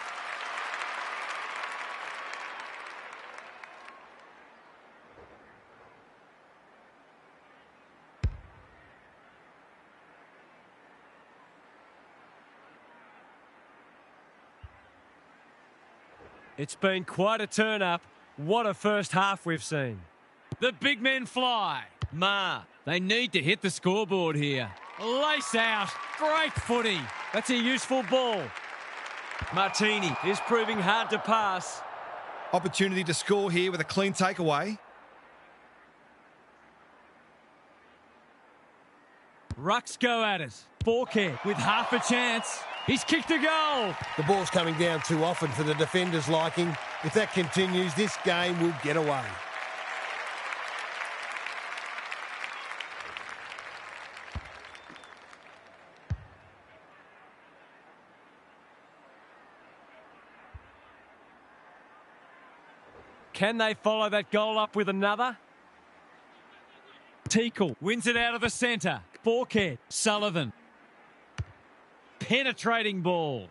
F: It's been quite a turn-up. What a first half we've seen. The big men fly. They need to hit the scoreboard here. Lace out. Great footy. That's a useful ball. Martini is proving hard to pass.
C: Opportunity to score here with a clean takeaway.
F: Rucks go at it. Borkett with half a chance. He's kicked a goal.
I: The ball's coming down too often for the defender's liking. If that continues, this game will get away.
F: Can they follow that goal up with another? Teakle wins it out of the centre. Borkett, Sullivan. Penetrating ball.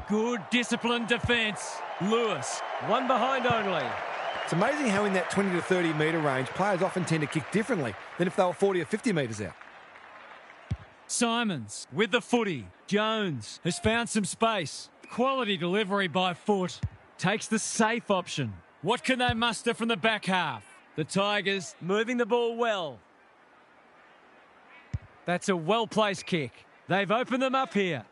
F: Good disciplined defence. Lewis, one behind only.
H: It's amazing how in that 20 to 30 metre range, players often tend to kick differently than if they were 40 or 50 metres out.
F: Simons with the footy. Jones has found some space. Quality delivery by foot. Takes the safe option. What can they muster from the back half? The Tigers moving the ball well. That's a well-placed kick. They've opened them up here.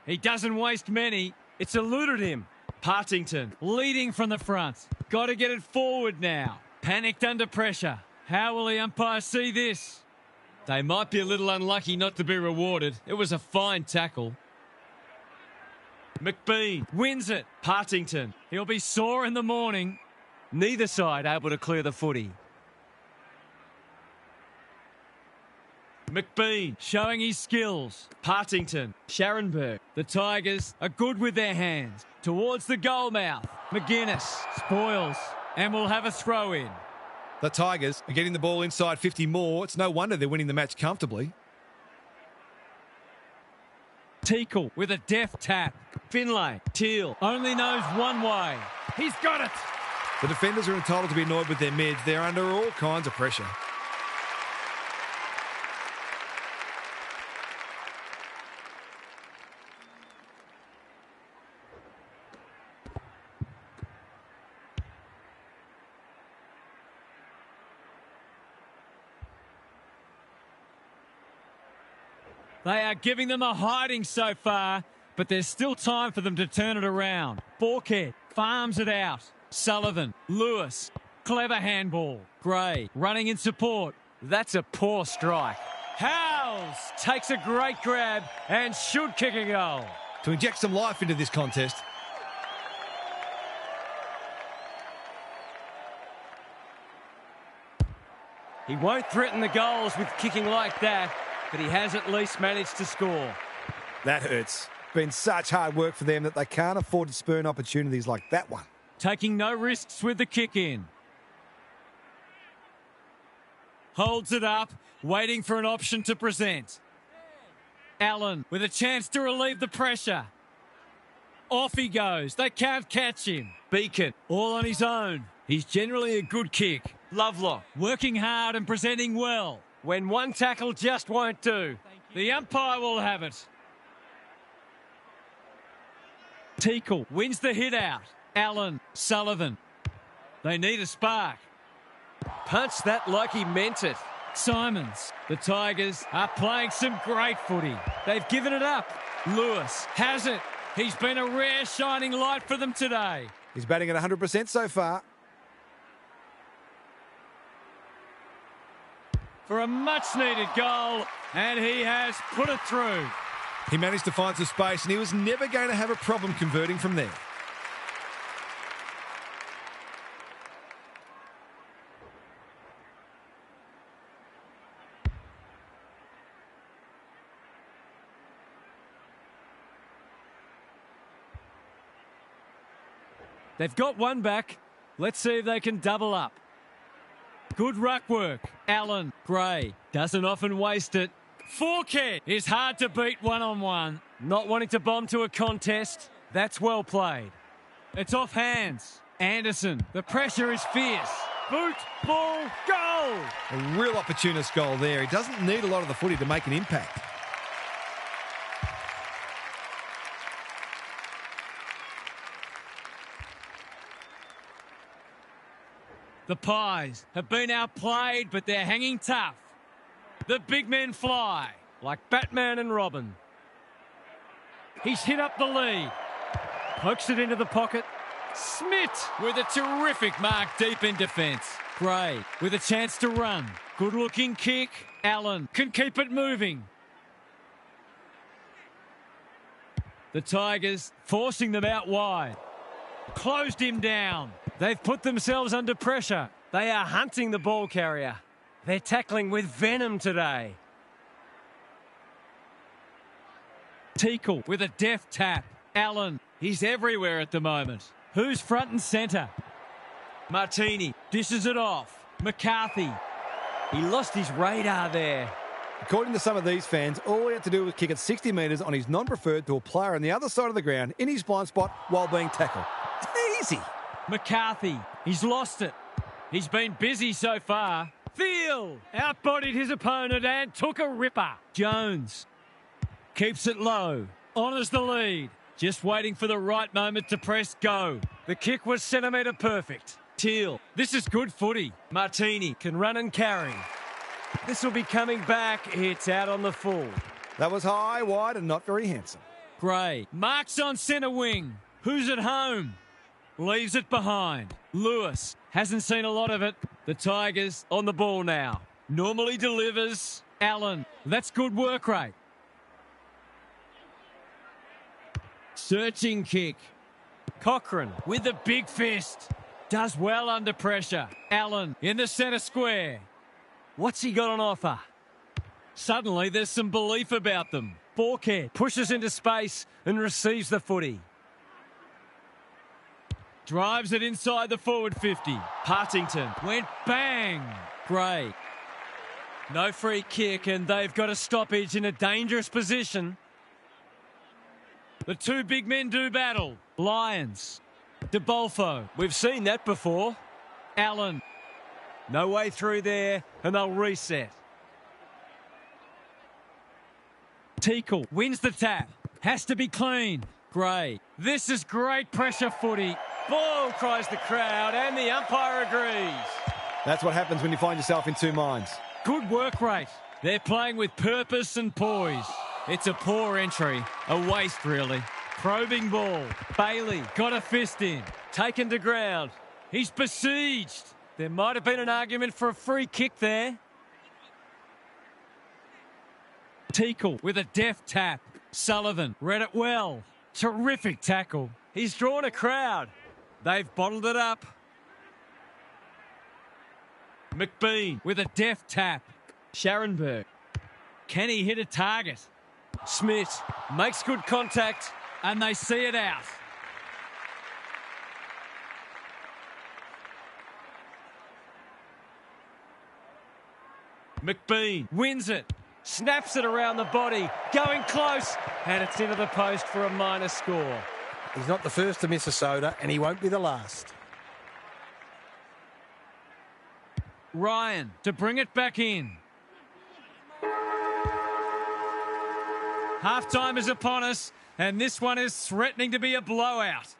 F: He doesn't waste many. It's eluded him. Partington leading from the front. Got to get it forward now. Panicked under pressure. How will the umpire see this? They might be a little unlucky not to be rewarded. It was a fine tackle. McBean wins it. Partington. He'll be sore in the morning. Neither side able to clear the footy. McBean showing his skills. Partington. Scharenberg. The Tigers are good with their hands. Towards the goal mouth.
E: McGuinness spoils and will have a throw in.
C: The Tigers are getting the ball inside 50 more. It's no wonder they're winning the match comfortably.
E: Teakle with a deft tap. Finlay, Teal, only knows one way. He's got it.
C: The defenders are entitled to be annoyed with their mids. They're under all kinds of pressure.
E: They are giving them a hiding so far, but there's still time for them to turn it around. Borkett farms it out. Sullivan, Lewis, clever handball. Gray running in support. That's a poor strike. Howes takes a great grab and should kick a goal.
C: To inject some life into this contest.
F: He won't threaten the goals with kicking like that, but he has at least managed to score.
H: That hurts. Been such hard work for them that they can't afford to spurn opportunities like that one.
E: Taking no risks with the kick in. Holds it up, waiting for an option to present. Allen with a chance to relieve the pressure. Off he goes. They can't catch him. Beacon all on his own. He's generally a good kick. Lovelock working hard and presenting well. When one tackle just won't do, the umpire will have it. Teakle wins the hit out. Allen, Sullivan. They need a spark. Punched that like he meant it. Simons. The Tigers are playing some great footy. They've given it up. Lewis has it. He's been a rare shining light for them today.
H: He's batting at 100% so far.
E: For a much-needed goal, and he has put it through.
C: He managed to find some space, and he was never going to have a problem converting from there.
E: They've got one back. Let's see if they can double up. Good ruck work. Allen, Gray, doesn't often waste it. Forkhead is hard to beat one-on-one. Not wanting to bomb to a contest. That's well played. It's off hands. Anderson, the pressure is fierce. Boot, ball, goal!
C: A real opportunist goal there. He doesn't need a lot of the footy to make an impact.
E: The Pies have been outplayed, but they're hanging tough. The big men fly like Batman and Robin. He's hit up the lead. Pokes it into the pocket. Smith with a terrific mark deep in defence. Gray with a chance to run. Good looking kick. Allen can keep it moving. The Tigers forcing them out wide. Closed him down. They've put themselves under pressure. They are hunting the ball carrier. They're tackling with venom today. Teakle with a deft tap. Allen, he's everywhere at the moment. Who's front and centre? Martini dishes it off. McCarthy. He lost his radar there.
H: According to some of these fans, all he had to do was kick it 60 metres on his non-preferred to a player on the other side of the ground in his blind spot while being tackled. Easy.
E: McCarthy, he's lost it. He's been busy so far. Field outbodied his opponent and took a ripper. Jones keeps it low, honours the lead. Just waiting for the right moment to press go. The kick was centimetre perfect. Teal, this is good footy. Martini can run and carry. This will be coming back. It's out on the full.
H: That was high, wide and not very handsome.
E: Gray marks on centre wing. Who's at home? Leaves it behind. Lewis hasn't seen a lot of it. The Tigers on the ball now. Normally delivers. Allen, that's good work rate. Searching kick. Cochrane with a big fist. Does well under pressure. Allen in the centre square. What's he got on offer? Suddenly there's some belief about them. Borkett pushes into space and receives the footy. Drives it inside the forward 50. Partington went bang. Gray. No free kick, and they've got a stoppage in a dangerous position. The two big men do battle. Lyons. De Bolfo. We've seen that before. Allen. No way through there, and they'll reset. Teakle wins the tap. Has to be clean. Gray. This is great pressure footy. Ball, cries the crowd, and the umpire agrees.
H: That's what happens when you find yourself in two minds.
E: Good work rate. They're playing with purpose and poise. It's a poor entry. A waste, really. Probing ball. Bailey got a fist in. Taken to ground. He's besieged. There might have been an argument for a free kick there. Teakle with a deft tap. Sullivan read it well. Terrific tackle. He's drawn a crowd. They've bottled it up. McBean with a deft tap. Scharenberg. Can he hit a target? Smith makes good contact, and they see it out. McBean wins it. Snaps it around the body. Going close. And it's into the post for a minor score.
G: He's not the first to miss a soda, and he won't be the last.
E: Ryan to bring it back in. Half-time is upon us, and this one is threatening to be a blowout.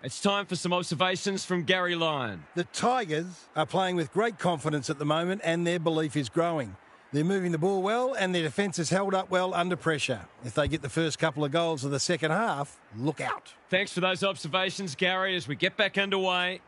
E: It's time for some observations from Gary Lyon.
G: The Tigers are playing with great confidence at the moment, and their belief is growing. They're moving the ball well, and their defence is held up well under pressure. If they get the first couple of goals of the second half, look out.
E: Thanks for those observations, Gary, as we get back underway.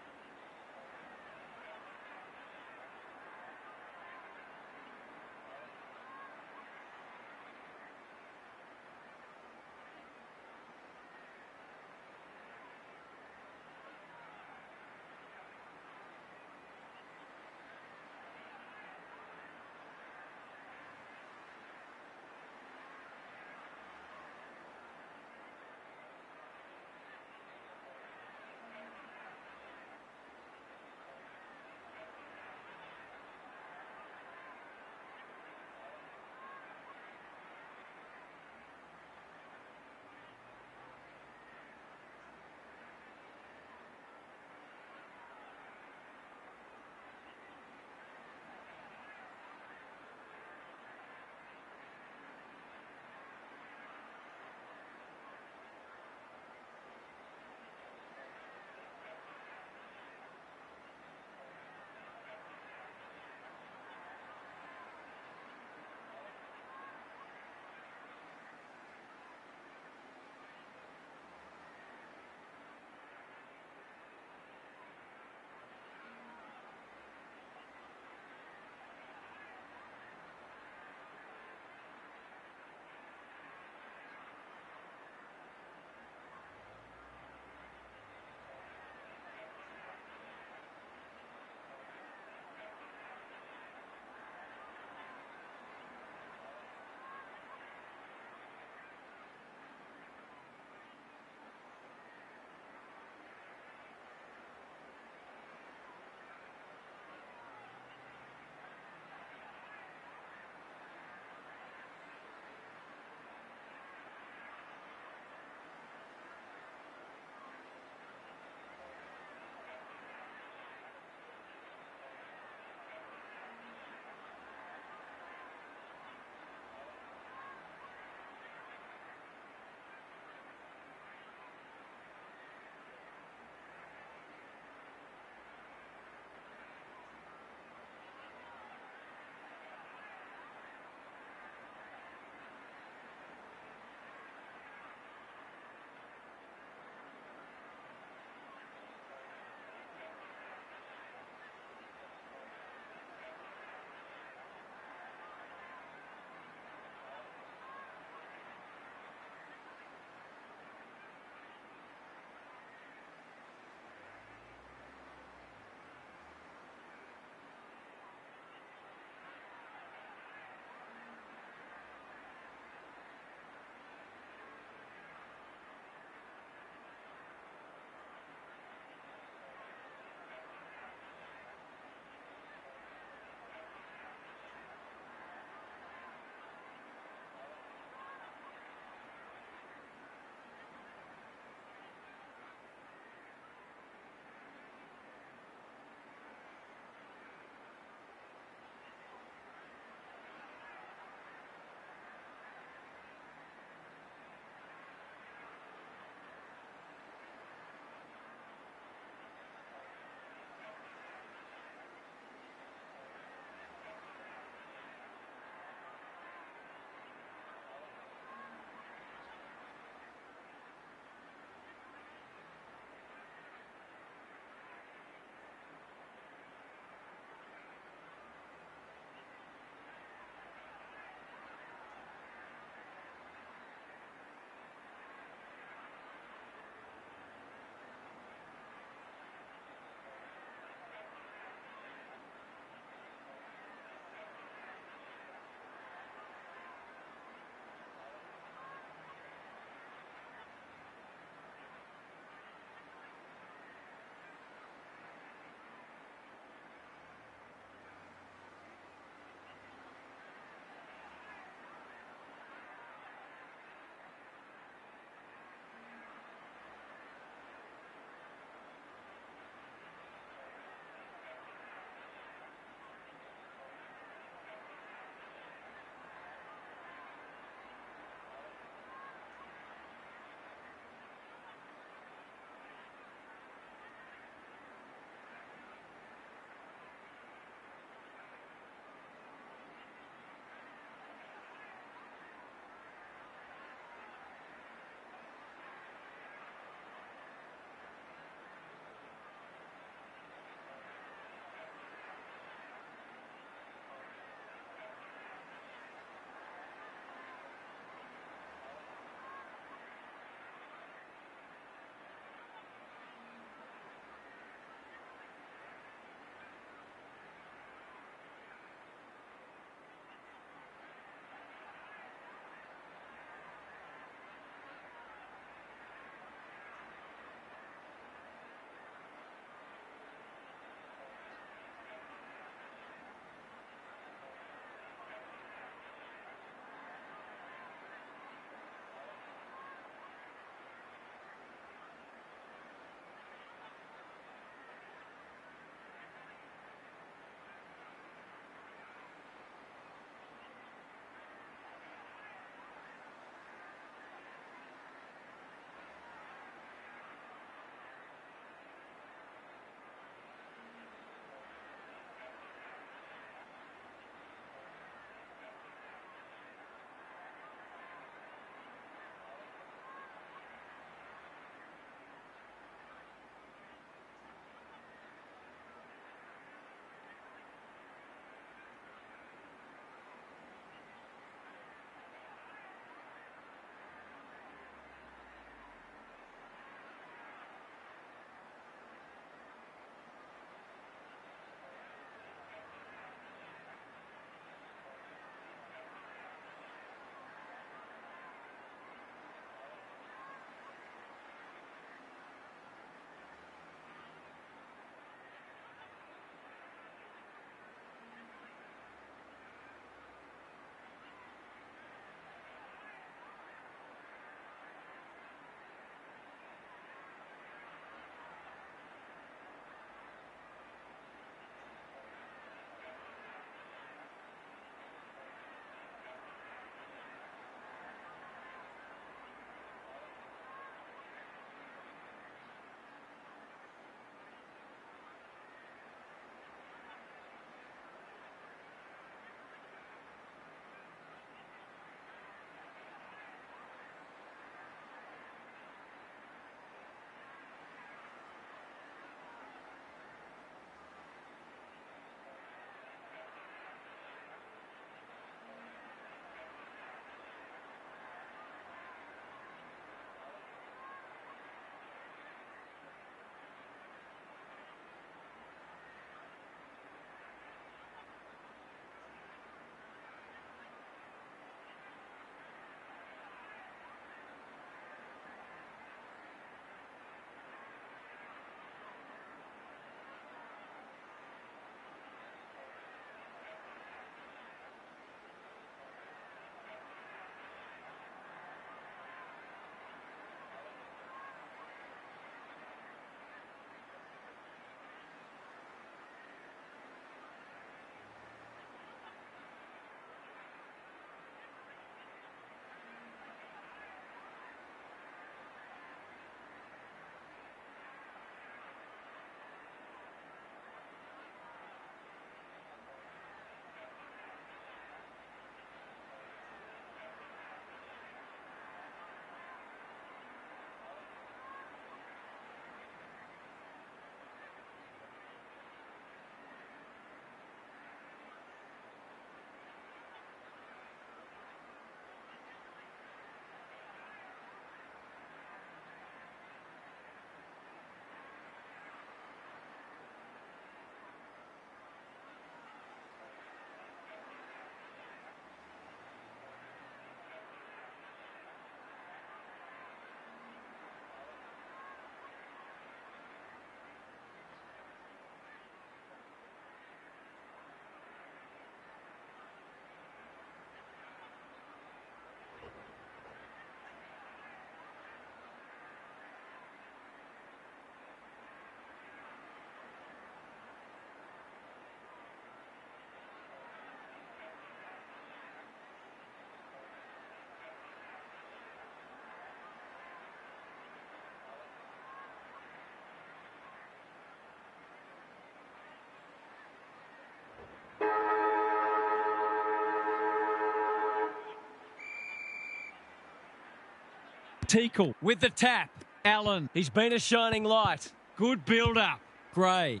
E: Teakle with the tap. Allen, he's been a shining light. Good build-up. Gray.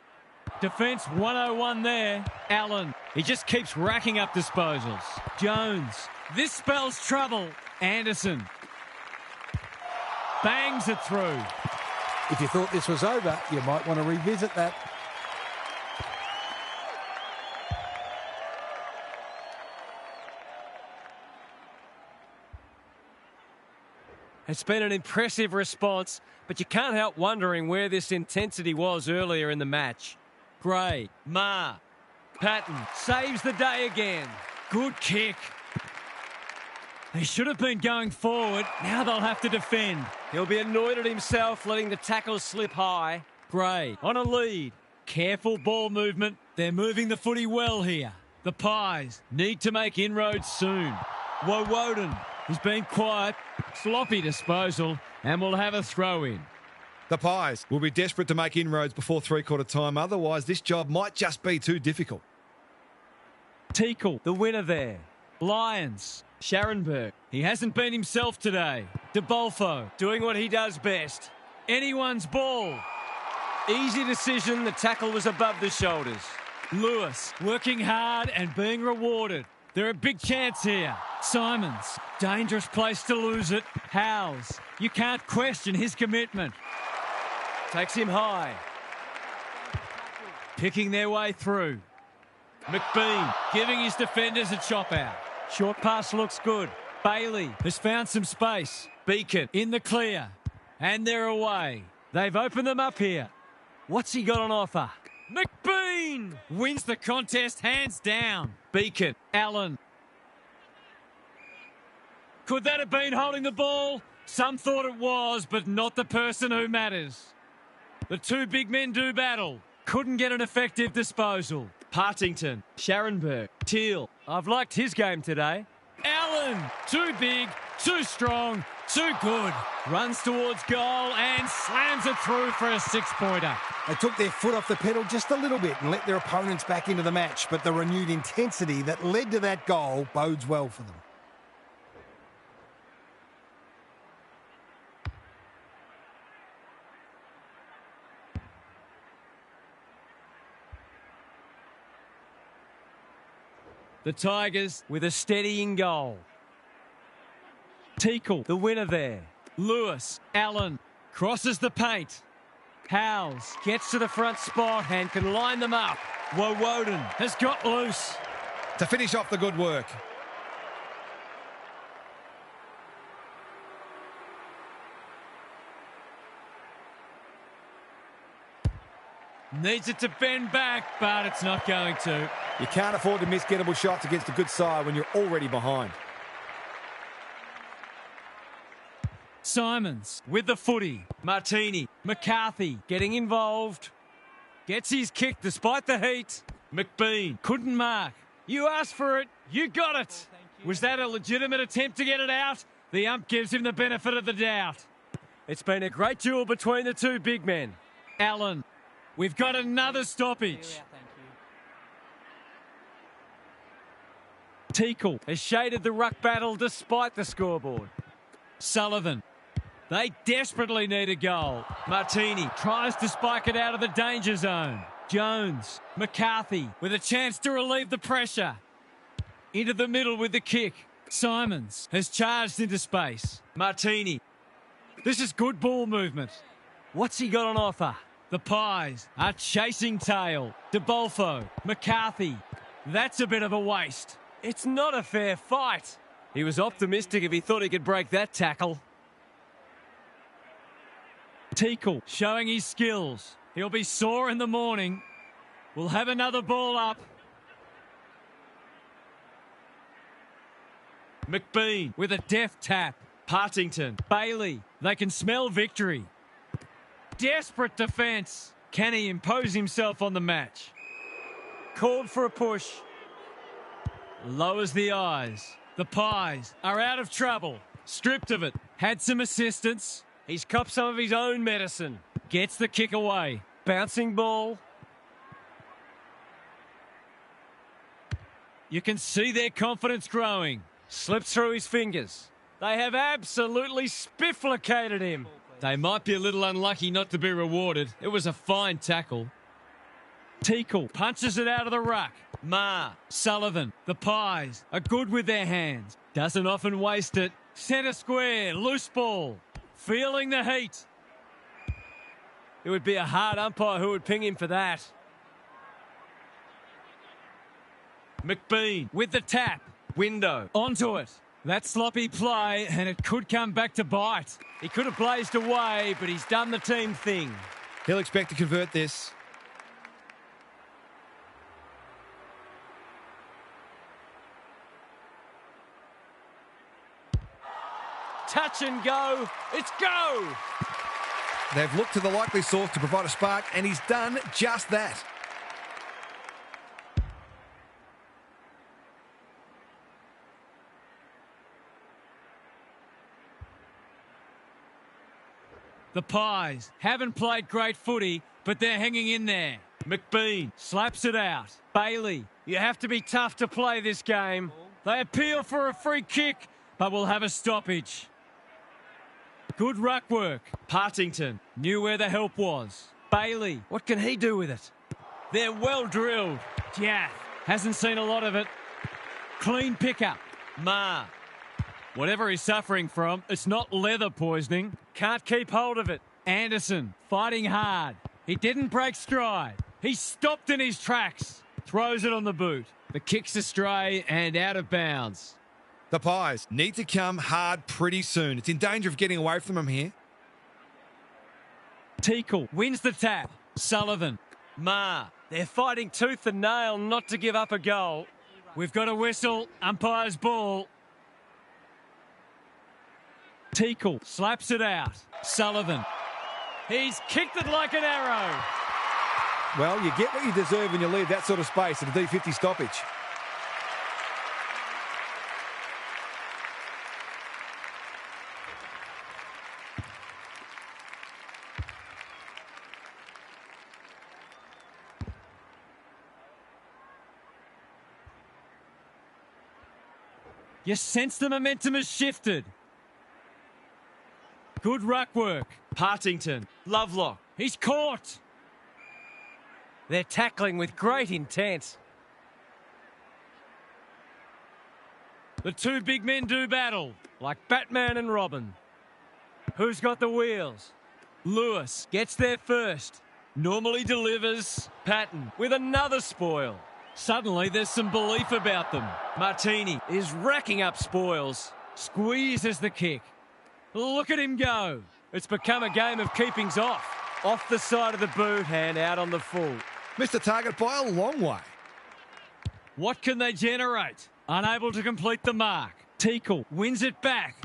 E: Defence 101 there. Allen, he just keeps racking up disposals. Jones, this spells trouble. Anderson bangs it through.
G: If you thought this was over, you might want to revisit that.
F: It's been an impressive response, but you can't help wondering where this intensity was earlier in the match.
E: Gray, Ma,
F: Patton saves the day again.
E: good kick. He should have been going forward. Now they'll have to defend.
F: He'll be annoyed at himself letting the tackle slip high.
E: Gray on a lead. Careful ball movement. They're moving the footy well here. The Pies need to make inroads soon. Woden, he's been quiet. Sloppy disposal, and we'll have a throw in.
C: The Pies will be desperate to make inroads before three-quarter time. Otherwise, this job might just be too difficult.
E: Teakle, the winner there. Lions, Scharenberg. He hasn't been himself today. De Bolfo
F: Doing what he does best.
E: anyone's ball.
F: Easy decision, the tackle was above the shoulders.
E: Lewis working hard and being rewarded. They're a big chance here. Simons, dangerous place to lose it. Howes, you can't question his commitment.
F: Takes him high.
E: Picking their way through. McBean giving his defenders a chop out. Short pass looks good. Bailey has found some space. Beacon in the clear. And they're away. They've opened them up here. What's he got on offer? McBean wins the contest hands down. Beacon, Allen. Could that have been holding the ball? Some thought it was, but not the person who matters. The two big men do battle. Couldn't get an effective disposal. Partington, Scharenberg, Teal.
F: I've liked his game today.
E: Allen, too big, too strong, too good. Runs towards goal and slams it through for a six-pointer.
G: They took their foot off the pedal just a little bit and let their opponents back into the match, but the renewed intensity that led to that goal bodes well for them.
E: The Tigers with a steadying goal. Teakle, the winner there. Lewis, Allen, crosses the paint. Howes gets to the front spot and can line them up. Woden has got loose.
C: To finish off the good work.
E: Needs it to bend back, but it's not going to.
H: You can't afford to miss gettable shots against a good side when you're already behind.
E: Simons with the footy. Martini. McCarthy getting involved. Gets his kick despite the heat. McBean couldn't mark. You asked for it. You got it. Was that a legitimate attempt to get it out? The ump gives him the benefit of the doubt.
F: It's been a great duel between the two big men.
E: Allen. We've got another stoppage. Teakle has shaded the ruck battle despite the scoreboard. Sullivan. They desperately need a goal. Martini tries to spike it out of the danger zone. Jones. McCarthy with a chance to relieve the pressure. Into the middle with the kick. Simons has charged into space. Martini. This is good ball movement. What's he got on offer? The Pies are chasing tail. De Bolfo. McCarthy. That's a bit of a waste.
F: It's not a fair fight. He was optimistic if he thought he could break that tackle.
E: Teakle showing his skills. He'll be sore in the morning. We'll have another ball up. McBean with a deft tap. Partington. Bailey. They can smell victory. Desperate defence. Can he impose himself on the match? Called for a push. Lowers the eyes. The Pies are out of trouble. Stripped of it. Had some assistance.
F: He's copped some of his own medicine.
E: Gets the kick away.
F: Bouncing ball.
E: You can see their confidence growing.
F: Slips through his fingers. They have absolutely spifflicated him.
E: They might be a little unlucky not to be rewarded. It was a fine tackle. Teakle punches it out of the ruck. Ma, Sullivan, the Pies are good with their hands. Doesn't often waste it. Centre square, loose ball. Feeling the heat.
F: It would be a hard umpire who would ping him for that.
E: McBean with the tap. Window onto it. That sloppy play, and it could come back to bite.
F: He could have blazed away, but he's done the team thing.
C: He'll expect to convert this.
F: Touch and go. It's go.
C: They've looked to the likely source to provide a spark, and he's done just that.
E: The Pies haven't played great footy, but they're hanging in there. McBean slaps it out.
F: Bailey, you have to be tough to play this game.
E: They appeal for a free kick, but will have a stoppage. Good ruck work. Partington knew where the help was. Bailey, what can he do with it? They're well drilled. Jaff hasn't seen a lot of it. Clean pickup. Ma. Whatever he's suffering from, it's not leather poisoning.
F: Can't keep hold of it.
E: Anderson fighting hard. He didn't break stride. He stopped in his tracks. Throws it on the boot. The kick's astray and out of bounds.
C: The Pies need to come hard pretty soon. It's in danger of getting away from them here.
E: Teakle wins the tap. Sullivan. Ma.
F: They're fighting tooth and nail not to give up a goal.
E: We've got a whistle. Umpire's ball. Teakle slaps it out. Sullivan. He's kicked it like an arrow.
H: Well, you get what you deserve when you leave that sort of space at a D50 stoppage.
E: You sense the momentum has shifted. Good ruck work. Partington. Lovelock. He's caught.
F: They're tackling with great intent.
E: The two big men do battle.
F: Like Batman and Robin. Who's got the wheels?
E: Lewis gets there first. Normally delivers. Patton with another spoil. Suddenly there's some belief about them. Martini is racking up spoils. Squeezes the kick. Look at him go.
F: It's become a game of keepings off. Off the side of the boot and out on the full.
C: Missed the target by a long way.
E: What can they generate? Unable to complete the mark. Teakle wins it back.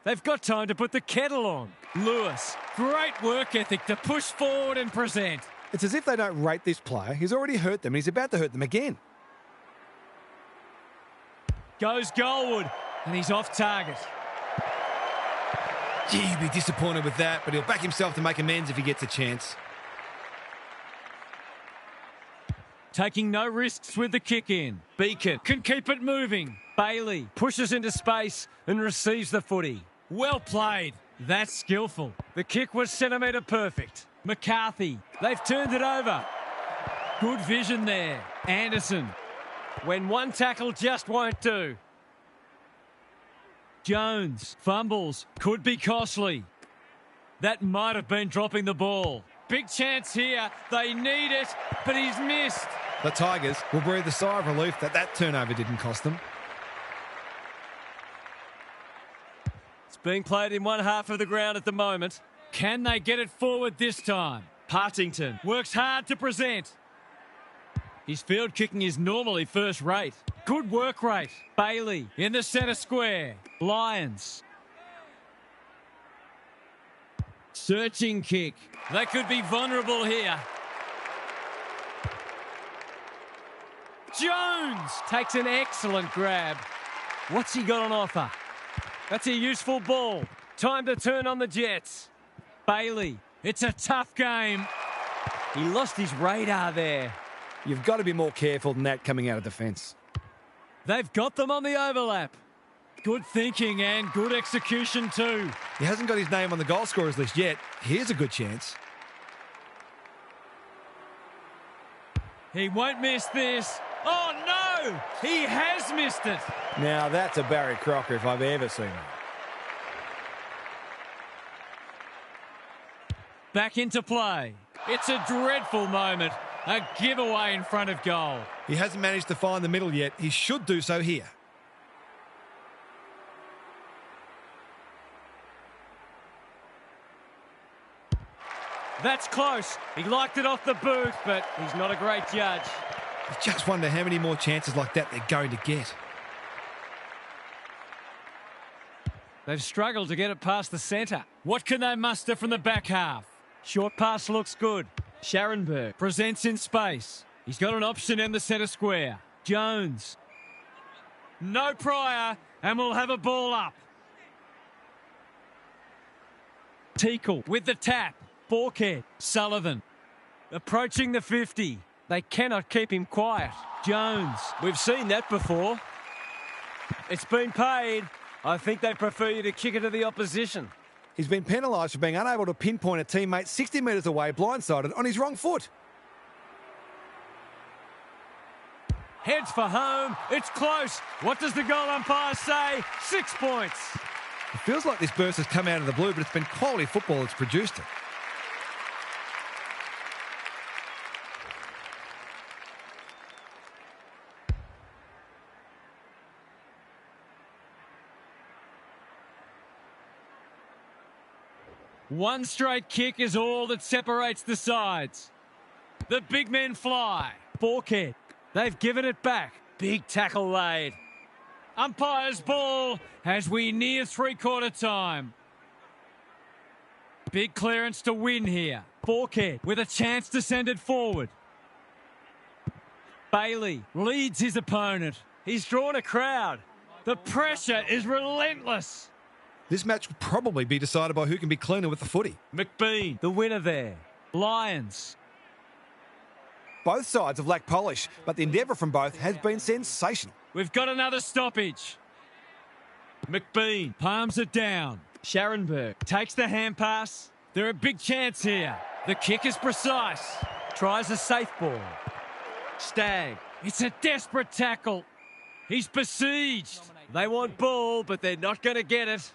E: They've got time to put the kettle on. Lewis, great work ethic to push forward and present.
H: It's as if they don't rate this player. He's already hurt them and he's about to hurt them again.
E: Goes goalward and he's off target.
C: Gee, he'd be disappointed with that, but he'll back himself to make amends if he gets a chance.
E: Taking no risks with the kick in. Beacon can keep it moving. Bailey pushes into space and receives the footy. Well played. That's skillful.
F: The kick was centimetre perfect.
E: McCarthy, they've turned it over. Good vision there. Anderson.
F: When one tackle just won't do.
E: Jones fumbles. Could be costly. That might have been dropping the ball. Big chance here. They need it, but he's missed.
C: The Tigers will breathe a sigh of relief that turnover didn't cost them.
F: It's being played in one half of the ground at the moment.
E: Can they get it forward this time? Partington works hard to present. His field kicking is normally first rate. Good work rate. Bailey in the centre square. Lions. Searching kick. They could be vulnerable here.
F: Jones takes an excellent grab. What's he got on offer? That's a useful ball. Time to turn on the Jets.
E: Bailey, it's a tough game.
F: He lost his radar there.
H: You've got to be more careful than that coming out of defence.
E: They've got them on the overlap.
F: Good thinking and good execution too.
C: He hasn't got his name on the goal scorers list yet. Here's a good chance.
F: He won't miss this. Oh, no! He has missed it.
H: Now, that's a Barry Crocker if I've ever seen it.
F: Back into play. It's a dreadful moment. A giveaway in front of goal.
C: He hasn't managed to find the middle yet. He should do so here.
F: That's close. He liked it off the boot, but he's not a great judge.
C: You just wonder how many more chances like that they're going to get.
F: They've struggled to get it past the centre. What can they muster from the back half? Short pass looks good. Scharenberg presents in space. He's got an option in the centre square. Jones. No Pryor, and we'll have a ball up. Teakle with the tap. Borkhead. Sullivan. Approaching the 50. They cannot keep him quiet. Jones. We've seen that before. It's been paid. I think they prefer you to kick it to the opposition.
H: He's been penalised for being unable to pinpoint a teammate 60 metres away blindsided on his wrong foot.
F: Heads for home. It's close. What does the goal umpire say? 6 points.
C: It feels like this burst has come out of the blue, but it's been quality football that's produced it.
F: One straight kick is all that separates the sides. The big men fly. Borkhead. They've given it back. Big tackle laid. Umpire's ball as we near three-quarter time. Big clearance to win here. Borkhead with a chance to send it forward. Bailey leads his opponent. He's drawn a crowd. The pressure is relentless.
C: This match will probably be decided by who can be cleaner with the footy.
F: McBean, the winner there. Lions.
H: Both sides have lacked polish, but the endeavour from both has been sensational.
F: We've got another stoppage. McBean palms it down. Scharenberg takes the hand pass. They're a big chance here. The kick is precise. Tries a safe ball. Stagg. It's a desperate tackle. He's besieged. They want ball, but they're not going to get it.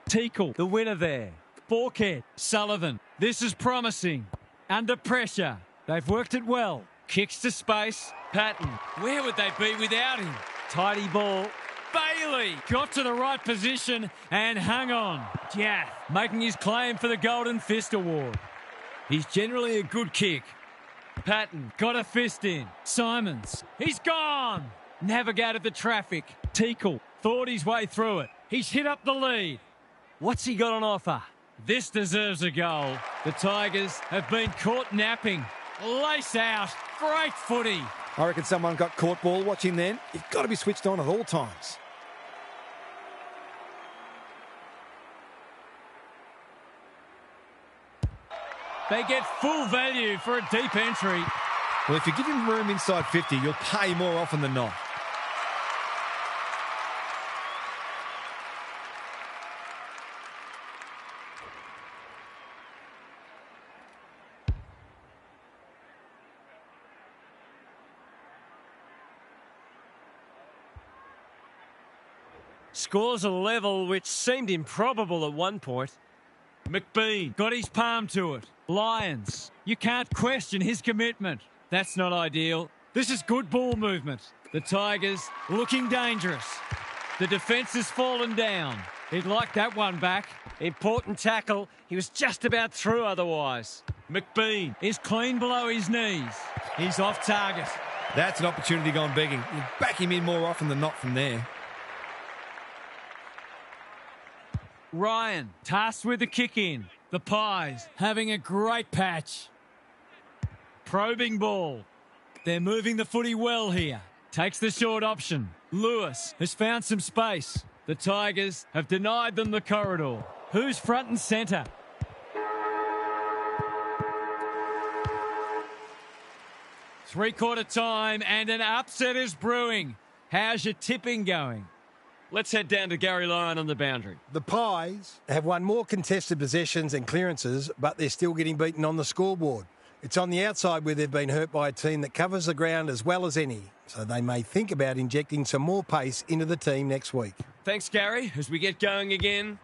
F: Teakle, the winner there. Borkhead, Sullivan. This is promising. Under pressure. They've worked it well. Kicks to space. Patton. Where would they be without him? Tidy ball. Bailey got to the right position and hung on. Jath making his claim for the Golden Fist Award. He's generally a good kick. Patton got a fist in. Simons. He's gone. Navigated the traffic. Teakle thought his way through it. He's hit up the lead. What's he got on offer? This deserves a goal. The Tigers have been caught napping. Lace out. Great footy.
H: I reckon someone got caught ball watching then. You've got to be switched on at all times.
F: They get full value for a deep entry.
C: Well, if you give him room inside 50, you'll pay more often than not.
F: Scores a level which seemed improbable at one point. McBean got his palm to it. Lions. You can't question his commitment. That's not ideal. This is good ball movement. The Tigers looking dangerous. The defence has fallen down. He'd like that one back. Important tackle. He was just about through otherwise. McBean is clean below his knees. He's off target.
C: That's an opportunity gone begging. You back him in more often than not from there.
F: Ryan tasked with the kick in. The Pies having a great patch. Probing ball. They're moving the footy well here. Takes the short option. Lewis has found some space. The Tigers have denied them the corridor. Who's front and centre? Three-quarter time and an upset is brewing. How's your tipping going? Let's head down to Gary Lyon on the boundary.
G: The Pies have won more contested possessions and clearances, but they're still getting beaten on the scoreboard. It's on the outside where they've been hurt by a team that covers the ground as well as any, so they may think about injecting some more pace into the team next week.
F: Thanks, Gary. As we get going again.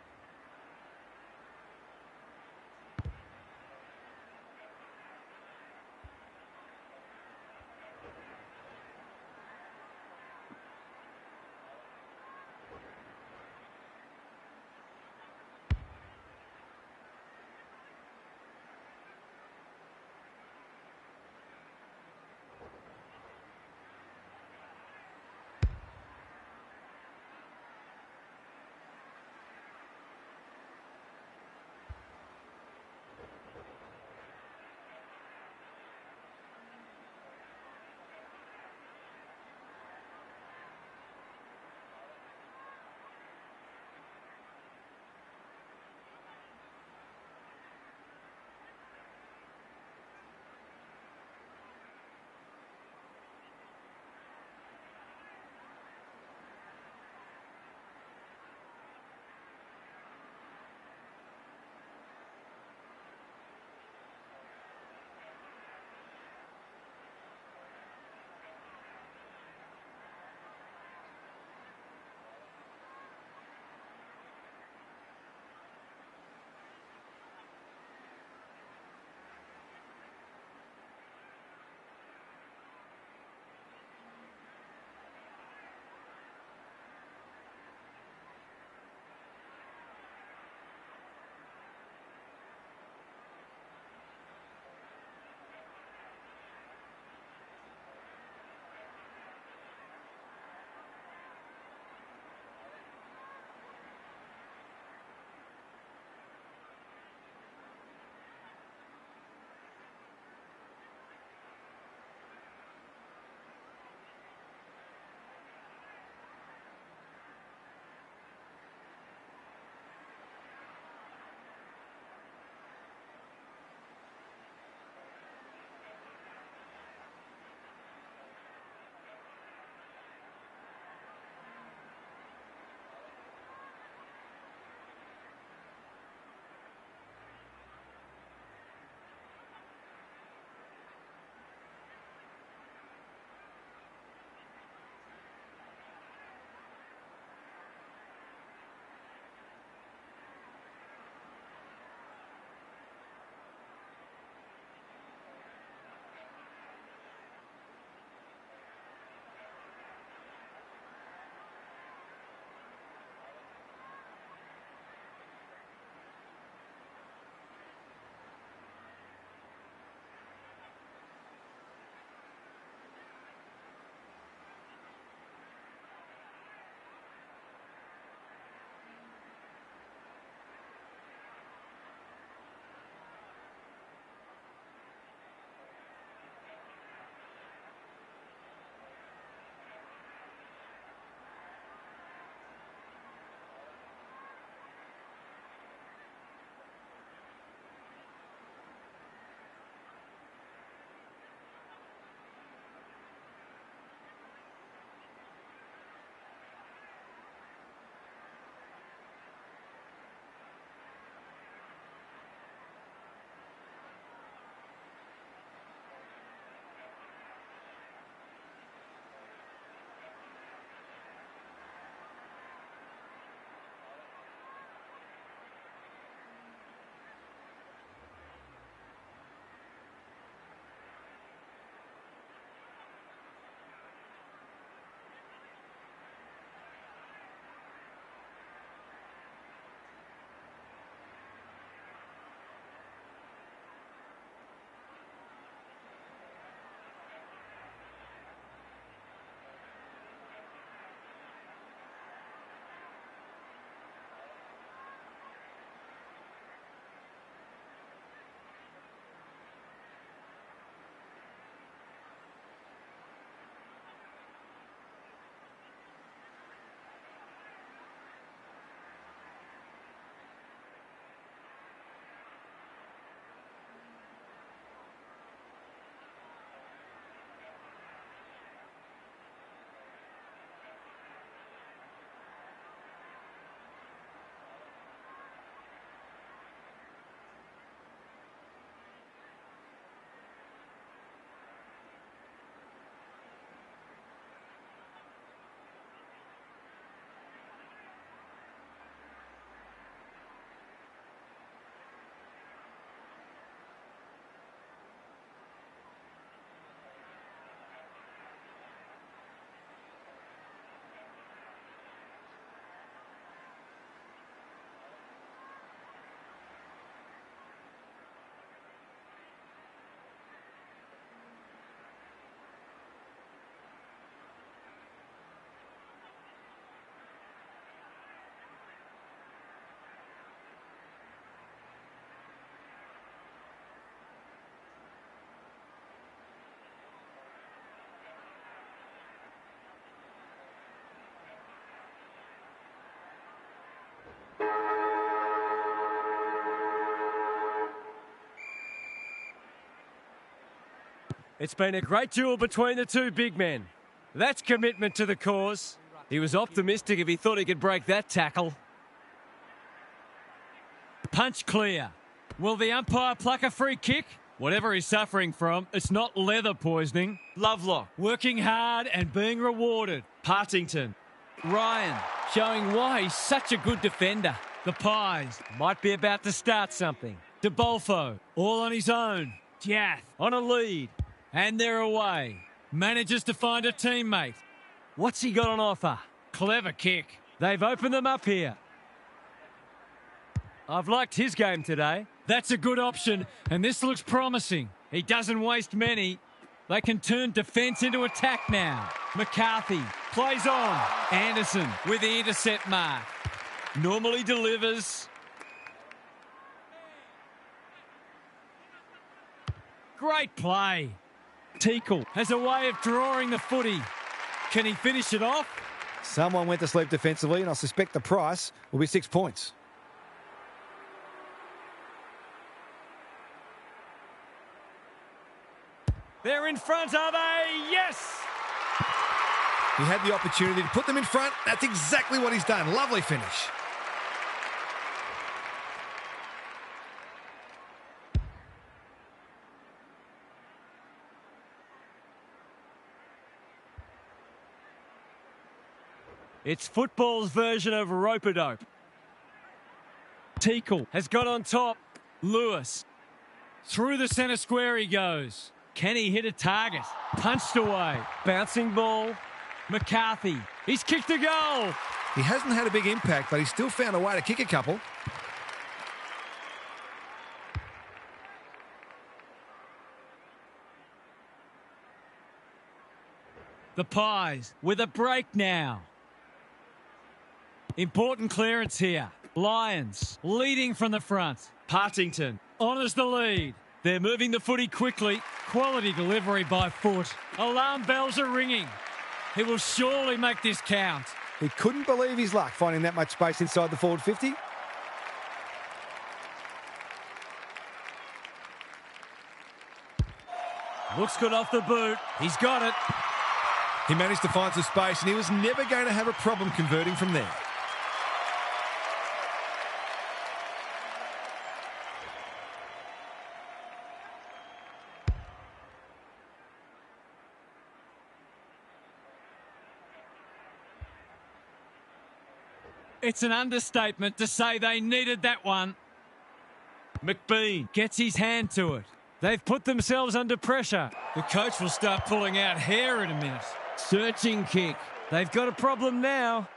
F: It's been a great duel between the two big men. That's commitment to the cause. He was optimistic if he thought he could break that tackle. Punch clear. Will the umpire pluck a free kick? Whatever he's suffering from, it's not leather poisoning. Lovelock working hard and being rewarded. Partington. Ryan showing why he's such a good defender. The Pies might be about to start something. De Bolfo all on his own. Jath on a lead. And they're away. Manages to find a teammate. What's he got on offer? Clever kick. They've opened them up here. I've liked his game today. That's a good option, and this looks promising. He doesn't waste many. They can turn defence into attack now. McCarthy plays on. Anderson with the intercept mark. Normally delivers. Great play. Teakle has a way of drawing the footy. Can he finish it off?
H: Someone went to sleep defensively, and I suspect the price will be 6 points.
F: They're in front, are they? Yes!
C: He had the opportunity to put them in front. That's exactly what he's done. Lovely finish.
F: It's football's version of rope-a-dope. Teakle has got on top. Lewis. Through the centre square he goes. Can he hit a target? Punched away. Bouncing ball. McCarthy. He's kicked a goal.
C: He hasn't had a big impact, but he's still found a way to kick a couple.
F: The Pies with a break now. Important clearance here. Lions leading from the front. Partington honours the lead. They're moving the footy quickly. Quality delivery by foot. Alarm bells are ringing. He will surely make this count.
H: He couldn't believe his luck finding that much space inside the forward 50.
F: Looks good off the boot. He's got it.
C: He managed to find some space, and he was never going to have a problem converting from there.
F: It's an understatement to say they needed that one. McBean gets his hand to it. They've put themselves under pressure. The coach will start pulling out hair in a minute. Searching kick. They've got a problem now.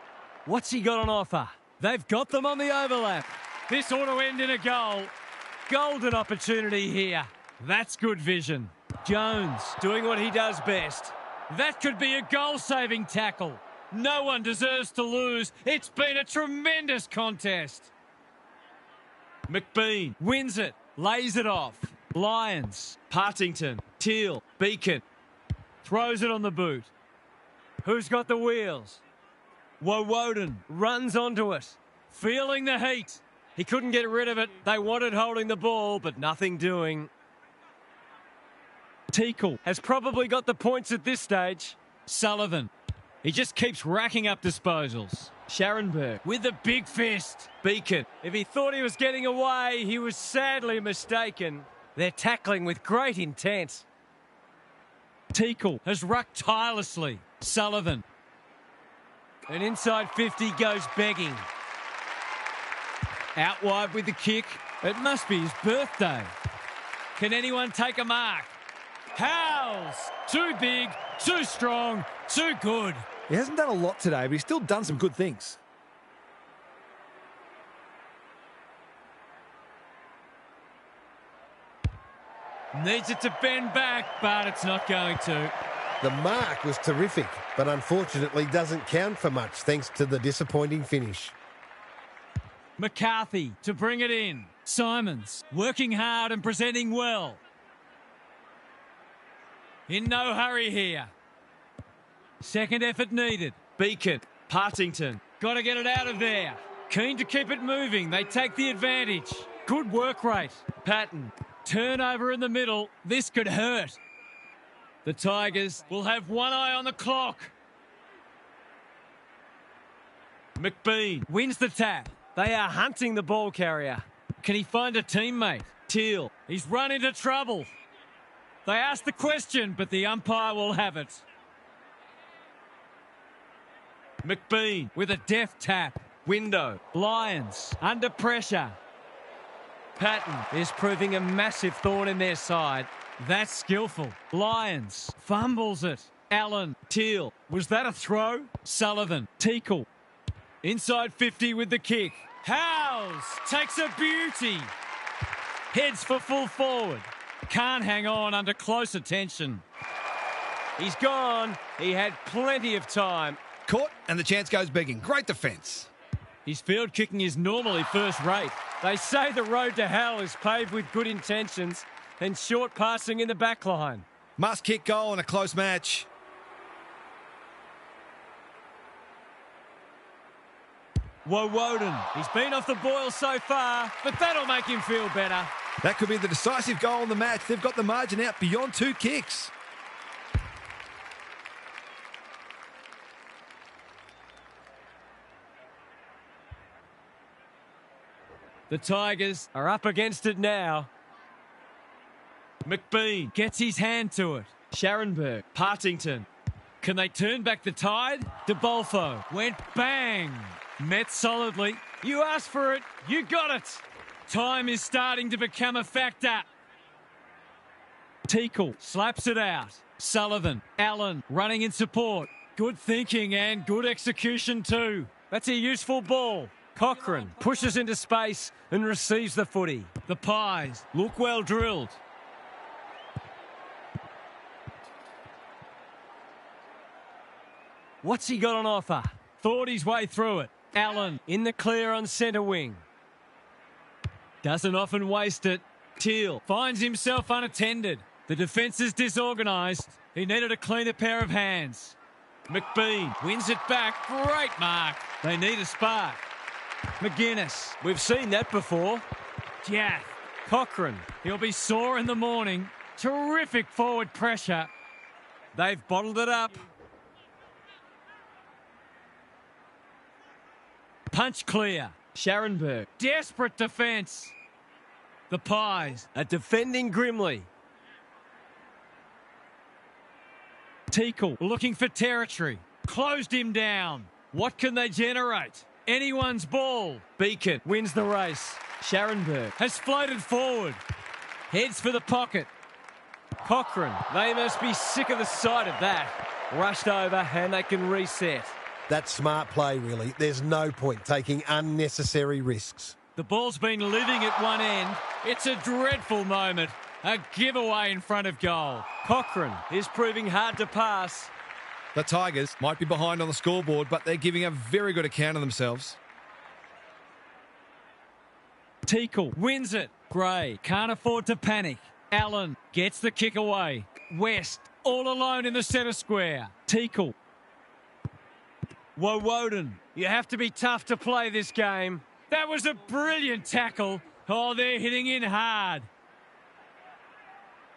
F: What's he got on offer? They've got them on the overlap. This ought to end in a goal. Golden opportunity here. That's good vision. Jones doing what he does best. That could be a goal-saving tackle. No one deserves to lose. It's been a tremendous contest. McBean wins it, lays it off. Lions, Partington, Teal, Beacon. Throws it on the boot. Who's got the wheels? Woden runs onto it. Feeling the heat. He couldn't get rid of it. They wanted holding the ball, but nothing doing. Teakle has probably got the points at this stage. Sullivan. He just keeps racking up disposals. Scharenberg with the big fist. Beacon. If he thought he was getting away, he was sadly mistaken. They're tackling with great intent. Teakle has rucked tirelessly. Sullivan. And inside 50 goes begging. Out wide with the kick. It must be his birthday. Can anyone take a mark? Howes! Too big, too strong, too good.
H: He hasn't done a lot today, but he's still done some good things.
F: Needs it to bend back, but it's not going to.
I: The mark was terrific, but unfortunately doesn't count for much thanks to the disappointing finish.
F: McCarthy to bring it in. Simons working hard and presenting well. In no hurry here. Second effort needed. Beacon, Partington. Got to get it out of there. Keen to keep it moving. They take the advantage. Good work rate. Patton. Turnover in the middle. This could hurt.
E: The Tigers will have one eye on the clock. McBean wins the tap.
F: They are hunting the ball carrier.
E: Can he find a teammate? Teal, he's run into trouble. They asked the question, but the umpire will have it. McBean with a deft tap. Window. Lions under pressure.
F: Patton is proving a massive thorn in their side.
E: That's skillful. Lions fumbles it. Allen. Teal. Was that a throw? Sullivan. Teakle. Inside 50 with the kick. Howes takes a beauty. Heads for full forward. Can't hang on under close attention.
F: He's gone. He had plenty of time.
C: Caught, and the chance goes begging. Great defence.
E: His field kicking is normally first rate.
F: They say the road to hell is paved with good intentions and short passing in the back line.
C: Must kick goal in a close match.
E: Woden. He's been off the boil so far, but that'll make him feel better.
C: That could be the decisive goal in the match. They've got the margin out beyond 2 kicks.
E: The Tigers
F: are up against it now.
E: McBean gets his hand to it. Scharenberg. Partington. Can they turn back the tide? DeBolfo went bang. Met solidly. You asked for it. You got it. Time is starting to become a factor. Teakle slaps it out. Sullivan. Allen running in support. Good thinking and good execution too.
F: That's a useful ball. Cochrane pushes into space and receives the footy.
E: The Pies look well drilled.
F: What's he got on offer?
E: Thought his way through it. Allen
F: in the clear on centre wing.
E: Doesn't often waste it. Teal finds himself unattended. The defence is disorganised. He needed a cleaner pair of hands. McBean wins it back. Great mark. They need a spark. McGuinness.
F: We've seen that before.
E: Jath.
F: Cochrane.
E: He'll be sore in the morning. Terrific forward pressure.
F: They've bottled it up.
E: Punch clear. Scharenberg. Desperate defence. The Pies
F: are defending grimly.
E: Teakle looking for territory. Closed him down. What can they generate? Anyone's ball. Beacon wins the race. Scharenberg has floated forward. Heads for the pocket.
F: Cochrane. They must be sick of the sight of that. Rushed over and they can reset.
I: That's smart play, really. There's no point taking unnecessary risks.
E: The ball's been living at one end. It's a dreadful moment. A giveaway in front of goal.
F: Cochrane is proving hard to pass.
C: The Tigers might be behind on the scoreboard, but they're giving a very good account of themselves.
E: Teakle wins it. Gray can't afford to panic. Allen gets the kick away. West all alone in the centre square. Teakle. Woden.
F: You have to be tough to play this game.
E: That was a brilliant tackle. Oh, they're hitting in hard.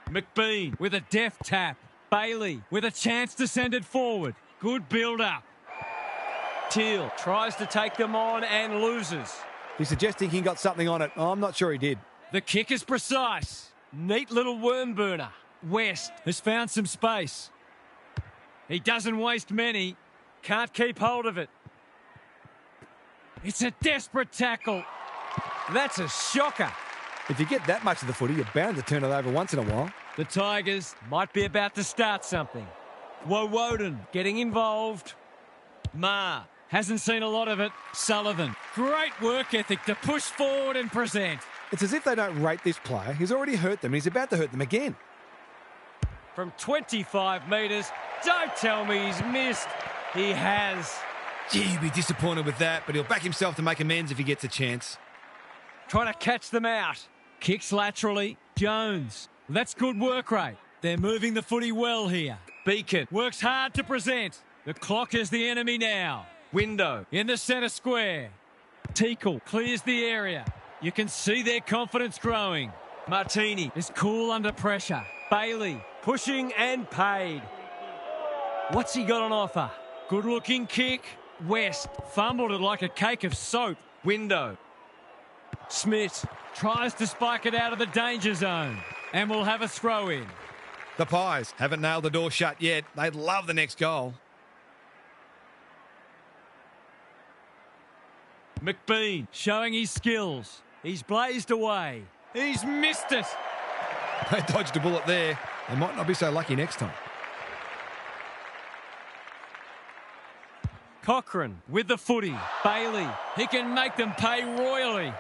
E: McBean with a deft tap. Bailey with a chance to send it forward. Good build-up.
F: Teal tries to take them on and loses.
H: He's suggesting he got something on it. I'm not sure he did.
E: The kick is precise.
F: Neat little worm burner.
E: West has found some space. He doesn't waste many.
F: Can't keep hold of it.
E: It's a desperate tackle.
F: That's a shocker.
H: If you get that much of the footy, you're bound to turn it over once in a while.
E: The Tigers might be about to start something. Woden getting involved. Ma hasn't seen a lot of it. Sullivan. Great work ethic to push forward and present.
H: It's as if they don't rate this player. He's already hurt them and he's about to hurt them again.
F: From 25 metres. Don't tell me he's missed. He has.
C: Gee, he'll be disappointed with that, but he'll back himself to make amends if he gets a chance.
F: Trying to catch them out.
E: Kicks laterally. Jones. That's good work rate. They're moving the footy well here. Beacon works hard to present. The clock is the enemy now. Window in the centre square. Teakle clears the area. You can see their confidence growing.
F: Martini is cool under pressure. Bailey pushing and paid. What's he got on offer? Good looking kick. West fumbled it like a cake of soap. Window. Smith tries to spike it out of the danger zone and will have a throw in.
C: The Pies haven't nailed the door shut yet. They'd love the next goal.
F: McBean showing his skills. He's blazed away. He's missed it.
C: They dodged a bullet there. They might not be so lucky next time.
F: Cochrane with the footy. Bailey, he can make them pay royally.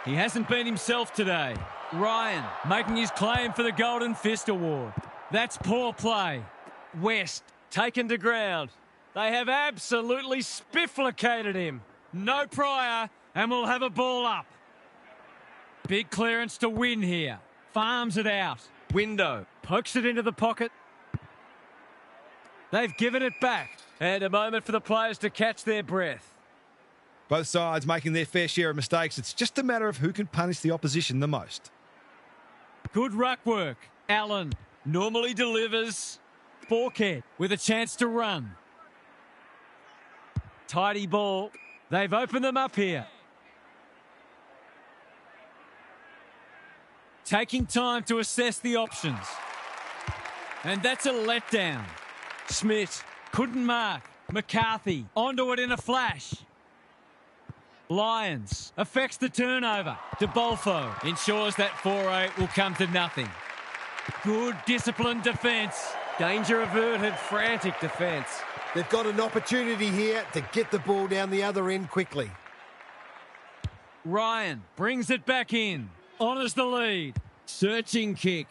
F: He hasn't been himself today. Ryan making his claim for the Golden Fist Award. That's poor play. West taken to ground. They have absolutely spifflicated him. No prior, and we'll have a ball up. Big clearance to win here. Farms it out. Window pokes it into the pocket. They've given it back. And a moment for the players to catch their breath.
C: Both sides making their fair share of mistakes. It's just a matter of who can punish the opposition the most.
F: Good ruck work. Allen normally delivers. Borkhead with a chance to run. Tidy ball. They've opened them up here. Taking time to assess the options. And that's a letdown. Smith couldn't mark. McCarthy onto it in a flash. Lyons affects the turnover. DeBolfo ensures that 4-8 will come to nothing. Good disciplined defence. Danger averted, frantic defence.
I: They've got an opportunity here to get the ball down the other end quickly.
F: Ryan brings it back in. Honours the lead. Searching kick.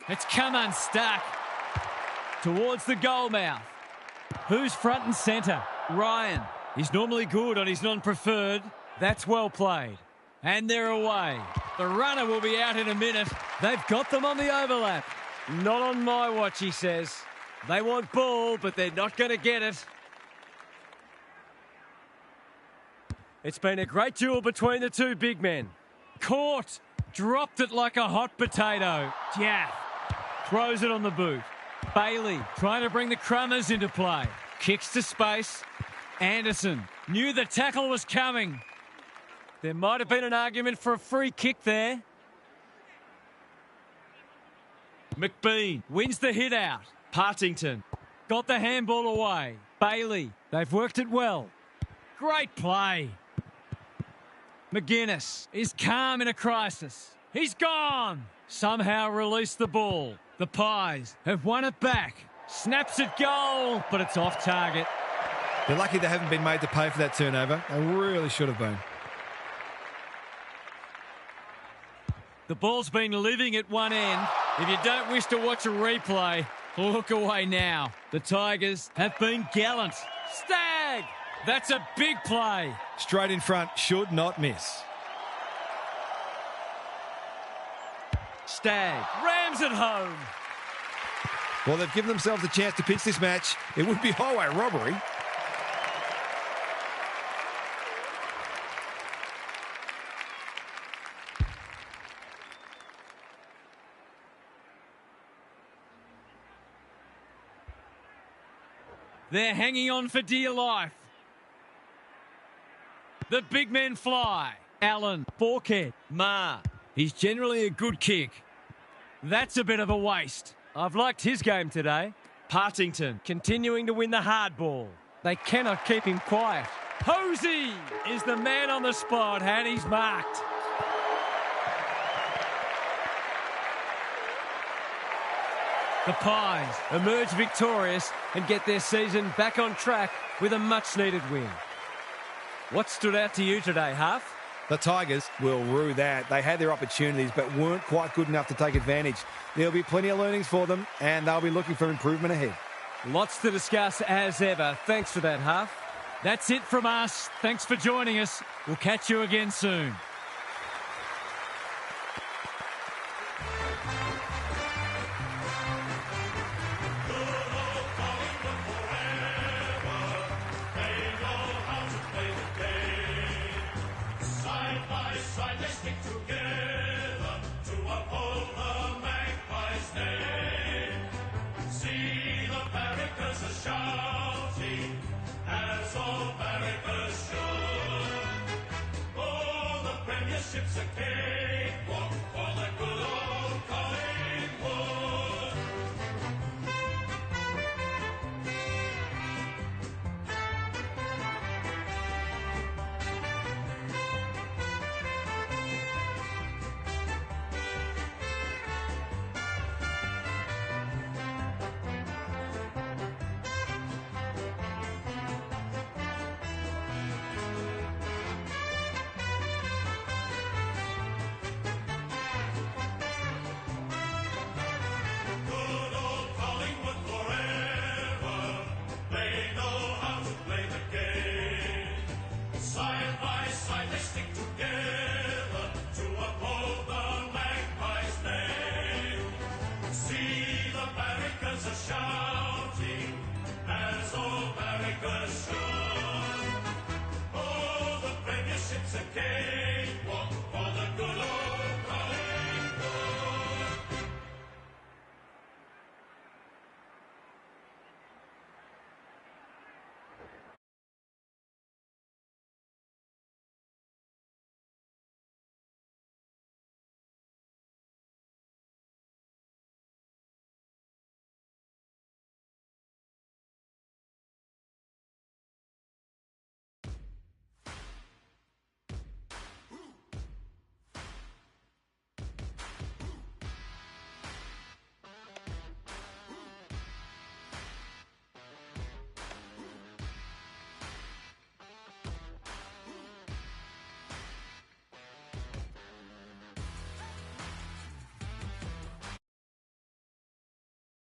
F: It's come unstuck. Towards the goal mouth. Who's front and centre? Ryan. He's normally good on his non-preferred. That's well played. And they're away. The runner will be out in a minute. They've got them on the overlap. Not on my watch, he says. They want ball, but they're not going to get it. It's been a great duel between the two big men. Caught. Dropped it like a hot potato. Jaff throws it on the boot. Bailey trying to bring the Crummers into play. Kicks to space. Anderson knew the tackle was coming. There might have been an argument for a free kick there. McBean wins the hit out. Partington got the handball away. Bailey, they've worked it well. Great play. McGuinness is calm in a crisis. He's gone. Somehow released the ball. The Pies have won it back. Snaps it goal, but it's off target.
C: They're lucky they haven't been made to pay for that turnover. They really should have been.
F: The ball's been living at one end. If you don't wish to watch a replay, look away now. The Tigers have been gallant. Stagg! That's a big play.
C: Straight in front, should not miss.
F: Stagg rams it home.
C: Well, they've given themselves a chance to pitch this match. It would be highway robbery.
F: They're hanging on for dear life. The big men fly. Allen, Borkhead, Ma. He's generally a good kick. That's a bit of a waste. I've liked his game today. Partington continuing to win the hard ball. They cannot keep him quiet. Posey is the man on the spot and he's marked. The Pies emerge victorious and get their season back on track with a much-needed win. What stood out to you today, Huff?
C: The Tigers will rue that. They had their opportunities but weren't quite good enough to take advantage. There'll be plenty of learnings for them and they'll be looking for improvement ahead.
F: Lots to discuss as ever. Thanks for that, Huff. That's it from us. Thanks for joining us. We'll catch you again soon.
J: Side by side they stick together to uphold ships again.